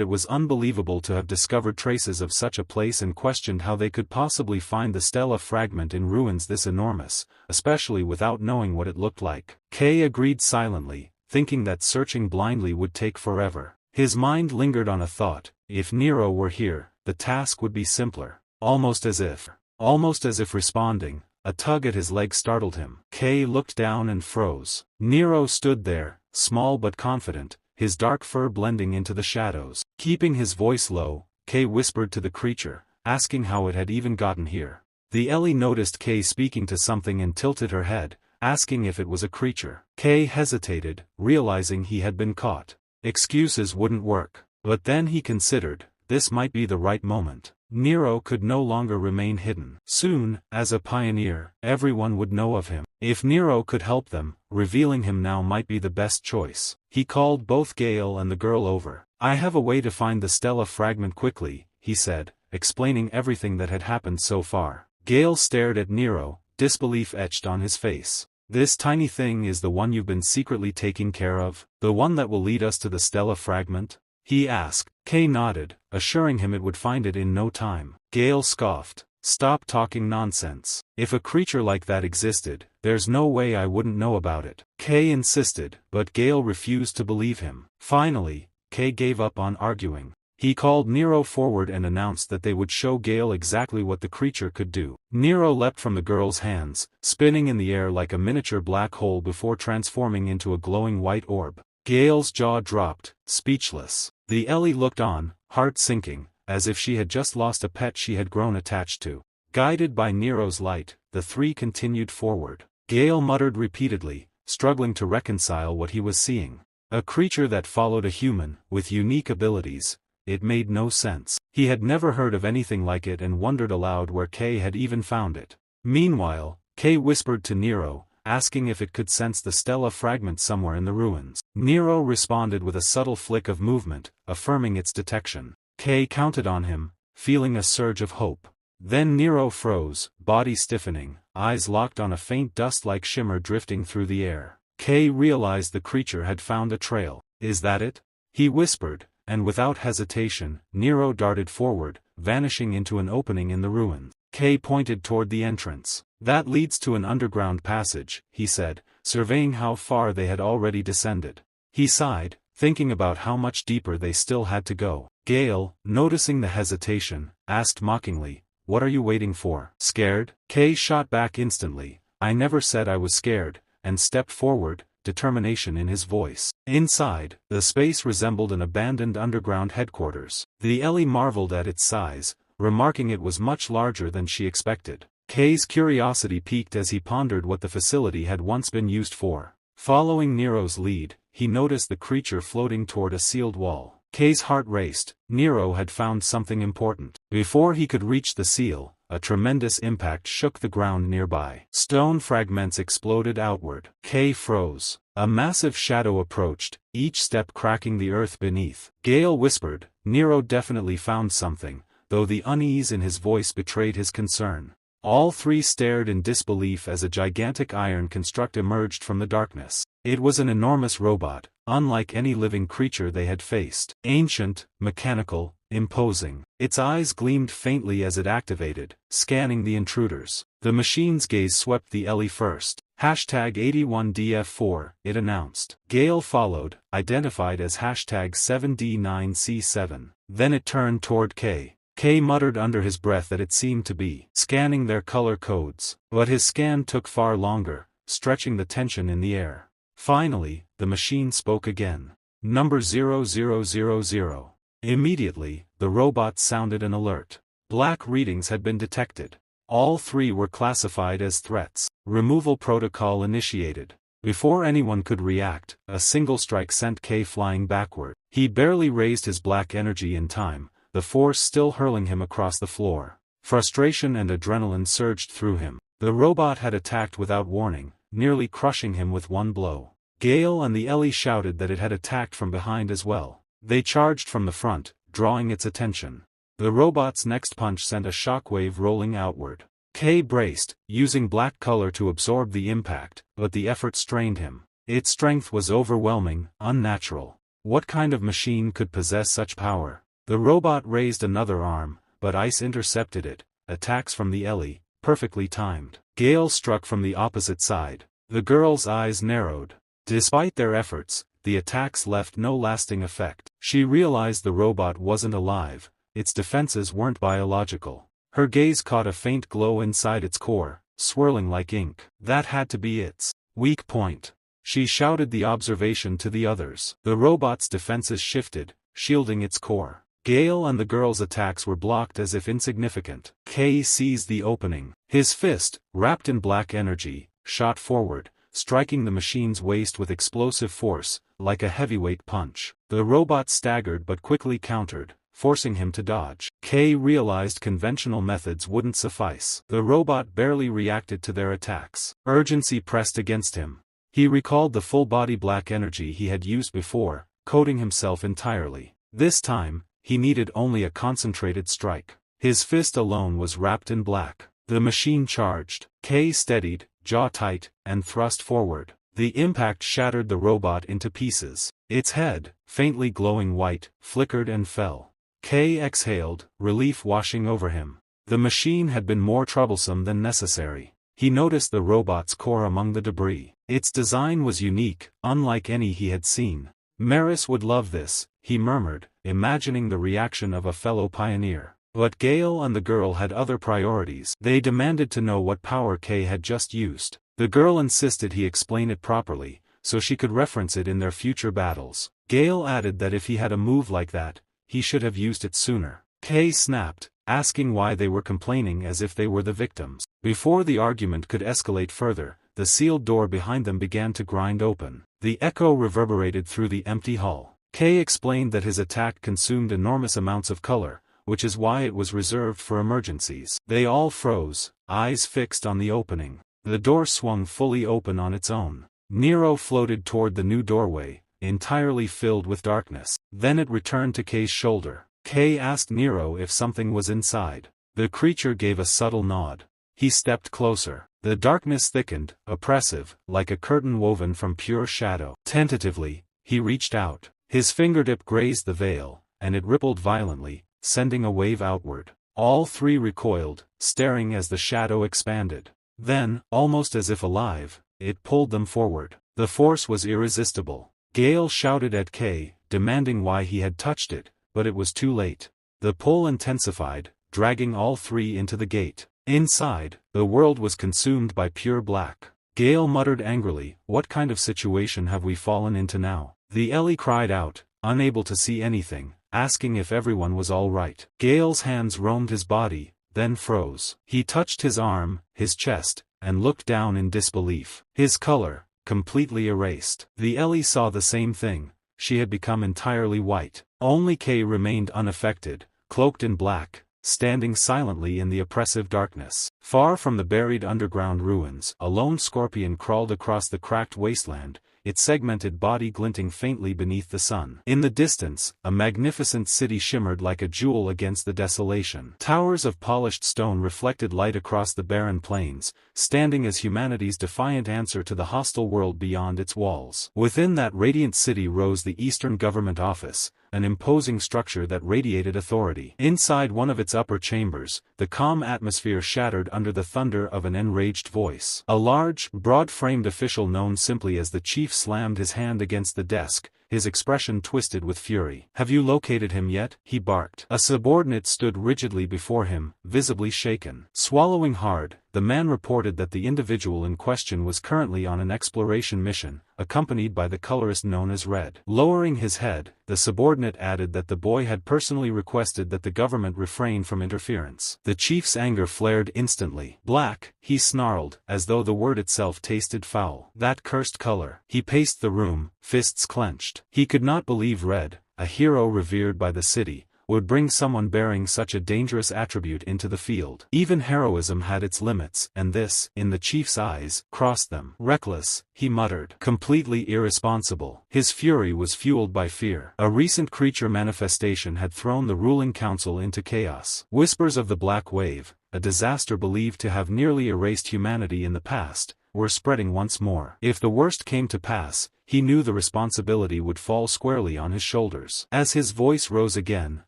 it was unbelievable to have discovered traces of such a place and questioned how they could possibly find the Stella fragment in ruins this enormous, especially without knowing what it looked like. Kay agreed silently, thinking that searching blindly would take forever. His mind lingered on a thought: if Nero were here, the task would be simpler. Almost as if responding, a tug at his leg startled him. Kay looked down and froze. Nero stood there, small but confident, his dark fur blending into the shadows. Keeping his voice low, Kay whispered to the creature, asking how it had even gotten here. The Ellie noticed Kay speaking to something and tilted her head, asking if it was a creature. Kay hesitated, realizing he had been caught. Excuses wouldn't work. But then he considered, this might be the right moment. Nero could no longer remain hidden. Soon, as a pioneer, everyone would know of him. If Nero could help them, revealing him now might be the best choice. He called both Gale and the girl over. I have a way to find the Stella fragment quickly, he said, explaining everything that had happened so far. Gale stared at Nero, disbelief etched on his face. This tiny thing is the one you've been secretly taking care of? The one that will lead us to the Stella fragment? He asked. Kay nodded, assuring him it would find it in no time. Gale scoffed. Stop talking nonsense. If a creature like that existed, there's no way I wouldn't know about it. Kay insisted, but Gale refused to believe him. Finally, Kay gave up on arguing. He called Nero forward and announced that they would show Gale exactly what the creature could do. Nero leapt from the girl's hands, spinning in the air like a miniature black hole before transforming into a glowing white orb. Gale's jaw dropped, speechless. The Ellie looked on, heart sinking, as if she had just lost a pet she had grown attached to. Guided by Nero's light, the three continued forward. Gale muttered repeatedly, struggling to reconcile what he was seeing. A creature that followed a human, with unique abilities. It made no sense. He had never heard of anything like it and wondered aloud where Kay had even found it. Meanwhile, Kay whispered to Nero, asking if it could sense the Stella fragment somewhere in the ruins. Nero responded with a subtle flick of movement, affirming its detection. Kay counted on him, feeling a surge of hope. Then Nero froze, body stiffening, eyes locked on a faint dust-like shimmer drifting through the air. Kay realized the creature had found a trail. Is that it? He whispered, and without hesitation, Nero darted forward, vanishing into an opening in the ruins. Kay pointed toward the entrance. That leads to an underground passage, he said, surveying how far they had already descended. He sighed, thinking about how much deeper they still had to go. Gale, noticing the hesitation, asked mockingly, "What are you waiting for? Scared?" Kay shot back instantly, "I never said I was scared," and stepped forward, determination in his voice. Inside, the space resembled an abandoned underground headquarters. The Ellie marveled at its size, remarking it was much larger than she expected. Kay's curiosity piqued as he pondered what the facility had once been used for. Following Nero's lead, he noticed the creature floating toward a sealed wall. Kay's heart raced. Nero had found something important. Before he could reach the seal, a tremendous impact shook the ground nearby. Stone fragments exploded outward. Kay froze. A massive shadow approached, each step cracking the earth beneath. Gale whispered, "Nero definitely found something," though the unease in his voice betrayed his concern. All three stared in disbelief as a gigantic iron construct emerged from the darkness. It was an enormous robot, unlike any living creature they had faced. Ancient, mechanical, imposing. Its eyes gleamed faintly as it activated, scanning the intruders. The machine's gaze swept the Ellie first. #81DF4, it announced. Gale followed, identified as #7D9C7. Then it turned toward Kay. Kay muttered under his breath that it seemed to be scanning their color codes, but his scan took far longer, stretching the tension in the air. Finally, the machine spoke again. "Number 0000. Immediately, the robot sounded an alert. Black readings had been detected. All three were classified as threats. Removal protocol initiated. Before anyone could react, a single strike sent Kay flying backward. He barely raised his black energy in time, the force still hurling him across the floor. Frustration and adrenaline surged through him. The robot had attacked without warning, nearly crushing him with one blow. Gale and the Ellie shouted that it had attacked from behind as well. They charged from the front, drawing its attention. The robot's next punch sent a shockwave rolling outward. Kay braced, using black color to absorb the impact, but the effort strained him. Its strength was overwhelming, unnatural. What kind of machine could possess such power? The robot raised another arm, but ice intercepted it. Attacks from the Ellie, perfectly timed. Gale struck from the opposite side. The girl's eyes narrowed. Despite their efforts, the attacks left no lasting effect. She realized the robot wasn't alive, its defenses weren't biological. Her gaze caught a faint glow inside its core, swirling like ink. That had to be its weak point. She shouted the observation to the others. The robot's defenses shifted, shielding its core. Gale and the girl's attacks were blocked as if insignificant. Kay seized the opening. His fist, wrapped in black energy, shot forward, striking the machine's waist with explosive force, like a heavyweight punch. The robot staggered but quickly countered, forcing him to dodge. Kay realized conventional methods wouldn't suffice. The robot barely reacted to their attacks. Urgency pressed against him. He recalled the full-body black energy he had used before, coating himself entirely. This time, he needed only a concentrated strike. His fist alone was wrapped in black. The machine charged. Kay steadied, jaw tight, and thrust forward. The impact shattered the robot into pieces. Its head, faintly glowing white, flickered and fell. Kay exhaled, relief washing over him. The machine had been more troublesome than necessary. He noticed the robot's core among the debris. Its design was unique, unlike any he had seen. Maris would love this, he murmured, imagining the reaction of a fellow pioneer. But Gale and the girl had other priorities. They demanded to know what power Kay had just used. The girl insisted he explain it properly, so she could reference it in their future battles. Gale added that if he had a move like that, he should have used it sooner. Kay snapped, asking why they were complaining as if they were the victims. Before the argument could escalate further, the sealed door behind them began to grind open. The echo reverberated through the empty hall. Kay explained that his attack consumed enormous amounts of color, which is why it was reserved for emergencies. They all froze, eyes fixed on the opening. The door swung fully open on its own. Nero floated toward the new doorway, entirely filled with darkness. Then it returned to Kay's shoulder. Kay asked Nero if something was inside. The creature gave a subtle nod. He stepped closer. The darkness thickened, oppressive, like a curtain woven from pure shadow. Tentatively, he reached out. His fingertip grazed the veil, and it rippled violently, sending a wave outward. All three recoiled, staring as the shadow expanded. Then, almost as if alive, it pulled them forward. The force was irresistible. Gale shouted at Kay, demanding why he had touched it, but it was too late. The pull intensified, dragging all three into the gate. Inside, the world was consumed by pure black. Gale muttered angrily, "What kind of situation have we fallen into now?" The Ellie cried out, unable to see anything, asking if everyone was all right. Gale's hands roamed his body, then froze. He touched his arm, his chest, and looked down in disbelief. His color, completely erased. The Ellie saw the same thing. She had become entirely white. Only Kay remained unaffected, cloaked in black, standing silently in the oppressive darkness. Far from the buried underground ruins, a lone scorpion crawled across the cracked wasteland, its segmented body glinting faintly beneath the sun. In the distance, a magnificent city shimmered like a jewel against the desolation. Towers of polished stone reflected light across the barren plains, standing as humanity's defiant answer to the hostile world beyond its walls. Within that radiant city rose the Eastern Government Office, an imposing structure that radiated authority. Inside one of its upper chambers, the calm atmosphere shattered under the thunder of an enraged voice. A large, broad-framed official known simply as the chief slammed his hand against the desk, his expression twisted with fury. "Have you located him yet?" he barked. A subordinate stood rigidly before him, visibly shaken. Swallowing hard, the man reported that the individual in question was currently on an exploration mission, accompanied by the colorist known as Red. Lowering his head, the subordinate added that the boy had personally requested that the government refrain from interference. The chief's anger flared instantly. "Black," he snarled, as though the word itself tasted foul. "That cursed color." He paced the room, fists clenched. He could not believe Red, a hero revered by the city, would bring someone bearing such a dangerous attribute into the field. Even heroism had its limits, and this, in the chief's eyes, crossed them. "Reckless," he muttered. "Completely irresponsible." His fury was fueled by fear. A recent creature manifestation had thrown the ruling council into chaos. Whispers of the Black Wave, a disaster believed to have nearly erased humanity in the past, were spreading once more. If the worst came to pass, he knew the responsibility would fall squarely on his shoulders. As his voice rose again,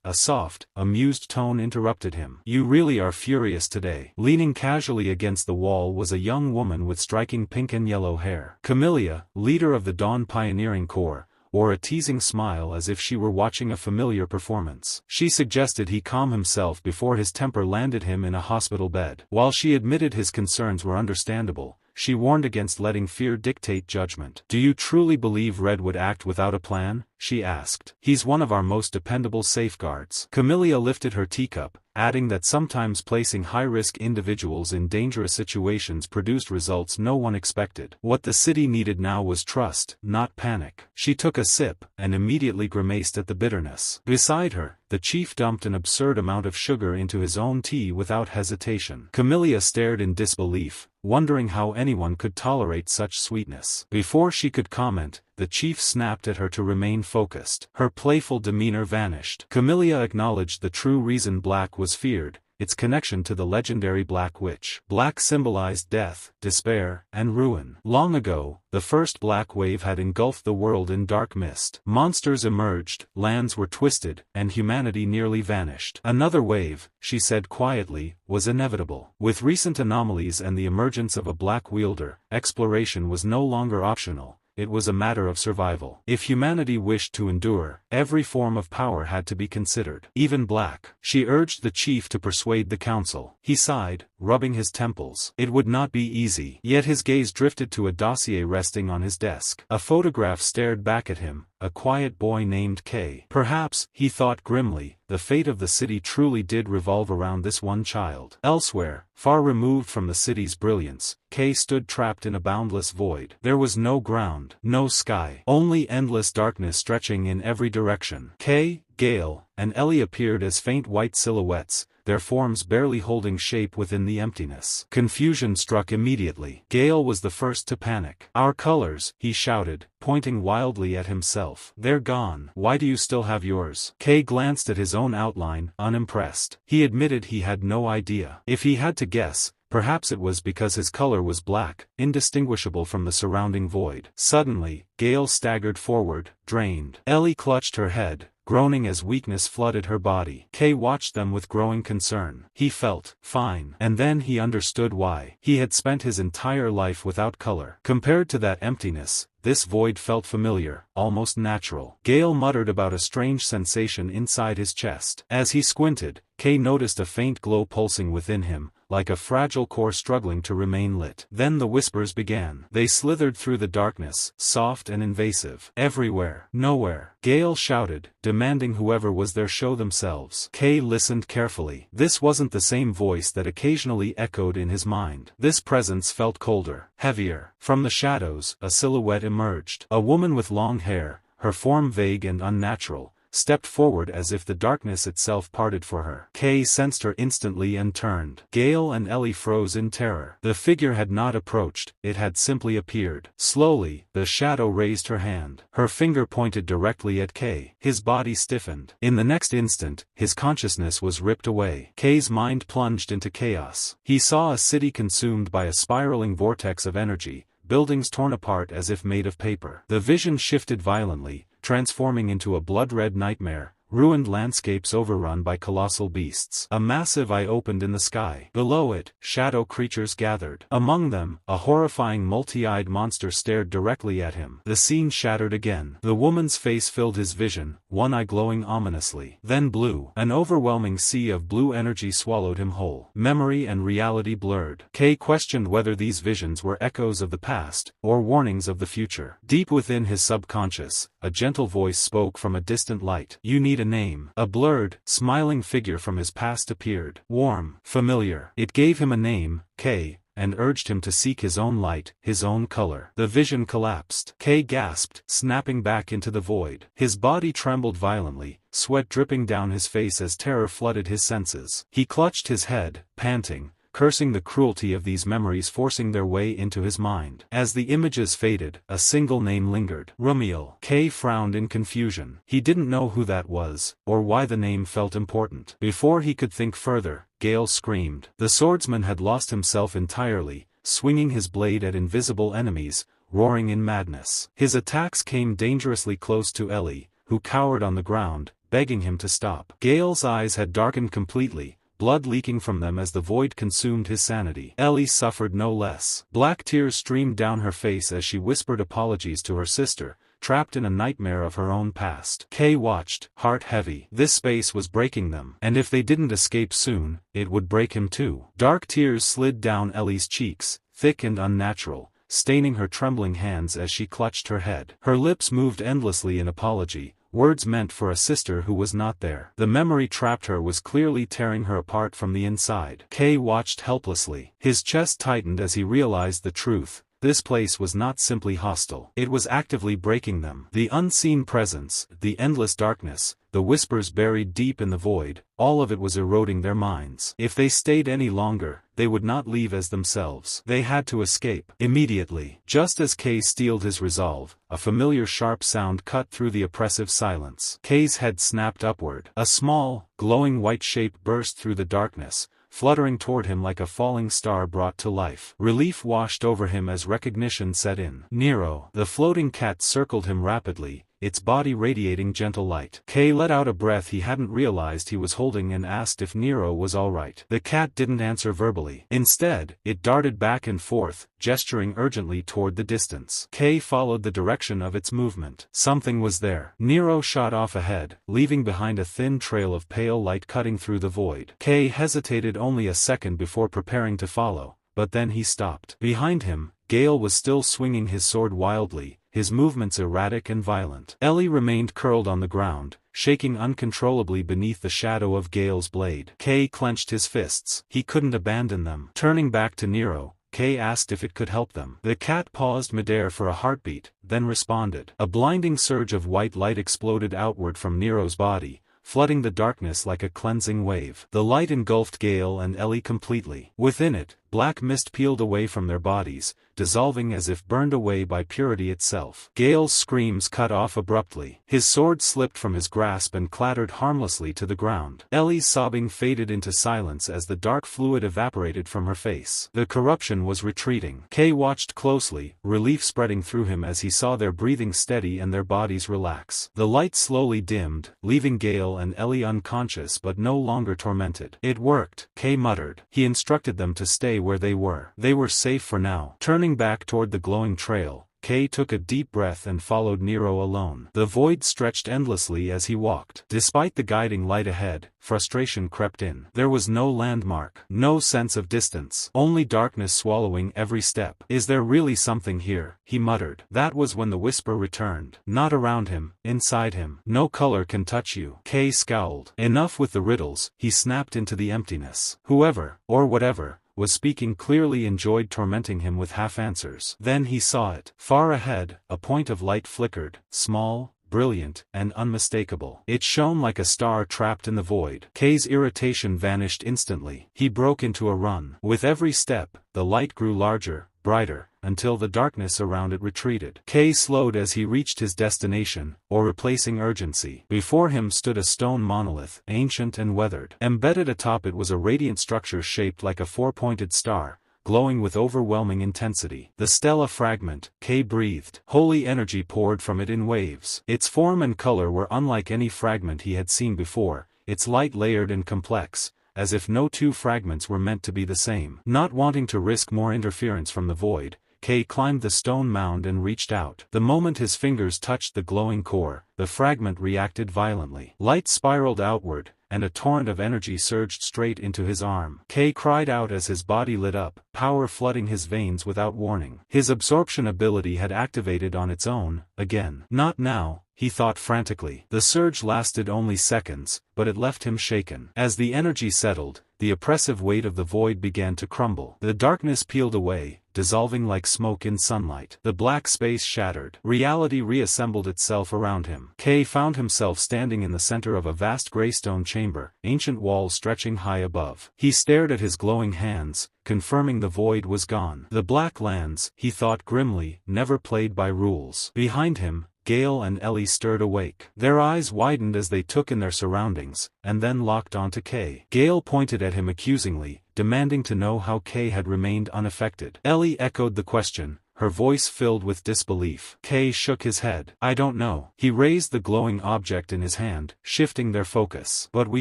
a soft, amused tone interrupted him. "You really are furious today." Leaning casually against the wall was a young woman with striking pink and yellow hair. Camellia, leader of the Dawn Pioneering Corps, wore a teasing smile as if she were watching a familiar performance. She suggested he calm himself before his temper landed him in a hospital bed. While she admitted his concerns were understandable, she warned against letting fear dictate judgment. "Do you truly believe Red would act without a plan?" she asked. "He's one of our most dependable safeguards." Camellia lifted her teacup, adding that sometimes placing high-risk individuals in dangerous situations produced results no one expected. What the city needed now was trust, not panic. She took a sip, and immediately grimaced at the bitterness. Beside her, the chief dumped an absurd amount of sugar into his own tea without hesitation. Camellia stared in disbelief, wondering how anyone could tolerate such sweetness. Before she could comment, the chief snapped at her to remain focused. Her playful demeanor vanished. Camellia acknowledged the true reason Black was feared, its connection to the legendary Black Witch. Black symbolized death, despair, and ruin. Long ago, the first Black Wave had engulfed the world in dark mist. Monsters emerged, lands were twisted, and humanity nearly vanished. Another wave, she said quietly, was inevitable. With recent anomalies and the emergence of a Black Wielder, exploration was no longer optional. It was a matter of survival. If humanity wished to endure, every form of power had to be considered. Even black. She urged the chief to persuade the council. He sighed, rubbing his temples. It would not be easy. Yet his gaze drifted to a dossier resting on his desk. A photograph stared back at him, a quiet boy named Kay. Perhaps, he thought grimly, the fate of the city truly did revolve around this one child. Elsewhere, far removed from the city's brilliance, Kay stood trapped in a boundless void. There was no ground, no sky, only endless darkness stretching in every direction. Kay, Gale, and Ellie appeared as faint white silhouettes, their forms barely holding shape within the emptiness. Confusion struck immediately. Gale was the first to panic. "Our colors," he shouted, pointing wildly at himself. "They're gone. Why do you still have yours?" Kay glanced at his own outline, unimpressed. He admitted he had no idea. If he had to guess, Perhaps it was because his color was black, indistinguishable from the surrounding void. Suddenly, Gale staggered forward, drained. Ellie clutched her head, groaning as weakness flooded her body. Kay watched them with growing concern. He felt fine. And then he understood why. He had spent his entire life without color. Compared to that emptiness, this void felt familiar, almost natural. Gale muttered about a strange sensation inside his chest. As he squinted, Kay noticed a faint glow pulsing within him, like a fragile core struggling to remain lit. Then the whispers began. They slithered through the darkness, soft and invasive. Everywhere. Nowhere. Gale shouted, demanding whoever was there show themselves. Kay listened carefully. This wasn't the same voice that occasionally echoed in his mind. This presence felt colder, heavier. From the shadows, a silhouette emerged. A woman with long hair, her form vague and unnatural, stepped forward as if the darkness itself parted for her. Kay sensed her instantly and turned. Gale and Ellie froze in terror. The figure had not approached, it had simply appeared. Slowly, the shadow raised her hand. Her finger pointed directly at Kay. His body stiffened. In the next instant, his consciousness was ripped away. Kay's mind plunged into chaos. He saw a city consumed by a spiraling vortex of energy, buildings torn apart as if made of paper. The vision shifted violently, transforming into a blood-red nightmare, ruined landscapes overrun by colossal beasts. A massive eye opened in the sky. Below it, shadow creatures gathered. Among them, a horrifying multi-eyed monster stared directly at him. The scene shattered again. The woman's face filled his vision, one eye glowing ominously. Then blue. An overwhelming sea of blue energy swallowed him whole. Memory and reality blurred. Kay questioned whether these visions were echoes of the past, or warnings of the future. Deep within his subconscious, a gentle voice spoke from a distant light. You need a name. A blurred, smiling figure from his past appeared. Warm, familiar. It gave him a name, Kay, and urged him to seek his own light, his own color. The vision collapsed. Kay gasped, snapping back into the void. His body trembled violently, sweat dripping down his face as terror flooded his senses. He clutched his head, panting, cursing the cruelty of these memories forcing their way into his mind. As the images faded, a single name lingered. Rumiel. Kay frowned in confusion. He didn't know who that was, or why the name felt important. Before he could think further, Gale screamed. The swordsman had lost himself entirely, swinging his blade at invisible enemies, roaring in madness. His attacks came dangerously close to Ellie, who cowered on the ground, begging him to stop. Gale's eyes had darkened completely, blood leaking from them as the void consumed his sanity. Ellie suffered no less. Black tears streamed down her face as she whispered apologies to her sister, trapped in a nightmare of her own past. Kay watched, heart heavy. This space was breaking them, and if they didn't escape soon, it would break him too. Dark tears slid down Ellie's cheeks, thick and unnatural, staining her trembling hands as she clutched her head. Her lips moved endlessly in apology, words meant for a sister who was not there. The memory trapped her was clearly tearing her apart from the inside. Kay watched helplessly. His chest tightened as he realized the truth. This place was not simply hostile. It was actively breaking them. The unseen presence, the endless darkness, the whispers buried deep in the void, all of it was eroding their minds. If they stayed any longer, they would not leave as themselves. They had to escape. Immediately. Just as Kay steeled his resolve, a familiar sharp sound cut through the oppressive silence. Kay's head snapped upward. A small, glowing white shape burst through the darkness, fluttering toward him like a falling star brought to life. Relief washed over him as recognition set in. Nero. The floating cat circled him rapidly, its body radiating gentle light. Kay let out a breath he hadn't realized he was holding and asked if Nero was all right. The cat didn't answer verbally. Instead, it darted back and forth, gesturing urgently toward the distance. Kay followed the direction of its movement. Something was there. Nero shot off ahead, leaving behind a thin trail of pale light cutting through the void. Kay hesitated only a second before preparing to follow, but then he stopped. Behind him, Gale was still swinging his sword wildly, his movements erratic and violent. Ellie remained curled on the ground, shaking uncontrollably beneath the shadow of Gale's blade. Kay clenched his fists. He couldn't abandon them. Turning back to Nero, Kay asked if it could help them. The cat paused midair for a heartbeat, then responded. A blinding surge of white light exploded outward from Nero's body, flooding the darkness like a cleansing wave. The light engulfed Gale and Ellie completely. Within it, black mist peeled away from their bodies, dissolving as if burned away by purity itself. Gale's screams cut off abruptly. His sword slipped from his grasp and clattered harmlessly to the ground. Ellie's sobbing faded into silence as the dark fluid evaporated from her face. The corruption was retreating. Kay watched closely, relief spreading through him as he saw their breathing steady and their bodies relax. The light slowly dimmed, leaving Gale and Ellie unconscious but no longer tormented. It worked, Kay muttered. He instructed them to stay where they were. They were safe for now. Turning back toward the glowing trail, Kay took a deep breath and followed Nero alone. The void stretched endlessly as he walked. Despite the guiding light ahead, frustration crept in. There was no landmark, no sense of distance, only darkness swallowing every step. Is there really something here? He muttered. That was when the whisper returned. Not around him, inside him. No color can touch you. Kay scowled. Enough with the riddles, he snapped into the emptiness. Whoever, or whatever, was speaking clearly enjoyed tormenting him with half-answers. Then he saw it. Far ahead, a point of light flickered, small, brilliant, and unmistakable. It shone like a star trapped in the void. Kay's irritation vanished instantly. He broke into a run. With every step, the light grew larger, brighter, until the darkness around it retreated. Kay slowed as he reached his destination, or replacing urgency. Before him stood a stone monolith, ancient and weathered. Embedded atop it was a radiant structure shaped like a four-pointed star, glowing with overwhelming intensity. The stela fragment, Kay breathed. Holy energy poured from it in waves. Its form and color were unlike any fragment he had seen before, its light layered and complex, as if no two fragments were meant to be the same. Not wanting to risk more interference from the void, Kay climbed the stone mound and reached out. The moment his fingers touched the glowing core, the fragment reacted violently. Light spiraled outward, and a torrent of energy surged straight into his arm. Kay cried out as his body lit up, power flooding his veins without warning. His absorption ability had activated on its own, again. Not now, he thought frantically. The surge lasted only seconds, but it left him shaken. As the energy settled, the oppressive weight of the void began to crumble. The darkness peeled away, dissolving like smoke in sunlight. The black space shattered. Reality reassembled itself around him. Kay found himself standing in the center of a vast graystone chamber, ancient walls stretching high above. He stared at his glowing hands, confirming the void was gone. The Black Lands, he thought grimly, never played by rules. Behind him, Gale and Ellie stirred awake. Their eyes widened as they took in their surroundings, and then locked onto Kay. Gale pointed at him accusingly, demanding to know how Kay had remained unaffected. Ellie echoed the question, her voice filled with disbelief. Kay shook his head. I don't know. He raised the glowing object in his hand, shifting their focus. But we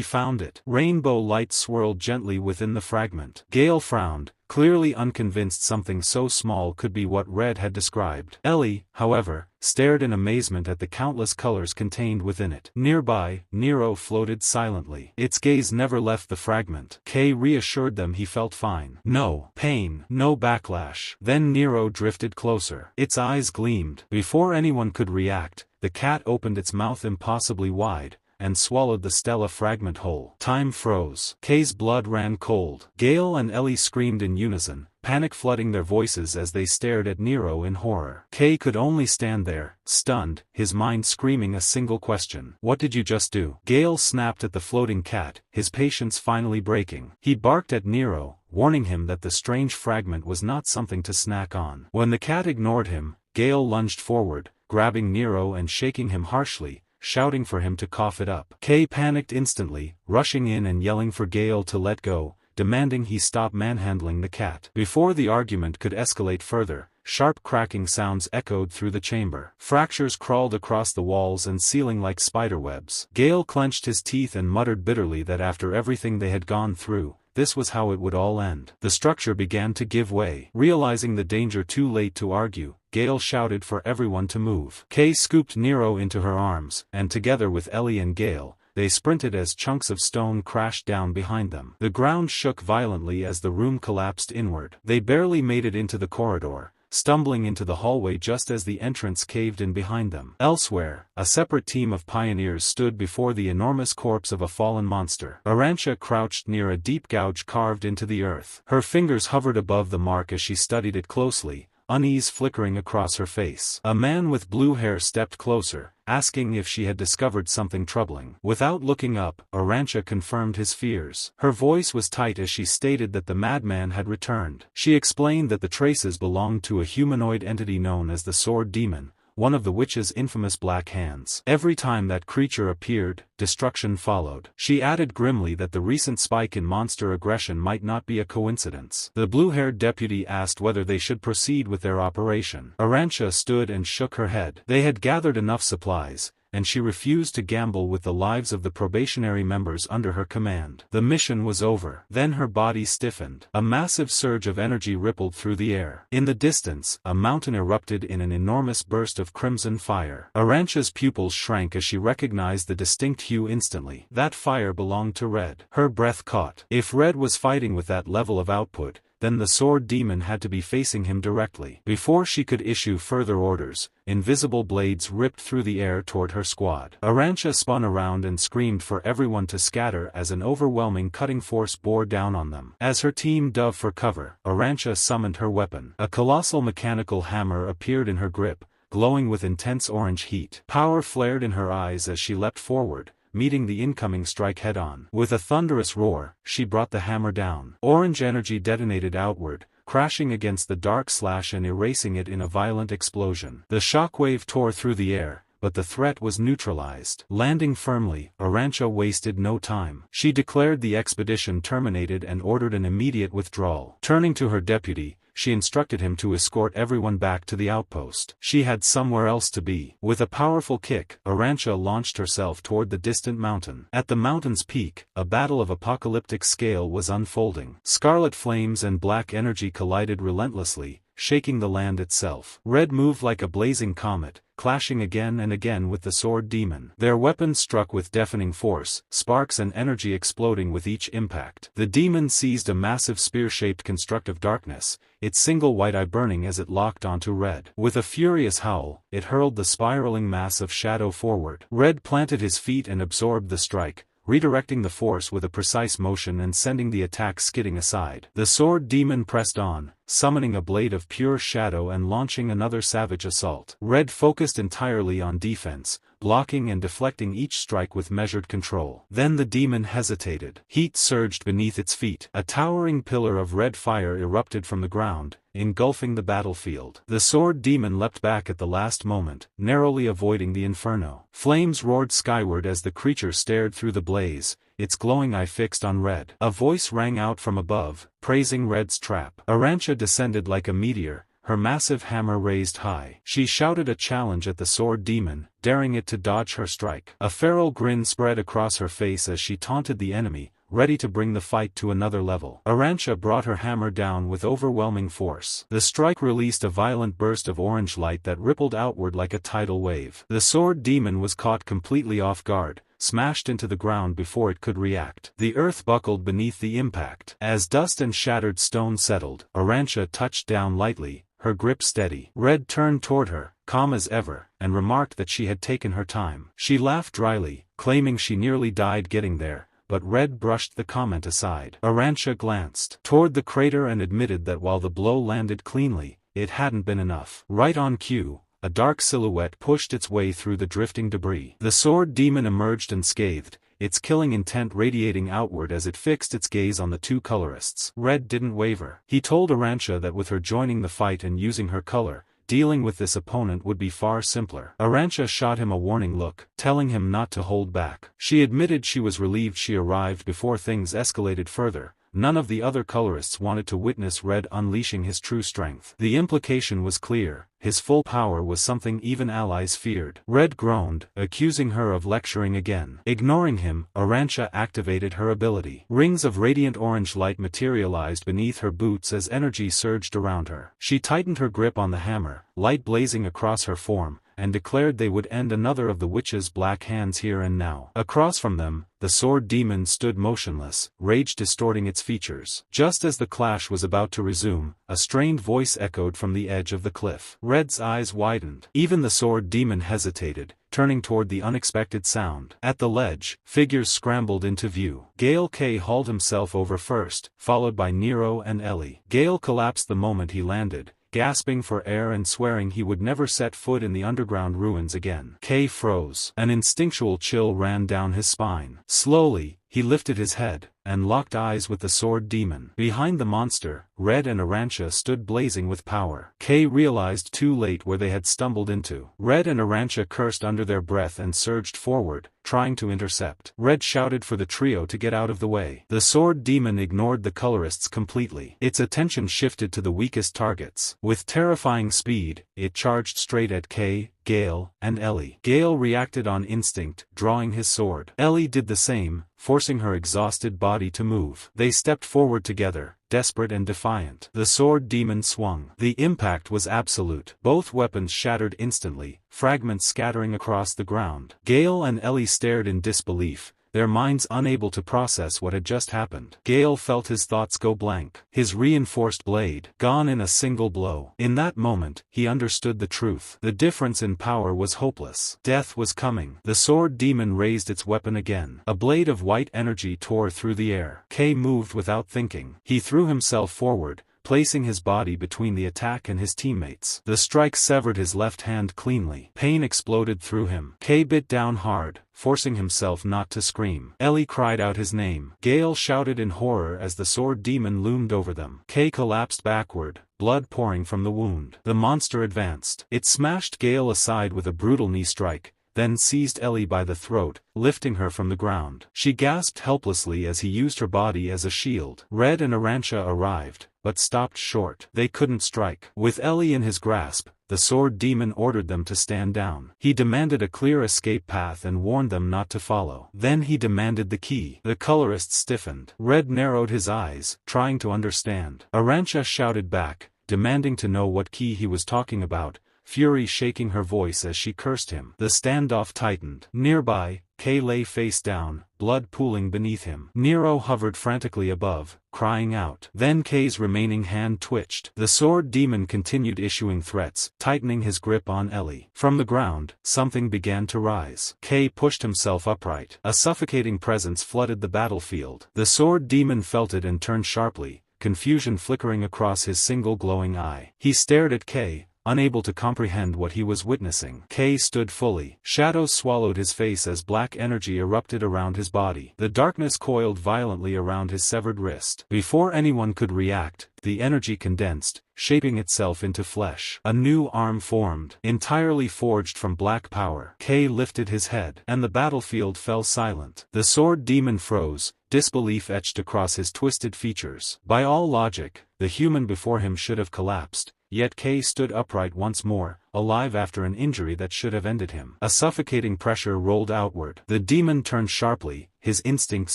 found it. Rainbow light swirled gently within the fragment. Gale frowned, clearly unconvinced something so small could be what Red had described. Ellie, however, stared in amazement at the countless colors contained within it. Nearby, Nero floated silently. Its gaze never left the fragment. Kay reassured them he felt fine. No pain, no backlash. Then Nero drifted closer. Its eyes gleamed. Before anyone could react, the cat opened its mouth impossibly wide, and swallowed the stela fragment whole. Time froze. Kay's blood ran cold. Gale and Ellie screamed in unison, panic flooding their voices as they stared at Nero in horror. Kay could only stand there, stunned, his mind screaming a single question. What did you just do? Gale snapped at the floating cat, his patience finally breaking. He barked at Nero, warning him that the strange fragment was not something to snack on. When the cat ignored him, Gale lunged forward, grabbing Nero and shaking him harshly, shouting for him to cough it up. Kay panicked instantly, rushing in and yelling for Gale to let go, demanding he stop manhandling the cat. Before the argument could escalate further, sharp cracking sounds echoed through the chamber. Fractures crawled across the walls and ceiling like spiderwebs. Gale clenched his teeth and muttered bitterly that after everything they had gone through, this was how it would all end. The structure began to give way. Realizing the danger too late to argue, Gale shouted for everyone to move. Kay scooped Nero into her arms, and together with Ellie and Gale, they sprinted as chunks of stone crashed down behind them. The ground shook violently as the room collapsed inward. They barely made it into the corridor, stumbling into the hallway just as the entrance caved in behind them. Elsewhere, a separate team of pioneers stood before the enormous corpse of a fallen monster. Arantia crouched near a deep gouge carved into the earth. Her fingers hovered above the mark as she studied it closely, unease flickering across her face. A man with blue hair stepped closer, asking if she had discovered something troubling. Without looking up, Arantxa confirmed his fears. Her voice was tight as she stated that the madman had returned. She explained that the traces belonged to a humanoid entity known as the Sword Demon, one of the witch's infamous black hands. Every time that creature appeared, destruction followed. She added grimly that the recent spike in monster aggression might not be a coincidence. The blue-haired deputy asked whether they should proceed with their operation. Arantxa stood and shook her head. They had gathered enough supplies, and she refused to gamble with the lives of the probationary members under her command. The mission was over. Then her body stiffened. A massive surge of energy rippled through the air. In the distance, a mountain erupted in an enormous burst of crimson fire. Arantxa's pupils shrank as she recognized the distinct hue instantly. That fire belonged to Red. Her breath caught. If Red was fighting with that level of output, then the Sword Demon had to be facing him directly. Before she could issue further orders, invisible blades ripped through the air toward her squad. Arantxa spun around and screamed for everyone to scatter as an overwhelming cutting force bore down on them. As her team dove for cover, Arantxa summoned her weapon. A colossal mechanical hammer appeared in her grip, glowing with intense orange heat. Power flared in her eyes as she leapt forward, meeting the incoming strike head-on. With a thunderous roar, she brought the hammer down. Orange energy detonated outward, crashing against the dark slash and erasing it in a violent explosion. The shockwave tore through the air, but the threat was neutralized. Landing firmly, Arantxa wasted no time. She declared the expedition terminated and ordered an immediate withdrawal. Turning to her deputy, she instructed him to escort everyone back to the outpost. She had somewhere else to be. With a powerful kick, Arantxa launched herself toward the distant mountain. At the mountain's peak, a battle of apocalyptic scale was unfolding. Scarlet flames and black energy collided relentlessly, shaking the land itself. Red moved like a blazing comet, clashing again and again with the Sword Demon. Their weapons struck with deafening force, sparks and energy exploding with each impact. The demon seized a massive spear-shaped construct of darkness, its single white eye burning as it locked onto Red. With a furious howl, it hurled the spiraling mass of shadow forward. Red planted his feet and absorbed the strike, redirecting the force with a precise motion and sending the attack skidding aside. The Sword Demon pressed on, summoning a blade of pure shadow and launching another savage assault. Red focused entirely on defense, blocking and deflecting each strike with measured control. Then the demon hesitated. Heat surged beneath its feet. A towering pillar of red fire erupted from the ground, engulfing the battlefield. The Sword Demon leapt back at the last moment, narrowly avoiding the inferno. Flames roared skyward as the creature stared through the blaze, its glowing eye fixed on Red. A voice rang out from above, praising Red's trap. Arantxa descended like a meteor, her massive hammer raised high. She shouted a challenge at the Sword Demon, daring it to dodge her strike. A feral grin spread across her face as she taunted the enemy, ready to bring the fight to another level. Arantxa brought her hammer down with overwhelming force. The strike released a violent burst of orange light that rippled outward like a tidal wave. The Sword Demon was caught completely off guard, smashed into the ground before it could react. The earth buckled beneath the impact. As dust and shattered stone settled, Arantxa touched down lightly, her grip steady. Red turned toward her, calm as ever, and remarked that she had taken her time. She laughed dryly, claiming she nearly died getting there, but Red brushed the comment aside. Arantxa glanced toward the crater and admitted that while the blow landed cleanly, it hadn't been enough. Right on cue, a dark silhouette pushed its way through the drifting debris. The Sword Demon emerged unscathed, its killing intent radiating outward as it fixed its gaze on the two colorists. Red didn't waver. He told Arantxa that with her joining the fight and using her color, dealing with this opponent would be far simpler. Arantxa shot him a warning look, telling him not to hold back. She admitted she was relieved she arrived before things escalated further. None of the other colorists wanted to witness Red unleashing his true strength. The implication was clear. His full power was something even allies feared. Red groaned, accusing her of lecturing again. Ignoring him, Arantxa activated her ability. Rings of radiant orange light materialized beneath her boots as energy surged around her. She tightened her grip on the hammer, light blazing across her form, and declared they would end another of the witch's black hands here and now. Across from them, the Sword Demon stood motionless, rage distorting its features. Just as the clash was about to resume, a strained voice echoed from the edge of the cliff. Red's eyes widened. Even the Sword Demon hesitated, turning toward the unexpected sound. At the ledge, figures scrambled into view. Gale K hauled himself over first, followed by Nero and Ellie. Gale collapsed the moment he landed, gasping for air and swearing he would never set foot in the underground ruins again. Kay froze. An instinctual chill ran down his spine. Slowly, he lifted his head, and locked eyes with the sword demon. Behind the monster, Red and Arancha stood blazing with power. Kay realized too late where they had stumbled into. Red and Arancha cursed under their breath and surged forward, trying to intercept. Red shouted for the trio to get out of the way. The sword demon ignored the colorists completely. Its attention shifted to the weakest targets. With terrifying speed, it charged straight at Kay, Gale, and Ellie. Gale reacted on instinct, drawing his sword. Ellie did the same, forcing her exhausted body to move. They stepped forward together, desperate and defiant. The sword demon swung. The impact was absolute. Both weapons shattered instantly, fragments scattering across the ground. Gale and Ellie stared in disbelief, their minds unable to process what had just happened. Gale felt his thoughts go blank. His reinforced blade, gone in a single blow. In that moment, he understood the truth. The difference in power was hopeless. Death was coming. The sword demon raised its weapon again. A blade of white energy tore through the air. Kay moved without thinking. He threw himself forward, placing his body between the attack and his teammates. The strike severed his left hand cleanly. Pain exploded through him. Kay bit down hard, forcing himself not to scream. Ellie cried out his name. Gale shouted in horror as the sword demon loomed over them. Kay collapsed backward, blood pouring from the wound. The monster advanced. It smashed Gale aside with a brutal knee strike, then seized Ellie by the throat, lifting her from the ground. She gasped helplessly as he used her body as a shield. Red and Arancha arrived, but stopped short. They couldn't strike. With Ellie in his grasp, the sword demon ordered them to stand down. He demanded a clear escape path and warned them not to follow. Then he demanded the key. The colorist stiffened. Red narrowed his eyes, trying to understand. Arancha shouted back, demanding to know what key he was talking about, fury shaking her voice as she cursed him. The standoff tightened. Nearby, Kay lay face down, blood pooling beneath him. Nero hovered frantically above, crying out. Then Kay's remaining hand twitched. The sword demon continued issuing threats, tightening his grip on Ellie. From the ground, something began to rise. Kay pushed himself upright. A suffocating presence flooded the battlefield. The sword demon felt it and turned sharply, confusion flickering across his single glowing eye. He stared at Kay, unable to comprehend what he was witnessing. Kay stood fully. Shadows swallowed his face as black energy erupted around his body. The darkness coiled violently around his severed wrist. Before anyone could react, the energy condensed, shaping itself into flesh. A new arm formed, entirely forged from black power. Kay lifted his head, and the battlefield fell silent. The sword demon froze, disbelief etched across his twisted features. By all logic, the human before him should have collapsed. Yet Kay stood upright once more, alive after an injury that should have ended him. A suffocating pressure rolled outward. The demon turned sharply, his instincts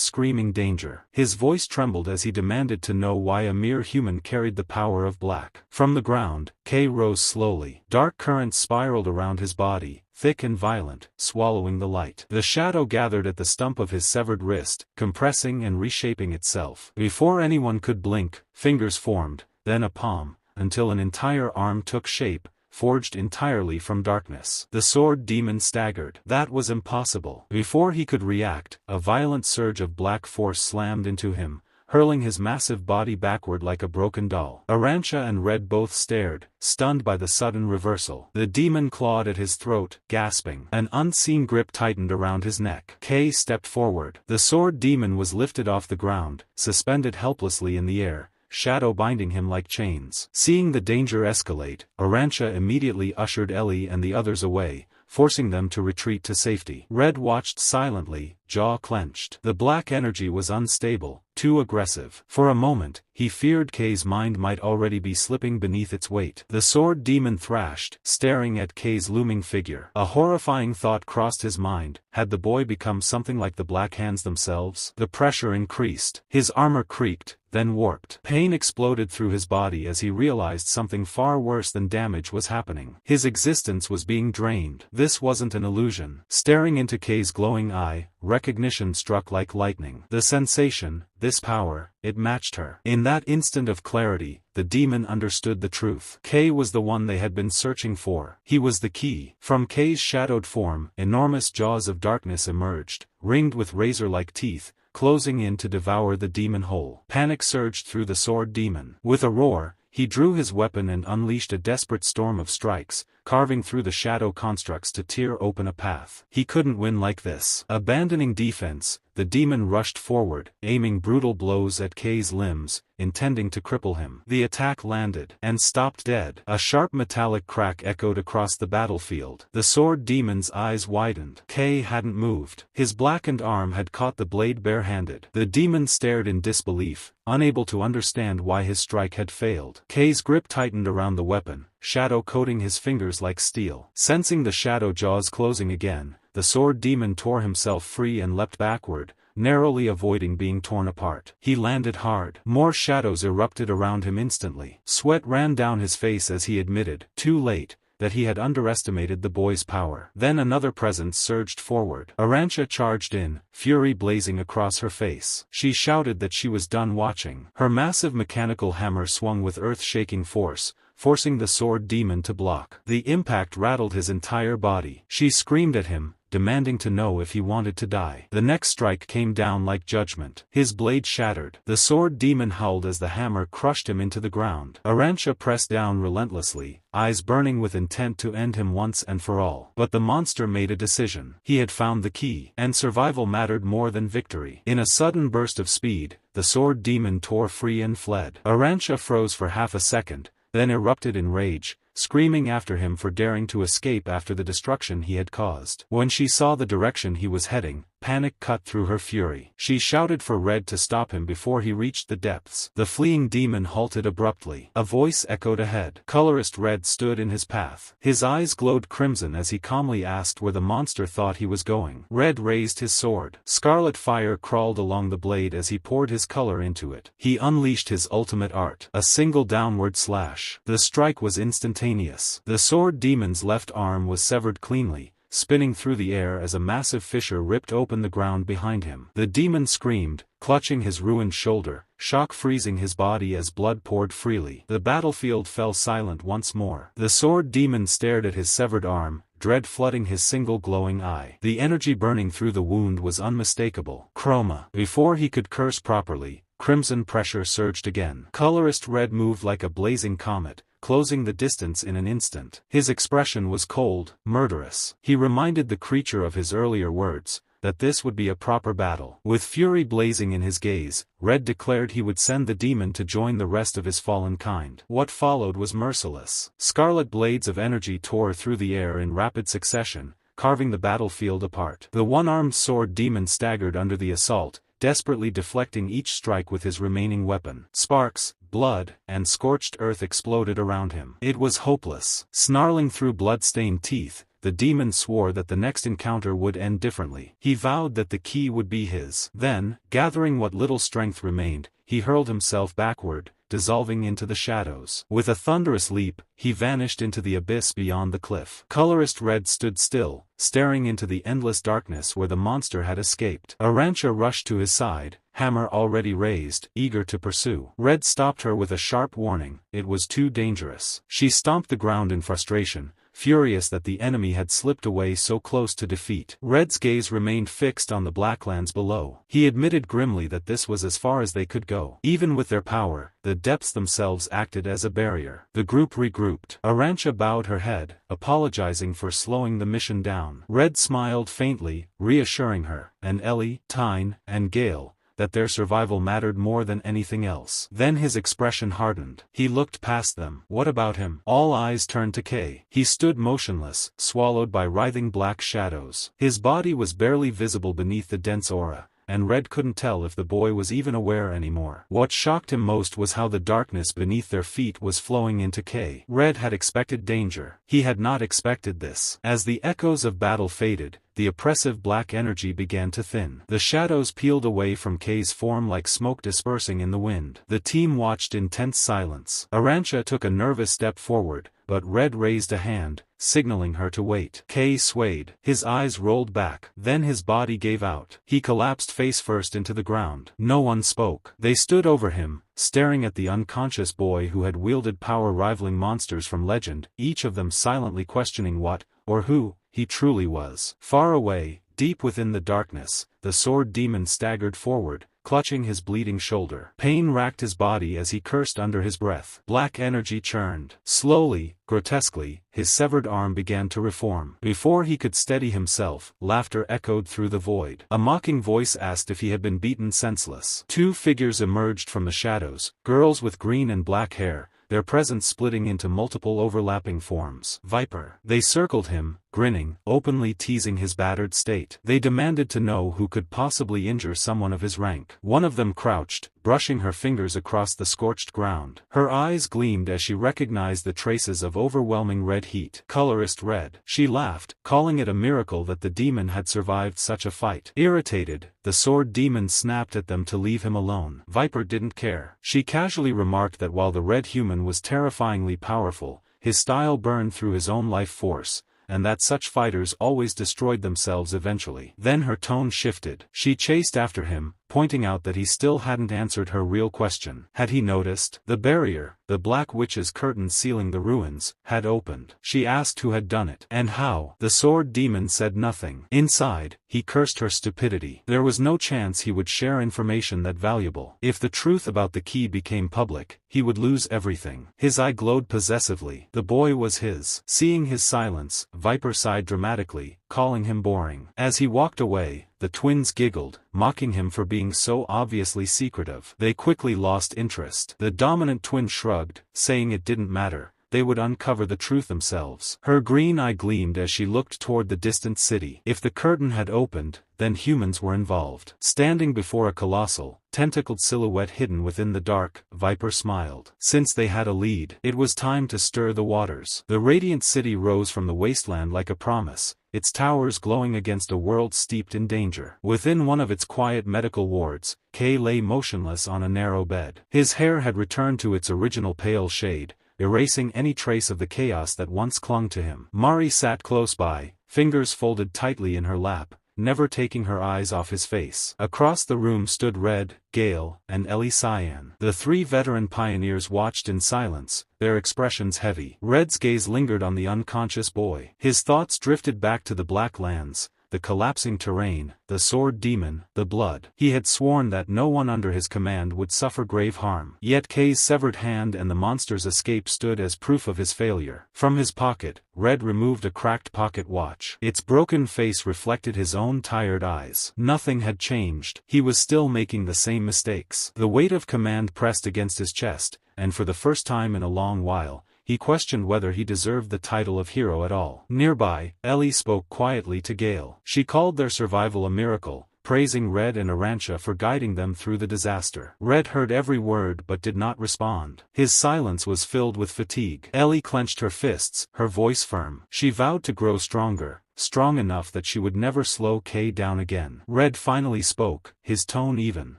screaming danger. His voice trembled as he demanded to know why a mere human carried the power of black. From the ground, Kay rose slowly. Dark currents spiraled around his body, thick and violent, swallowing the light. The shadow gathered at the stump of his severed wrist, compressing and reshaping itself. Before anyone could blink, fingers formed, then a palm, until an entire arm took shape, forged entirely from darkness. The sword demon staggered. That was impossible. Before he could react, a violent surge of black force slammed into him, hurling his massive body backward like a broken doll. Arancha and Red both stared, stunned by the sudden reversal. The demon clawed at his throat, gasping. An unseen grip tightened around his neck. Kay stepped forward. The sword demon was lifted off the ground, suspended helplessly in the air, shadow binding him like chains. Seeing the danger escalate, Arancha immediately ushered Ellie and the others away, forcing them to retreat to safety. Red watched silently, jaw clenched. The black energy was unstable, too aggressive. For a moment, he feared Kay's mind might already be slipping beneath its weight. The sword demon thrashed, staring at Kay's looming figure. A horrifying thought crossed his mind. Had the boy become something like the Black Hands themselves? The pressure increased. His armor creaked, then warped. Pain exploded through his body as he realized something far worse than damage was happening. His existence was being drained. This wasn't an illusion. Staring into Kay's glowing eye, recognition struck like lightning. The sensation, this power, it matched her. In that instant of clarity, the demon understood the truth. Kay was the one they had been searching for. He was the key. From Kay's shadowed form, enormous jaws of darkness emerged, ringed with razor-like teeth, closing in to devour the demon whole. Panic surged through the sword demon. With a roar, He drew his weapon and unleashed a desperate storm of strikes, carving through the shadow constructs to tear open a path. He couldn't win like this. Abandoning defense, the demon rushed forward, aiming brutal blows at Kei's limbs, intending to cripple him. The attack landed and stopped dead. A sharp metallic crack echoed across the battlefield. The sword demon's eyes widened. Kei hadn't moved. His blackened arm had caught the blade barehanded. The demon stared in disbelief, unable to understand why his strike had failed. Kei's grip tightened around the weapon, shadow coating his fingers like steel. Sensing the shadow jaws closing again, the sword demon tore himself free and leapt backward, narrowly avoiding being torn apart. He landed hard. More shadows erupted around him instantly. Sweat ran down his face as he admitted, too late, that he had underestimated the boy's power. Then another presence surged forward. Arancha charged in, fury blazing across her face. She shouted that she was done watching. Her massive mechanical hammer swung with earth-shaking force, forcing the sword demon to block. The impact rattled his entire body. She screamed at him, demanding to know if he wanted to die. The next strike came down like judgment. His blade shattered. The sword demon howled as the hammer crushed him into the ground. Arancha pressed down relentlessly, eyes burning with intent to end him once and for all. But the monster made a decision. He had found the key, and survival mattered more than victory. In a sudden burst of speed, the sword demon tore free and fled. Arancha froze for half a second, then erupted in rage, screaming after him for daring to escape after the destruction he had caused. When she saw the direction he was heading, panic cut through her fury. She shouted for Red to stop him before he reached the depths. The fleeing demon halted abruptly. A voice echoed ahead. Colorless Red stood in his path. His eyes glowed crimson as he calmly asked where the monster thought he was going. Red raised his sword. Scarlet fire crawled along the blade as he poured his color into it. He unleashed his ultimate art, a single downward slash. The strike was instantaneous. The sword demon's left arm was severed cleanly, spinning through the air as a massive fissure ripped open the ground behind him. The demon screamed, clutching his ruined shoulder, shock freezing his body as blood poured freely. The battlefield fell silent once more. The sword demon stared at his severed arm, dread flooding his single glowing eye. The energy burning through the wound was unmistakable. Chroma. Before he could curse properly, crimson pressure surged again. Colorless Red moved like a blazing comet, closing the distance in an instant. His expression was cold, murderous. He reminded the creature of his earlier words, that this would be a proper battle. With fury blazing in his gaze, Red declared he would send the demon to join the rest of his fallen kind. What followed was merciless. Scarlet blades of energy tore through the air in rapid succession, carving the battlefield apart. The one-armed sword demon staggered under the assault, desperately deflecting each strike with his remaining weapon. Sparks, blood, and scorched earth exploded around him. It was hopeless. Snarling through blood-stained teeth, the demon swore that the next encounter would end differently. He vowed that the key would be his. Then, gathering what little strength remained, he hurled himself backward, dissolving into the shadows. With a thunderous leap, he vanished into the abyss beyond the cliff. Colorless Red stood still, staring into the endless darkness where the monster had escaped. Arancha rushed to his side, hammer already raised, eager to pursue. Red stopped her with a sharp warning. It was too dangerous. She stomped the ground in frustration, furious that the enemy had slipped away so close to defeat. Red's gaze remained fixed on the blacklands below. He admitted grimly that this was as far as they could go. Even with their power, the depths themselves acted as a barrier. The group regrouped. Arancha bowed her head, apologizing for slowing the mission down. Red smiled faintly, reassuring her, and Ellie, Tyne, and Gale, that their survival mattered more than anything else. Then his expression hardened. He looked past them. What about him? All eyes turned to Kei. He stood motionless, swallowed by writhing black shadows. His body was barely visible beneath the dense aura, and Red couldn't tell if the boy was even aware anymore. What shocked him most was how the darkness beneath their feet was flowing into Kei. Red had expected danger. He had not expected this. As the echoes of battle faded, the oppressive black energy began to thin. The shadows peeled away from Kei's form like smoke dispersing in the wind. The team watched in tense silence. Arancha took a nervous step forward, but Red raised a hand, signaling her to wait. Kei swayed. His eyes rolled back. Then his body gave out. He collapsed face first into the ground. No one spoke. They stood over him, staring at the unconscious boy who had wielded power rivaling monsters from legend, each of them silently questioning what, or who, he truly was. Far away, deep within the darkness, the sword demon staggered forward, clutching his bleeding shoulder. Pain racked his body as he cursed under his breath. Black energy churned. Slowly, grotesquely, his severed arm began to reform. Before he could steady himself, laughter echoed through the void. A mocking voice asked if he had been beaten senseless. Two figures emerged from the shadows, girls with green and black hair, their presence splitting into multiple overlapping forms. Viper. They circled him, grinning, openly teasing his battered state. They demanded to know who could possibly injure someone of his rank. One of them crouched, brushing her fingers across the scorched ground. Her eyes gleamed as she recognized the traces of overwhelming red heat. Colorless red. She laughed, calling it a miracle that the demon had survived such a fight. Irritated, the sword demon snapped at them to leave him alone. Viper didn't care. She casually remarked that while the red human was terrifyingly powerful, his style burned through his own life force, and that such fighters always destroyed themselves eventually. Then her tone shifted. She chased after him, pointing out that he still hadn't answered her real question. Had he noticed? The barrier, the black witch's curtain sealing the ruins, had opened. She asked who had done it. And how? The sword demon said nothing. Inside, he cursed her stupidity. There was no chance he would share information that valuable. If the truth about the key became public, he would lose everything. His eye glowed possessively. The boy was his. Seeing his silence, Viper sighed dramatically, calling him boring. As he walked away, the twins giggled, mocking him for being so obviously secretive. They quickly lost interest. The dominant twin shrugged, saying it didn't matter. They would uncover the truth themselves. Her green eye gleamed as she looked toward the distant city. If the curtain had opened, then humans were involved. Standing before a colossal, tentacled silhouette hidden within the dark, Viper smiled. Since they had a lead, it was time to stir the waters. The radiant city rose from the wasteland like a promise, its towers glowing against a world steeped in danger. Within one of its quiet medical wards, Kay lay motionless on a narrow bed. His hair had returned to its original pale shade, erasing any trace of the chaos that once clung to him. Mari sat close by, fingers folded tightly in her lap, never taking her eyes off his face. Across the room stood Red, Gale, and Ellie Cyan. The three veteran pioneers watched in silence, their expressions heavy. Red's gaze lingered on the unconscious boy. His thoughts drifted back to the Black Lands, the collapsing terrain, the sword demon, the blood. He had sworn that no one under his command would suffer grave harm. Yet Kay's severed hand and the monster's escape stood as proof of his failure. From his pocket, Red removed a cracked pocket watch. Its broken face reflected his own tired eyes. Nothing had changed. He was still making the same mistakes. The weight of command pressed against his chest, and for the first time in a long while, he questioned whether he deserved the title of hero at all. Nearby, Ellie spoke quietly to Gale. She called their survival a miracle, praising Red and Arancha for guiding them through the disaster. Red heard every word but did not respond. His silence was filled with fatigue. Ellie clenched her fists, her voice firm. She vowed to grow stronger, strong enough that she would never slow Kay down again. Red finally spoke, his tone even.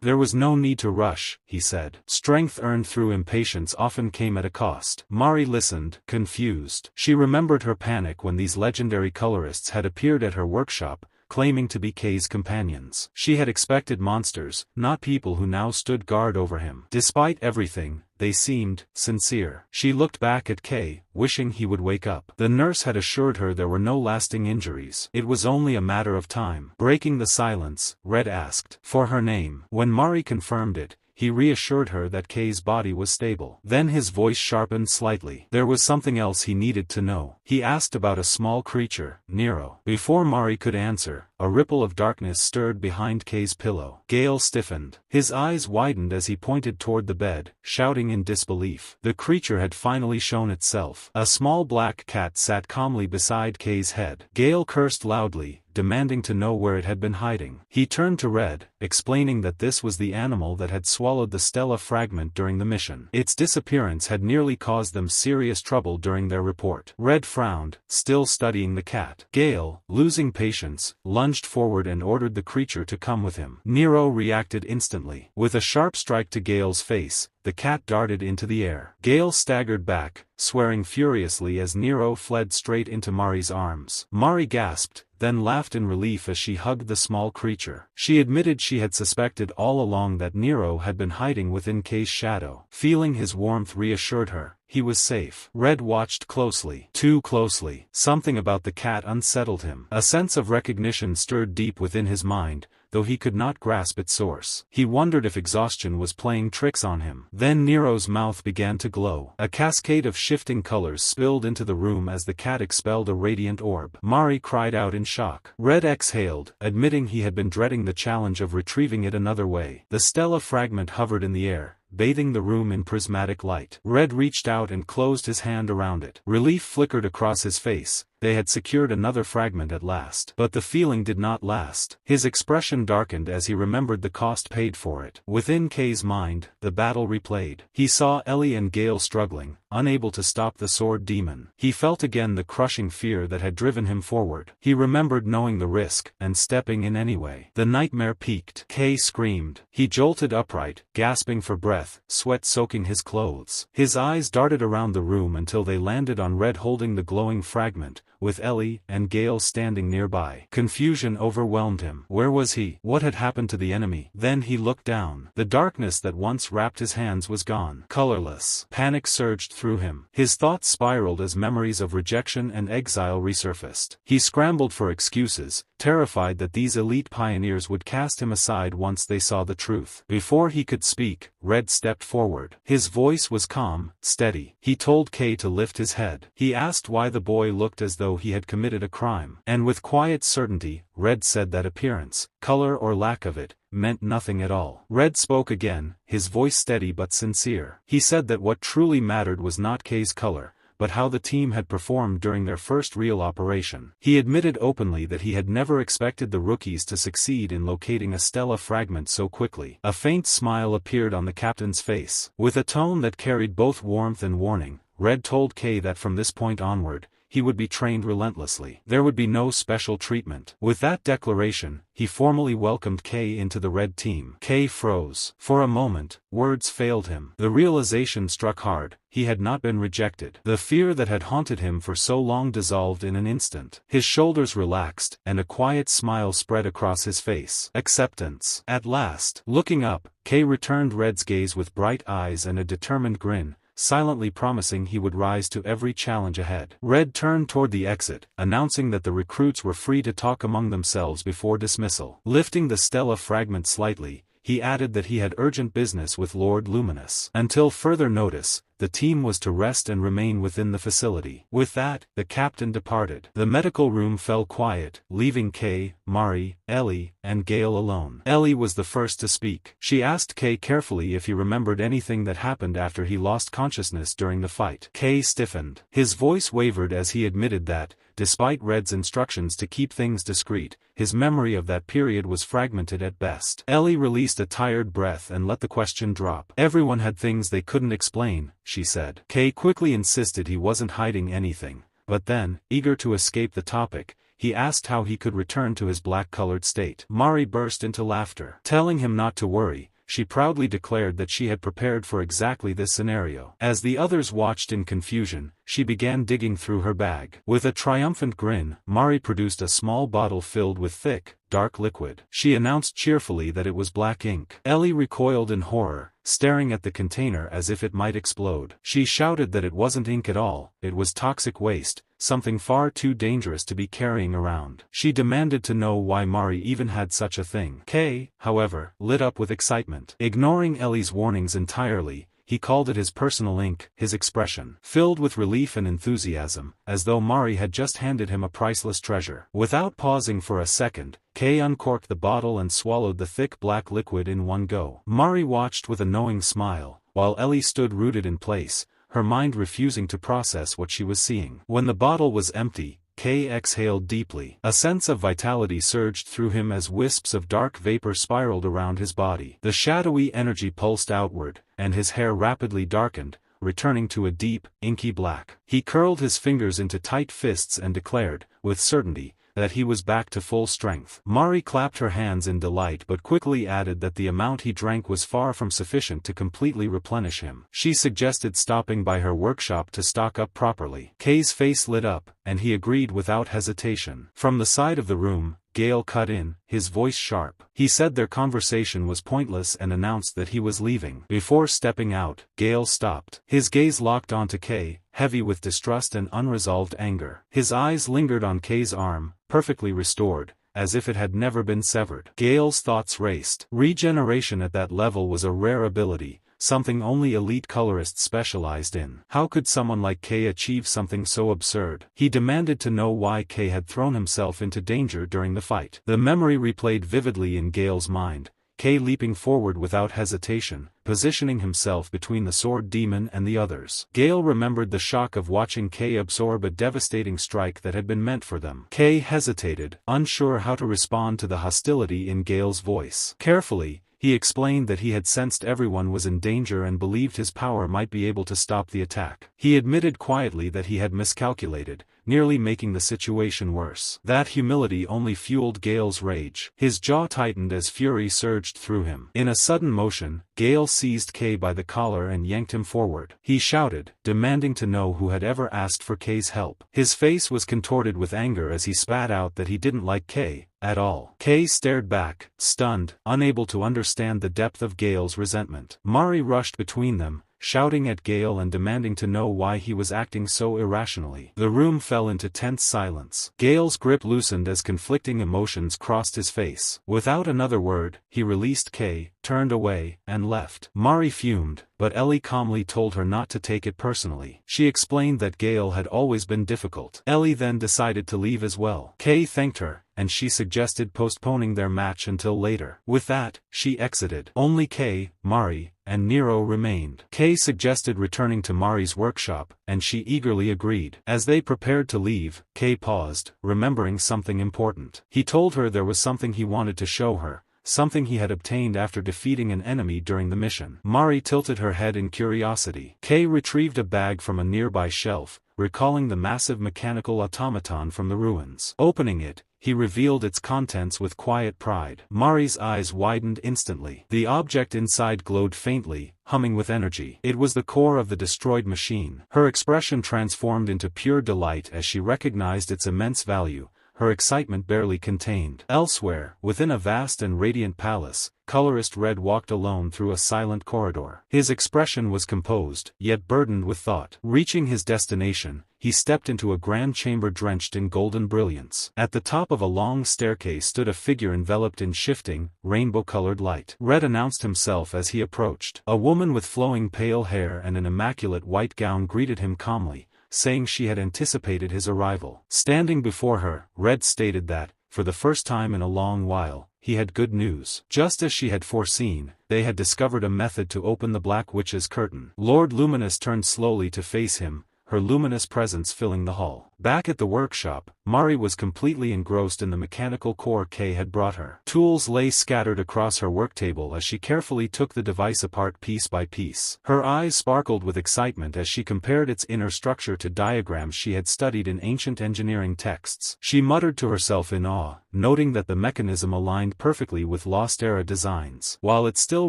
There was no need to rush, he said. Strength earned through impatience often came at a cost. Mari listened, confused. She remembered her panic when these legendary colorists had appeared at her workshop, claiming to be Kay's companions. She had expected monsters, not people who now stood guard over him. Despite everything, they seemed sincere. She looked back at Kay, wishing he would wake up. The nurse had assured her there were no lasting injuries. It was only a matter of time. Breaking the silence, Red asked for her name. When Mari confirmed it, he reassured her that Kay's body was stable. Then his voice sharpened slightly. There was something else he needed to know. He asked about a small creature, Nero. Before Mari could answer, a ripple of darkness stirred behind Kay's pillow. Gale stiffened. His eyes widened as he pointed toward the bed, shouting in disbelief. The creature had finally shown itself. A small black cat sat calmly beside Kay's head. Gale cursed loudly, demanding to know where it had been hiding. He turned to Red, explaining that this was the animal that had swallowed the Stella fragment during the mission. Its disappearance had nearly caused them serious trouble during their report. Red frowned, still studying the cat. Gale, losing patience, lunged forward and ordered the creature to come with him. Nero reacted instantly. With a sharp strike to Gale's face, the cat darted into the air. Gale staggered back, swearing furiously as Nero fled straight into Mari's arms. Mari gasped, then laughed in relief as she hugged the small creature. She admitted she had suspected all along that Nero had been hiding within Kay's shadow. Feeling his warmth reassured her, he was safe. Red watched closely. Too closely. Something about the cat unsettled him. A sense of recognition stirred deep within his mind. though he could not grasp its source. He wondered if exhaustion was playing tricks on him. Then Nero's mouth began to glow. A cascade of shifting colors spilled into the room as the cat expelled a radiant orb. Mari cried out in shock. Red exhaled, admitting he had been dreading the challenge of retrieving it another way. The stella fragment hovered in the air, bathing the room in prismatic light. Red reached out and closed his hand around it. Relief flickered across his face. They had secured another fragment at last. But the feeling did not last. His expression darkened as he remembered the cost paid for it. Within Kay's mind, the battle replayed. He saw Ellie and Gale struggling, unable to stop the sword demon. He felt again the crushing fear that had driven him forward. He remembered knowing the risk, and stepping in anyway. The nightmare peaked. Kay screamed. He jolted upright, gasping for breath, sweat soaking his clothes. His eyes darted around the room until they landed on Red holding the glowing fragment, with Ellie and Gale standing nearby. Confusion overwhelmed him. Where was he? What had happened to the enemy? Then he looked down. The darkness that once wrapped his hands was gone. Colorless. Panic surged through him. His thoughts spiraled as memories of rejection and exile resurfaced. He scrambled for excuses, terrified that these elite pioneers would cast him aside once they saw the truth. Before he could speak, Red stepped forward. His voice was calm, steady. He told Kay to lift his head. He asked why the boy looked as though he had committed a crime. And with quiet certainty, Red said that appearance, color or lack of it, meant nothing at all. Red spoke again, his voice steady but sincere. He said that what truly mattered was not Kay's color, but how the team had performed during their first real operation. He admitted openly that he had never expected the rookies to succeed in locating a stella fragment so quickly. A faint smile appeared on the captain's face. With a tone that carried both warmth and warning, Red told Kay that from this point onward, he would be trained relentlessly. There would be no special treatment. With that declaration, he formally welcomed Kay into the Red team. Kay froze. For a moment, words failed him. The realization struck hard. He had not been rejected. The fear that had haunted him for so long dissolved in an instant. His shoulders relaxed, and a quiet smile spread across his face. Acceptance. At last. Looking up, Kay returned Red's gaze with bright eyes and a determined grin, silently promising he would rise to every challenge ahead. Red turned toward the exit, announcing that the recruits were free to talk among themselves before dismissal. Lifting the stella fragment slightly, he added that he had urgent business with Lord Luminous. Until further notice, the team was to rest and remain within the facility. With that, the captain departed. The medical room fell quiet, leaving Kay, Mari, Ellie, and Gale alone. Ellie was the first to speak. She asked Kay carefully if he remembered anything that happened after he lost consciousness during the fight. Kay stiffened. His voice wavered as he admitted that, despite Red's instructions to keep things discreet, his memory of that period was fragmented at best. Ellie released a tired breath and let the question drop. Everyone had things they couldn't explain, she said. Kay quickly insisted he wasn't hiding anything, but then, eager to escape the topic, he asked how he could return to his black-colored state. Mari burst into laughter. Telling him not to worry, she proudly declared that she had prepared for exactly this scenario. As the others watched in confusion, she began digging through her bag. With a triumphant grin, Mari produced a small bottle filled with thick, dark liquid. She announced cheerfully that it was black ink. Ellie recoiled in horror, staring at the container as if it might explode. She shouted that it wasn't ink at all, it was toxic waste, something far too dangerous to be carrying around. She demanded to know why Mari even had such a thing. Kay, however, lit up with excitement. Ignoring Ellie's warnings entirely, he called it his personal ink. His expression filled with relief and enthusiasm, as though Mari had just handed him a priceless treasure. Without pausing for a second, Kay uncorked the bottle and swallowed the thick black liquid in one go. Mari watched with a knowing smile, while Ellie stood rooted in place, her mind refusing to process what she was seeing. When the bottle was empty, Kay exhaled deeply. A sense of vitality surged through him as wisps of dark vapor spiraled around his body. The shadowy energy pulsed outward, and his hair rapidly darkened, returning to a deep, inky black. He curled his fingers into tight fists and declared, with certainty, that he was back to full strength. Mari clapped her hands in delight but quickly added that the amount he drank was far from sufficient to completely replenish him. She suggested stopping by her workshop to stock up properly. Kay's face lit up, and he agreed without hesitation. From the side of the room, Gale cut in, his voice sharp. He said their conversation was pointless and announced that he was leaving. Before stepping out, Gale stopped. His gaze locked onto Kay, heavy with distrust and unresolved anger. His eyes lingered on Kay's arm, perfectly restored, as if it had never been severed. Gale's thoughts raced. Regeneration at that level was a rare ability, something only elite colorists specialized in. How could someone like K achieve something so absurd? He demanded to know why K had thrown himself into danger during the fight. The memory replayed vividly in Gale's mind, K leaping forward without hesitation, positioning himself between the sword demon and the others. Gale remembered the shock of watching K absorb a devastating strike that had been meant for them. K hesitated, unsure how to respond to the hostility in Gale's voice. Carefully, he explained that he had sensed everyone was in danger and believed his power might be able to stop the attack. He admitted quietly that he had miscalculated, nearly making the situation worse. That humility only fueled Gale's rage. His jaw tightened as fury surged through him. In a sudden motion, Gale seized K by the collar and yanked him forward. He shouted, demanding to know who had ever asked for K's help. His face was contorted with anger as he spat out that he didn't like K at all. K stared back, stunned, unable to understand the depth of Gale's resentment. Mari rushed between them, shouting at Gale and demanding to know why he was acting so irrationally. The room fell into tense silence. Gale's grip loosened as conflicting emotions crossed his face. Without another word, he released K, turned away, and left. Mari fumed, but Ellie calmly told her not to take it personally. She explained that Gale had always been difficult. Ellie then decided to leave as well. K thanked her, and she suggested postponing their match until later. With that, she exited. Only K, Mari, and Nero remained. K suggested returning to Mari's workshop, and she eagerly agreed. As they prepared to leave, K paused, remembering something important. He told her there was something he wanted to show her, something he had obtained after defeating an enemy during the mission. Mari tilted her head in curiosity. K retrieved a bag from a nearby shelf, recalling the massive mechanical automaton from the ruins. Opening it, he revealed its contents with quiet pride. Mari's eyes widened instantly. The object inside glowed faintly, humming with energy. It was the core of the destroyed machine. Her expression transformed into pure delight as she recognized its immense value, her excitement barely contained. Elsewhere, within a vast and radiant palace, Colorist Red walked alone through a silent corridor. His expression was composed, yet burdened with thought. Reaching his destination, he stepped into a grand chamber drenched in golden brilliance. At the top of a long staircase stood a figure enveloped in shifting, rainbow-colored light. Red announced himself as he approached. A woman with flowing pale hair and an immaculate white gown greeted him calmly, saying she had anticipated his arrival. Standing before her, Red stated that, for the first time in a long while, he had good news. Just as she had foreseen, they had discovered a method to open the Black Witch's curtain. Lord Luminous turned slowly to face him, her luminous presence filling the hall. Back at the workshop, Mari was completely engrossed in the mechanical core K had brought her. Tools lay scattered across her work table as she carefully took the device apart piece by piece. Her eyes sparkled with excitement as she compared its inner structure to diagrams she had studied in ancient engineering texts. She muttered to herself in awe, noting that the mechanism aligned perfectly with Lost Era designs. While it still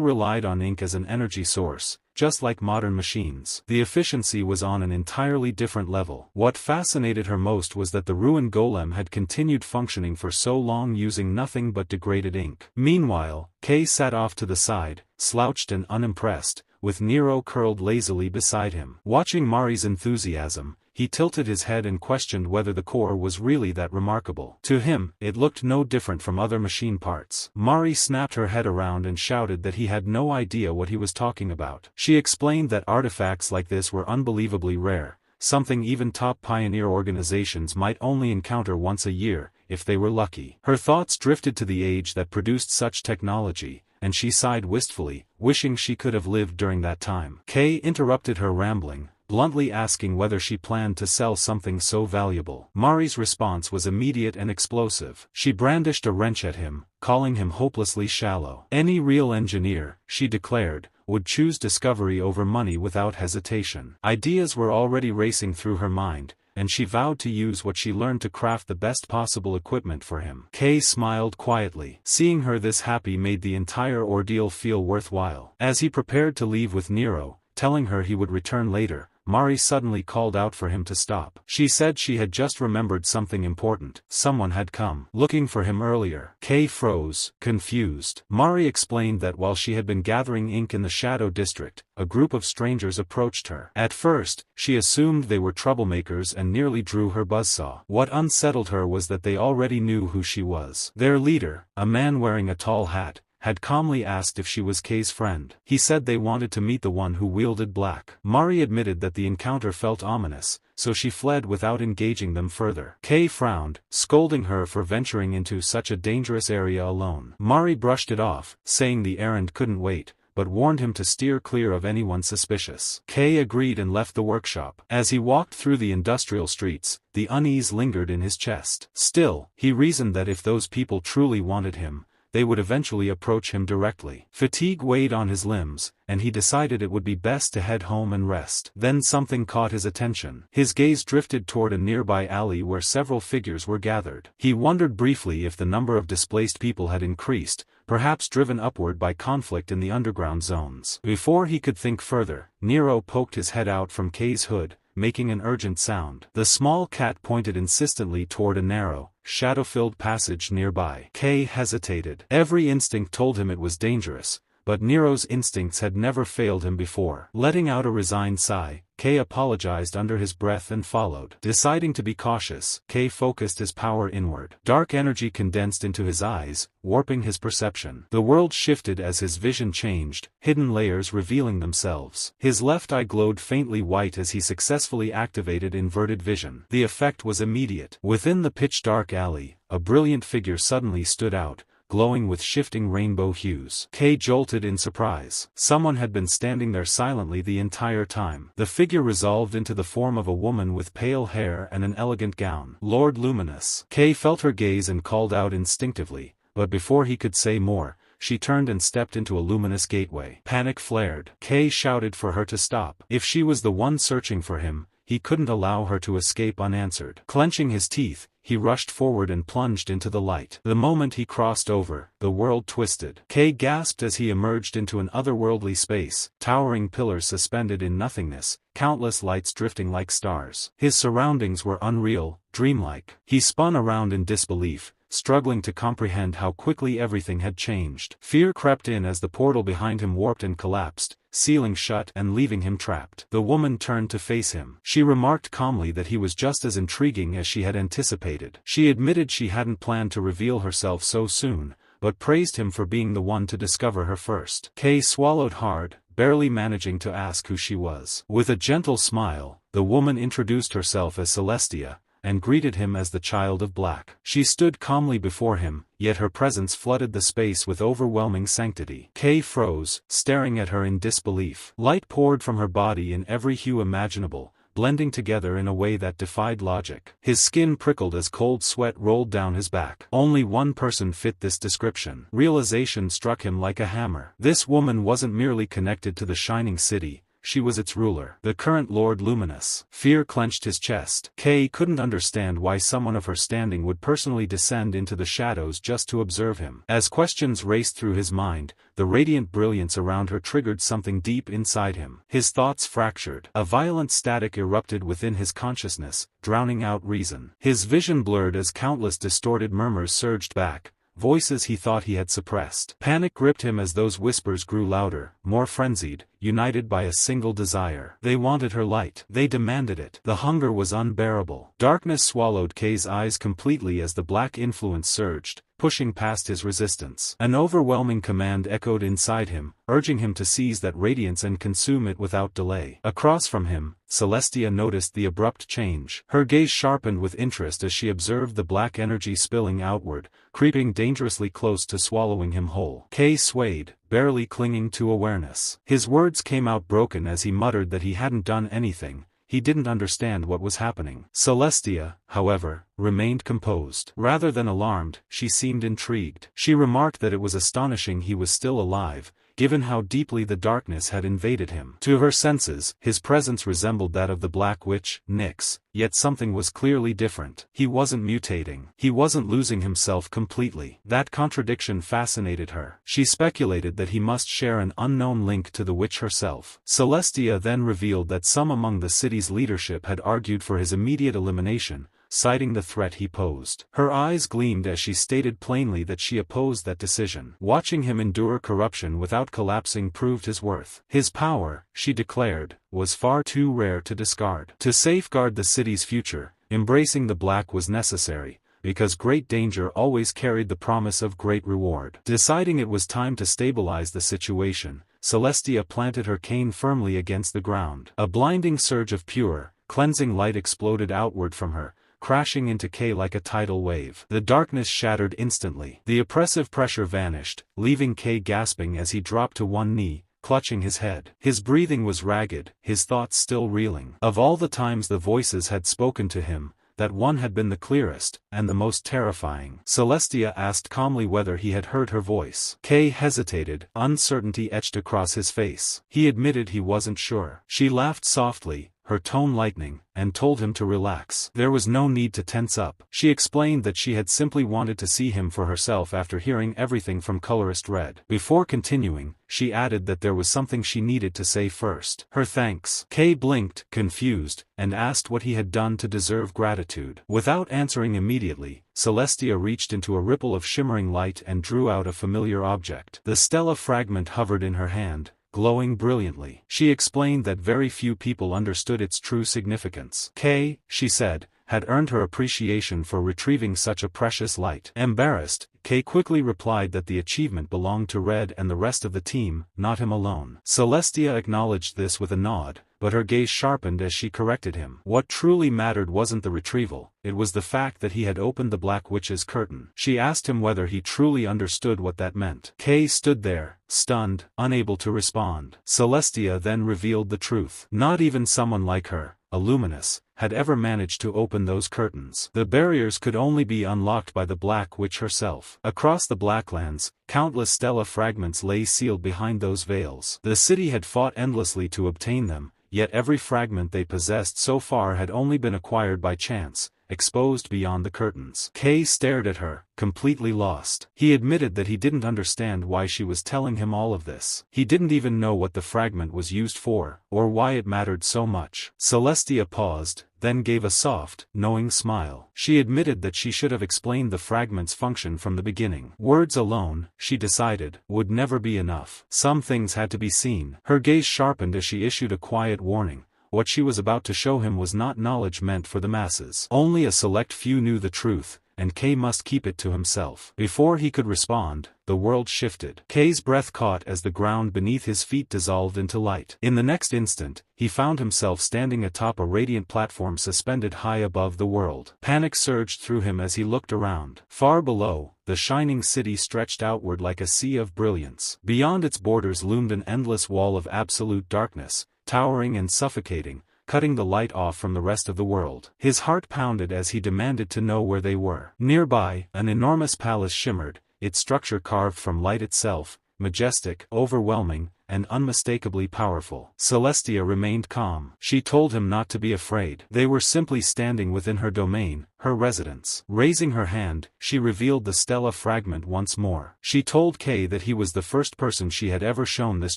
relied on ink as an energy source, just like modern machines, the efficiency was on an entirely different level. What fascinated her most was that the ruined golem had continued functioning for so long using nothing but degraded ink. Meanwhile, Kay sat off to the side, slouched and unimpressed, with Nero curled lazily beside him. Watching Mari's enthusiasm, he tilted his head and questioned whether the core was really that remarkable. To him, it looked no different from other machine parts. Mari snapped her head around and shouted that he had no idea what he was talking about. She explained that artifacts like this were unbelievably rare, something even top pioneer organizations might only encounter once a year, if they were lucky. Her thoughts drifted to the age that produced such technology, and she sighed wistfully, wishing she could have lived during that time. Kay interrupted her rambling, bluntly asking whether she planned to sell something so valuable. Mari's response was immediate and explosive. She brandished a wrench at him, calling him hopelessly shallow. Any real engineer, she declared, would choose discovery over money without hesitation. Ideas were already racing through her mind, and she vowed to use what she learned to craft the best possible equipment for him. Kay smiled quietly. Seeing her this happy made the entire ordeal feel worthwhile. As he prepared to leave with Nero, telling her he would return later, Mari suddenly called out for him to stop. She said she had just remembered something important. Someone had come looking for him earlier. Kay froze, confused. Mari explained that while she had been gathering ink in the Shadow District, a group of strangers approached her. At first, she assumed they were troublemakers and nearly drew her buzzsaw. What unsettled her was that they already knew who she was. Their leader, a man wearing a tall hat, had calmly asked if she was Kay's friend. He said they wanted to meet the one who wielded black. Mari admitted that the encounter felt ominous, so she fled without engaging them further. Kay frowned, scolding her for venturing into such a dangerous area alone. Mari brushed it off, saying the errand couldn't wait, but warned him to steer clear of anyone suspicious. Kay agreed and left the workshop. As he walked through the industrial streets, the unease lingered in his chest. Still, he reasoned that if those people truly wanted him, they would eventually approach him directly. Fatigue weighed on his limbs, and he decided it would be best to head home and rest. Then something caught his attention. His gaze drifted toward a nearby alley where several figures were gathered. He wondered briefly if the number of displaced people had increased, perhaps driven upward by conflict in the underground zones. Before he could think further, Nero poked his head out from Kay's hood, making an urgent sound. The small cat pointed insistently toward a narrow, shadow-filled passage nearby. Kay hesitated. Every instinct told him it was dangerous, but Nero's instincts had never failed him before. Letting out a resigned sigh, Kay apologized under his breath and followed. Deciding to be cautious, Kay focused his power inward. Dark energy condensed into his eyes, warping his perception. The world shifted as his vision changed, hidden layers revealing themselves. His left eye glowed faintly white as he successfully activated inverted vision. The effect was immediate. Within the pitch-dark alley, a brilliant figure suddenly stood out, glowing with shifting rainbow hues. Kay jolted in surprise. Someone had been standing there silently the entire time. The figure resolved into the form of a woman with pale hair and an elegant gown. Lord Luminous. Kay felt her gaze and called out instinctively, but before he could say more, she turned and stepped into a luminous gateway. Panic flared. Kay shouted for her to stop. If she was the one searching for him, he couldn't allow her to escape unanswered. Clenching his teeth, he rushed forward and plunged into the light. The moment he crossed over, the world twisted. Kay gasped as he emerged into an otherworldly space, towering pillars suspended in nothingness, countless lights drifting like stars. His surroundings were unreal, dreamlike. He spun around in disbelief, struggling to comprehend how quickly everything had changed. Fear crept in as the portal behind him warped and collapsed, sealing shut and leaving him trapped. The woman turned to face him. She remarked calmly that he was just as intriguing as she had anticipated. She admitted she hadn't planned to reveal herself so soon, but praised him for being the one to discover her first. Kay swallowed hard, barely managing to ask who she was. With a gentle smile, the woman introduced herself as Celestia, and greeted him as the Child of Black. She stood calmly before him, yet her presence flooded the space with overwhelming sanctity. Kay froze, staring at her in disbelief. Light poured from her body in every hue imaginable, blending together in a way that defied logic. His skin prickled as cold sweat rolled down his back. Only one person fit this description. Realization struck him like a hammer. This woman wasn't merely connected to the Shining City, she was its ruler. The current Lord Luminous. Fear clenched his chest. Kay couldn't understand why someone of her standing would personally descend into the shadows just to observe him. As questions raced through his mind, the radiant brilliance around her triggered something deep inside him. His thoughts fractured. A violent static erupted within his consciousness, drowning out reason. His vision blurred as countless distorted murmurs surged back, voices he thought he had suppressed. Panic gripped him as those whispers grew louder, more frenzied, united by a single desire. They wanted her light. They demanded it. The hunger was unbearable. Darkness swallowed Kay's eyes completely as the black influence surged, pushing past his resistance. An overwhelming command echoed inside him, urging him to seize that radiance and consume it without delay. Across from him, Celestia noticed the abrupt change. Her gaze sharpened with interest as she observed the black energy spilling outward, creeping dangerously close to swallowing him whole. Kay swayed, barely clinging to awareness. His words came out broken as he muttered that he hadn't done anything. He didn't understand what was happening. Celestia, however, remained composed. Rather than alarmed, she seemed intrigued. She remarked that it was astonishing he was still alive, given how deeply the darkness had invaded him. To her senses, his presence resembled that of the Black Witch, Nyx, yet something was clearly different. He wasn't mutating. He wasn't losing himself completely. That contradiction fascinated her. She speculated that he must share an unknown link to the witch herself. Celestia then revealed that some among the city's leadership had argued for his immediate elimination, citing the threat he posed. Her eyes gleamed as she stated plainly that she opposed that decision. Watching him endure corruption without collapsing proved his worth. His power, she declared, was far too rare to discard. To safeguard the city's future, embracing the Black was necessary, because great danger always carried the promise of great reward. Deciding it was time to stabilize the situation, Celestia planted her cane firmly against the ground. A blinding surge of pure, cleansing light exploded outward from her, crashing into Kay like a tidal wave. The darkness shattered instantly. The oppressive pressure vanished, leaving Kay gasping as he dropped to one knee, clutching his head. His breathing was ragged, his thoughts still reeling. Of all the times the voices had spoken to him, that one had been the clearest, and the most terrifying. Celestia asked calmly whether he had heard her voice. Kay hesitated, uncertainty etched across his face. He admitted he wasn't sure. She laughed softly, her tone lightening, and told him to relax. There was no need to tense up. She explained that she had simply wanted to see him for herself after hearing everything from Colorless Red. Before continuing, she added that there was something she needed to say first. Her thanks. Kay blinked, confused, and asked what he had done to deserve gratitude. Without answering immediately, Celestia reached into a ripple of shimmering light and drew out a familiar object. The Stella fragment hovered in her hand, glowing brilliantly. She explained that very few people understood its true significance. Kay, she said, had earned her appreciation for retrieving such a precious light. Embarrassed, Kay quickly replied that the achievement belonged to Red and the rest of the team, not him alone. Celestia acknowledged this with a nod, but her gaze sharpened as she corrected him. What truly mattered wasn't the retrieval, it was the fact that he had opened the Black Witch's curtain. She asked him whether he truly understood what that meant. Kay stood there, stunned, unable to respond. Celestia then revealed the truth. Not even someone like her, a luminous, had ever managed to open those curtains. The barriers could only be unlocked by the Black Witch herself. Across the Blacklands, countless Stella fragments lay sealed behind those veils. The city had fought endlessly to obtain them, yet every fragment they possessed so far had only been acquired by chance, exposed beyond the curtains. Kay stared at her, completely lost. He admitted that he didn't understand why she was telling him all of this. He didn't even know what the fragment was used for, or why it mattered so much. Celestia paused, then gave a soft, knowing smile. She admitted that she should have explained the fragment's function from the beginning. Words alone, she decided, would never be enough. Some things had to be seen. Her gaze sharpened as she issued a quiet warning. What she was about to show him was not knowledge meant for the masses. Only a select few knew the truth, and Kay must keep it to himself. Before he could respond, the world shifted. Kay's breath caught as the ground beneath his feet dissolved into light. In the next instant, he found himself standing atop a radiant platform suspended high above the world. Panic surged through him as he looked around. Far below, the shining city stretched outward like a sea of brilliance. Beyond its borders loomed an endless wall of absolute darkness, towering and suffocating, cutting the light off from the rest of the world. His heart pounded as he demanded to know where they were. Nearby, an enormous palace shimmered, its structure carved from light itself, majestic, overwhelming, and unmistakably powerful. Celestia remained calm. She told him not to be afraid. They were simply standing within her domain, her residence. Raising her hand, she revealed the Stella fragment once more. She told Kay that he was the first person she had ever shown this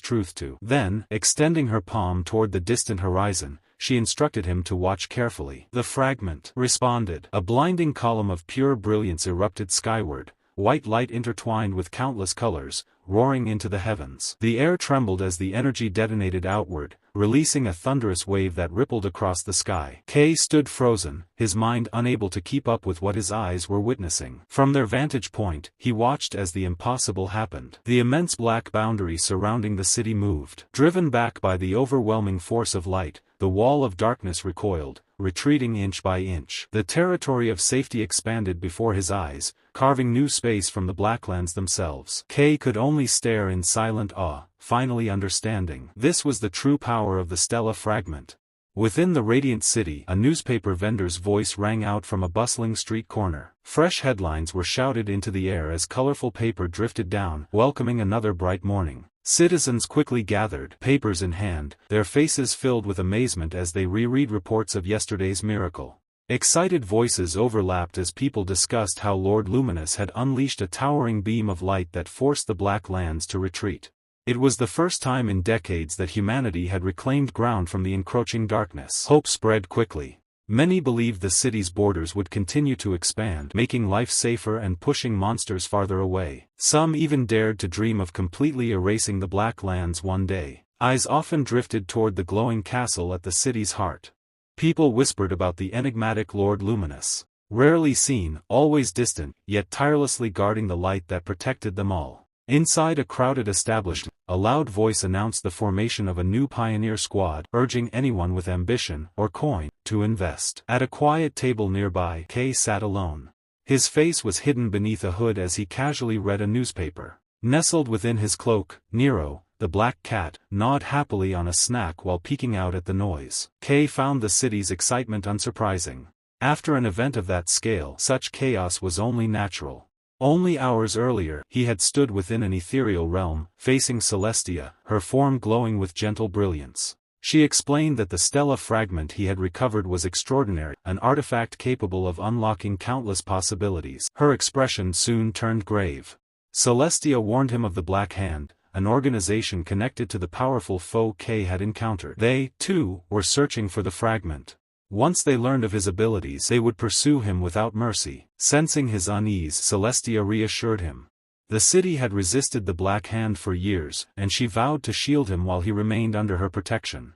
truth to. Then, extending her palm toward the distant horizon, she instructed him to watch carefully. The fragment responded. A blinding column of pure brilliance erupted skyward, white light intertwined with countless colors, roaring into the heavens. The air trembled as the energy detonated outward, releasing a thunderous wave that rippled across the sky. Kay stood frozen, his mind unable to keep up with what his eyes were witnessing. From their vantage point, he watched as the impossible happened. The immense black boundary surrounding the city moved. Driven back by the overwhelming force of light, the wall of darkness recoiled, retreating inch by inch. The territory of safety expanded before his eyes, carving new space from the Blacklands themselves. Kay could only stare in silent awe, finally understanding. This was the true power of the Stella fragment. Within the radiant city, a newspaper vendor's voice rang out from a bustling street corner. Fresh headlines were shouted into the air as colorful paper drifted down, welcoming another bright morning. Citizens quickly gathered, papers in hand, their faces filled with amazement as they reread reports of yesterday's miracle. Excited voices overlapped as people discussed how Lord Luminous had unleashed a towering beam of light that forced the Black Lands to retreat. It was the first time in decades that humanity had reclaimed ground from the encroaching darkness. Hope spread quickly. Many believed the city's borders would continue to expand, making life safer and pushing monsters farther away. Some even dared to dream of completely erasing the Black Lands one day. Eyes often drifted toward the glowing castle at the city's heart. People whispered about the enigmatic Lord Luminous. Rarely seen, always distant, yet tirelessly guarding the light that protected them all. Inside a crowded establishment, a loud voice announced the formation of a new pioneer squad, urging anyone with ambition, or coin, to invest. At a quiet table nearby, Kay sat alone. His face was hidden beneath a hood as he casually read a newspaper. Nestled within his cloak, Nero, the black cat, gnawed happily on a snack while peeking out at the noise. Kay found the city's excitement unsurprising. After an event of that scale, such chaos was only natural. Only hours earlier, he had stood within an ethereal realm, facing Celestia, her form glowing with gentle brilliance. She explained that the Stella fragment he had recovered was extraordinary, an artifact capable of unlocking countless possibilities. Her expression soon turned grave. Celestia warned him of the Black Hand, an organization connected to the powerful foe Kay had encountered. They, too, were searching for the fragment. Once they learned of his abilities, they would pursue him without mercy. Sensing his unease, Celestia reassured him. The city had resisted the Black Hand for years, and she vowed to shield him while he remained under her protection.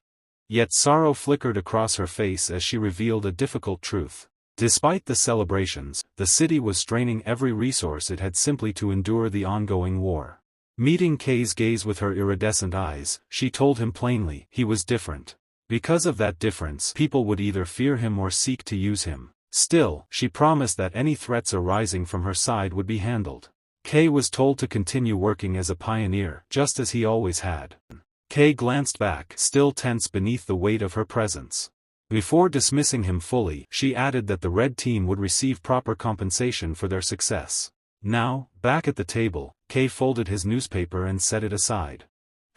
Yet sorrow flickered across her face as she revealed a difficult truth. Despite the celebrations, the city was straining every resource it had simply to endure the ongoing war. Meeting Kay's gaze with her iridescent eyes, she told him plainly, he was different. Because of that difference, people would either fear him or seek to use him. Still, she promised that any threats arising from her side would be handled. Kay was told to continue working as a pioneer, just as he always had. Kay glanced back, still tense beneath the weight of her presence. Before dismissing him fully, she added that the Red Team would receive proper compensation for their success. Now, back at the table, Kay folded his newspaper and set it aside.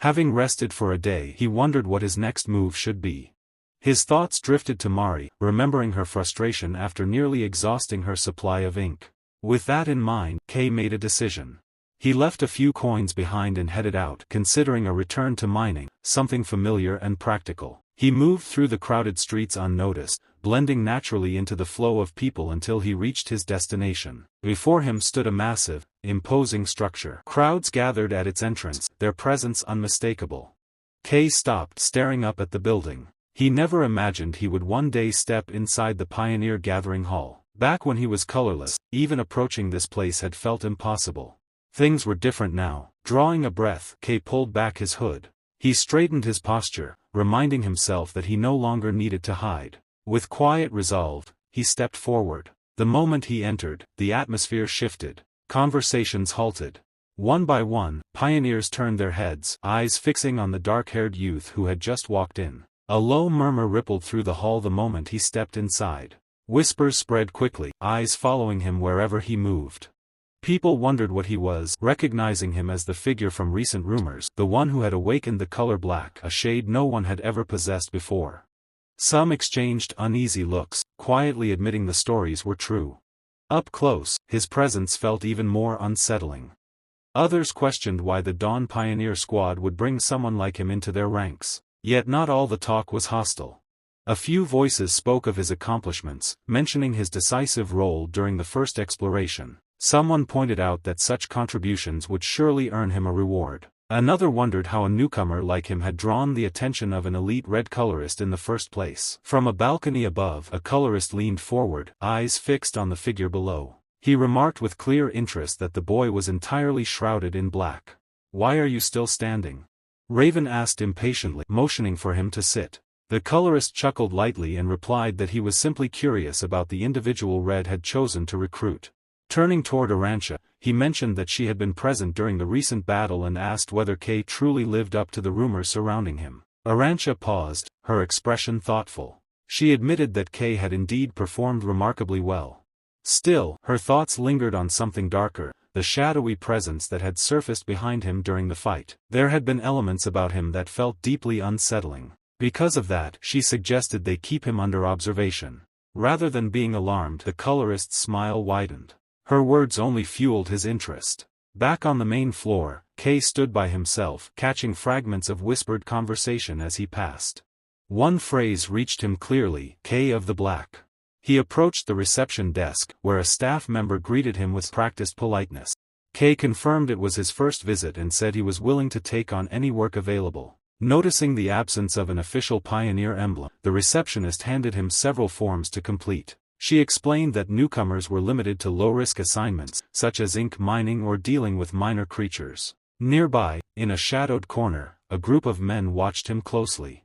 Having rested for a day, he wondered what his next move should be. His thoughts drifted to Mari, remembering her frustration after nearly exhausting her supply of ink. With that in mind, Kay made a decision. He left a few coins behind and headed out, considering a return to mining, something familiar and practical. He moved through the crowded streets unnoticed, blending naturally into the flow of people until he reached his destination. Before him stood a massive, imposing structure. Crowds gathered at its entrance, their presence unmistakable. Kay stopped, staring up at the building. He never imagined he would one day step inside the Pioneer Gathering Hall. Back when he was colorless, even approaching this place had felt impossible. Things were different now. Drawing a breath, Kay pulled back his hood. He straightened his posture, reminding himself that he no longer needed to hide. With quiet resolve, he stepped forward. The moment he entered, the atmosphere shifted. Conversations halted. One by one, pioneers turned their heads, eyes fixing on the dark-haired youth who had just walked in. A low murmur rippled through the hall the moment he stepped inside. Whispers spread quickly, eyes following him wherever he moved. People wondered what he was, recognizing him as the figure from recent rumors, the one who had awakened the color black, a shade no one had ever possessed before. Some exchanged uneasy looks, quietly admitting the stories were true. Up close, his presence felt even more unsettling. Others questioned why the Dawn Pioneer Squad would bring someone like him into their ranks. Yet not all the talk was hostile. A few voices spoke of his accomplishments, mentioning his decisive role during the first exploration. Someone pointed out that such contributions would surely earn him a reward. Another wondered how a newcomer like him had drawn the attention of an elite red colorist in the first place. From a balcony above, a colorist leaned forward, eyes fixed on the figure below. He remarked with clear interest that the boy was entirely shrouded in black. "Why are you still standing?" Raven asked impatiently, motioning for him to sit. The colorist chuckled lightly and replied that he was simply curious about the individual Red had chosen to recruit. Turning toward Arantia, he mentioned that she had been present during the recent battle and asked whether Kay truly lived up to the rumors surrounding him. Arantia paused, her expression thoughtful. She admitted that Kay had indeed performed remarkably well. Still, her thoughts lingered on something darker, the shadowy presence that had surfaced behind him during the fight. There had been elements about him that felt deeply unsettling. Because of that, she suggested they keep him under observation. Rather than being alarmed, the colorist's smile widened. Her words only fueled his interest. Back on the main floor, Kay stood by himself, catching fragments of whispered conversation as he passed. One phrase reached him clearly, "Kay of the Black." He approached the reception desk, where a staff member greeted him with practiced politeness. Kay confirmed it was his first visit and said he was willing to take on any work available. Noticing the absence of an official pioneer emblem, the receptionist handed him several forms to complete. She explained that newcomers were limited to low-risk assignments, such as ink mining or dealing with minor creatures. Nearby, in a shadowed corner, a group of men watched him closely.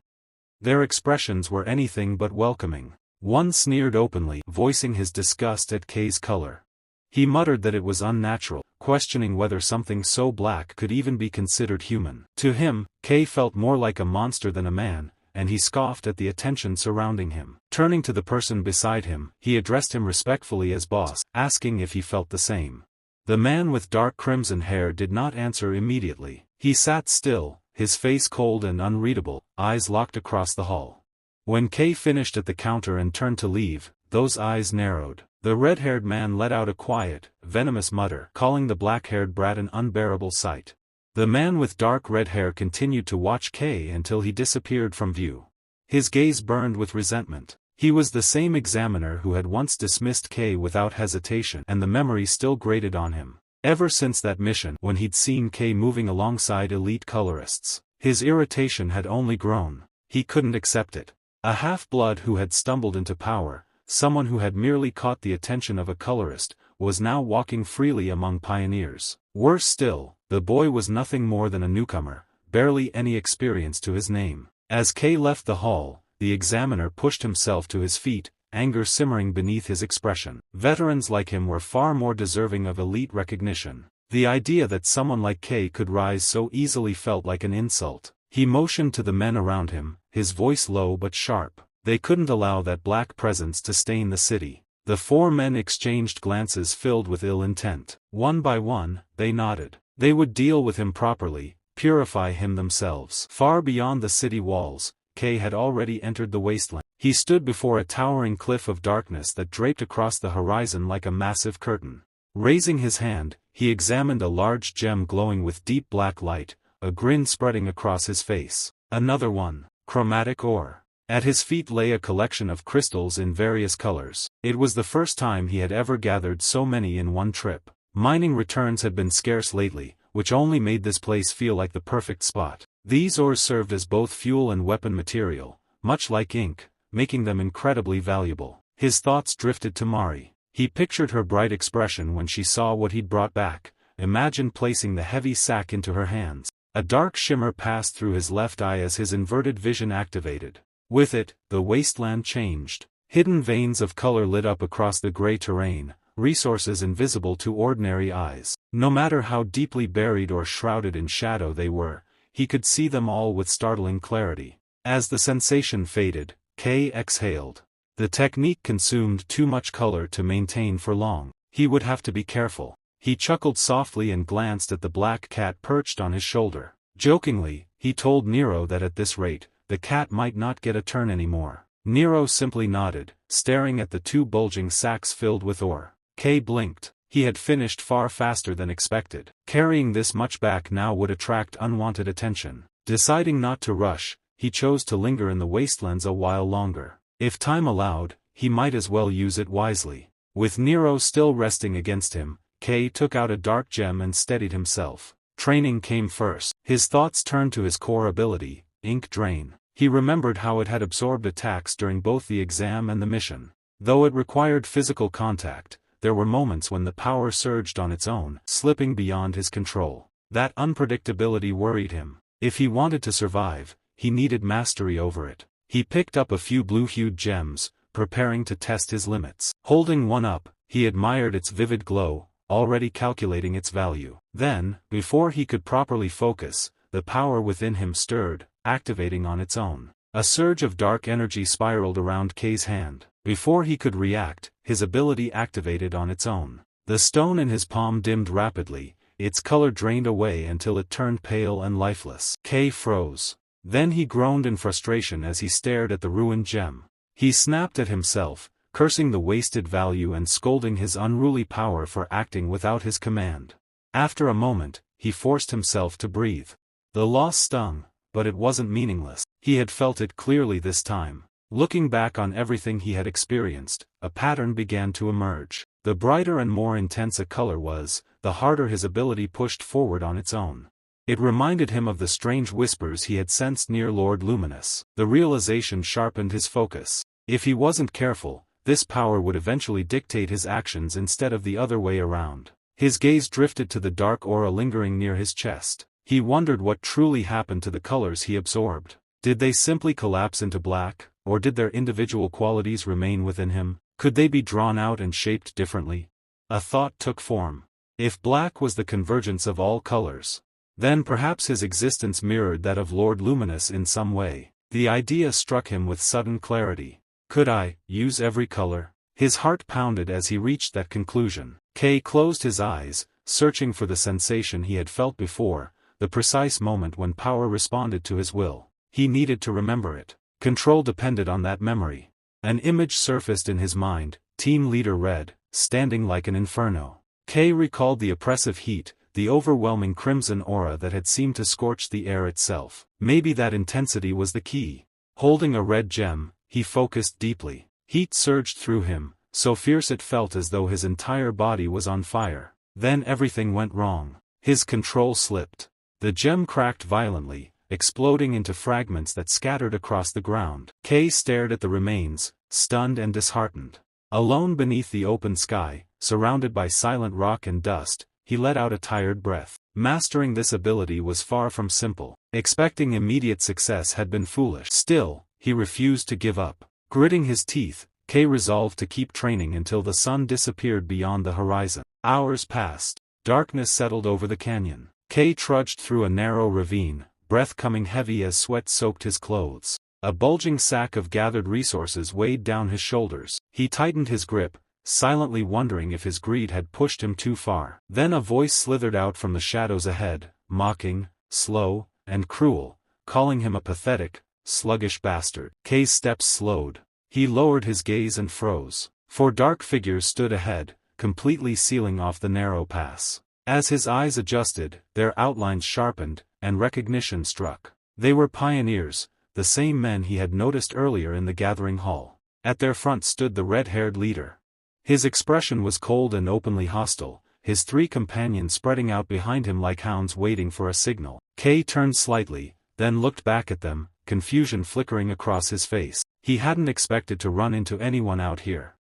Their expressions were anything but welcoming. One sneered openly, voicing his disgust at Kay's color. He muttered that it was unnatural, questioning whether something so black could even be considered human. To him, Kay felt more like a monster than a man, and he scoffed at the attention surrounding him. Turning to the person beside him, he addressed him respectfully as boss, asking if he felt the same. The man with dark crimson hair did not answer immediately. He sat still, his face cold and unreadable, eyes locked across the hall. When Kay finished at the counter and turned to leave, those eyes narrowed. The red-haired man let out a quiet, venomous mutter, calling the black-haired brat an unbearable sight. The man with dark red hair continued to watch Kay until he disappeared from view. His gaze burned with resentment. He was the same examiner who had once dismissed Kay without hesitation, and the memory still grated on him. Ever since that mission, when he'd seen Kay moving alongside elite colorists, his irritation had only grown. He couldn't accept it. A half-blood who had stumbled into power, someone who had merely caught the attention of a colorist, was now walking freely among pioneers. Worse still, the boy was nothing more than a newcomer, barely any experience to his name. As Kay left the hall, the examiner pushed himself to his feet, anger simmering beneath his expression. Veterans like him were far more deserving of elite recognition. The idea that someone like Kay could rise so easily felt like an insult. He motioned to the men around him, his voice low but sharp. They couldn't allow that black presence to stain the city. The four men exchanged glances filled with ill intent. One by one, they nodded. They would deal with him properly, purify him themselves. Far beyond the city walls, Kay had already entered the wasteland. He stood before a towering cliff of darkness that draped across the horizon like a massive curtain. Raising his hand, he examined a large gem glowing with deep black light, a grin spreading across his face. Another one, chromatic ore. At his feet lay a collection of crystals in various colors. It was the first time he had ever gathered so many in one trip. Mining returns had been scarce lately, which only made this place feel like the perfect spot. These ores served as both fuel and weapon material, much like ink, making them incredibly valuable. His thoughts drifted to Mari. He pictured her bright expression when she saw what he'd brought back, imagined placing the heavy sack into her hands. A dark shimmer passed through his left eye as his inverted vision activated. With it, the wasteland changed. Hidden veins of color lit up across the gray terrain, resources invisible to ordinary eyes. No matter how deeply buried or shrouded in shadow they were, he could see them all with startling clarity. As the sensation faded, Kay exhaled. The technique consumed too much color to maintain for long. He would have to be careful. He chuckled softly and glanced at the black cat perched on his shoulder. Jokingly, he told Nero that at this rate, the cat might not get a turn anymore. Nero simply nodded, staring at the two bulging sacks filled with ore. Kay blinked. He had finished far faster than expected. Carrying this much back now would attract unwanted attention. Deciding not to rush, he chose to linger in the wastelands a while longer. If time allowed, he might as well use it wisely. With Nero still resting against him, Kay took out a dark gem and steadied himself. Training came first. His thoughts turned to his core ability, Ink Drain. He remembered how it had absorbed attacks during both the exam and the mission. Though it required physical contact, there were moments when the power surged on its own, slipping beyond his control. That unpredictability worried him. If he wanted to survive, he needed mastery over it. He picked up a few blue-hued gems, preparing to test his limits. Holding one up, he admired its vivid glow, already calculating its value. Then, before he could properly focus, the power within him stirred, activating on its own. A surge of dark energy spiraled around Kay's hand. Before he could react, his ability activated on its own. The stone in his palm dimmed rapidly, its color drained away until it turned pale and lifeless. K froze. Then he groaned in frustration as he stared at the ruined gem. He snapped at himself, cursing the wasted value and scolding his unruly power for acting without his command. After a moment, he forced himself to breathe. The loss stung, but it wasn't meaningless. He had felt it clearly this time. Looking back on everything he had experienced, a pattern began to emerge. The brighter and more intense a color was, the harder his ability pushed forward on its own. It reminded him of the strange whispers he had sensed near Lord Luminous. The realization sharpened his focus. If he wasn't careful, this power would eventually dictate his actions instead of the other way around. His gaze drifted to the dark aura lingering near his chest. He wondered what truly happened to the colors he absorbed. Did they simply collapse into black, or did their individual qualities remain within him? Could they be drawn out and shaped differently? A thought took form. If black was the convergence of all colors, then perhaps his existence mirrored that of Lord Luminous in some way. The idea struck him with sudden clarity. Could I use every color? His heart pounded as he reached that conclusion. Kay closed his eyes, searching for the sensation he had felt before, the precise moment when power responded to his will. He needed to remember it. Control depended on that memory. An image surfaced in his mind, Team Leader Red, standing like an inferno. Kay recalled the oppressive heat, the overwhelming crimson aura that had seemed to scorch the air itself. Maybe that intensity was the key. Holding a red gem, he focused deeply. Heat surged through him, so fierce it felt as though his entire body was on fire. Then everything went wrong. His control slipped. The gem cracked violently, exploding into fragments that scattered across the ground. Kay stared at the remains, stunned and disheartened. Alone beneath the open sky, surrounded by silent rock and dust, he let out a tired breath. Mastering this ability was far from simple. Expecting immediate success had been foolish. Still, he refused to give up. Gritting his teeth, Kay resolved to keep training until the sun disappeared beyond the horizon. Hours passed. Darkness settled over the canyon. Kay trudged through a narrow ravine, breath coming heavy as sweat soaked his clothes. A bulging sack of gathered resources weighed down his shoulders. He tightened his grip, silently wondering if his greed had pushed him too far. Then a voice slithered out from the shadows ahead, mocking, slow, and cruel, calling him a pathetic, sluggish bastard. Kay's steps slowed. He lowered his gaze and froze. Four dark figures stood ahead, completely sealing off the narrow pass. As his eyes adjusted, their outlines sharpened, and recognition struck. They were pioneers, the same men he had noticed earlier in the gathering hall. At their front stood the red-haired leader. His expression was cold and openly hostile, his three companions spreading out behind him like hounds waiting for a signal. Kay turned slightly, then looked back at them, confusion flickering across his face. He hadn't expected to run into anyone out here.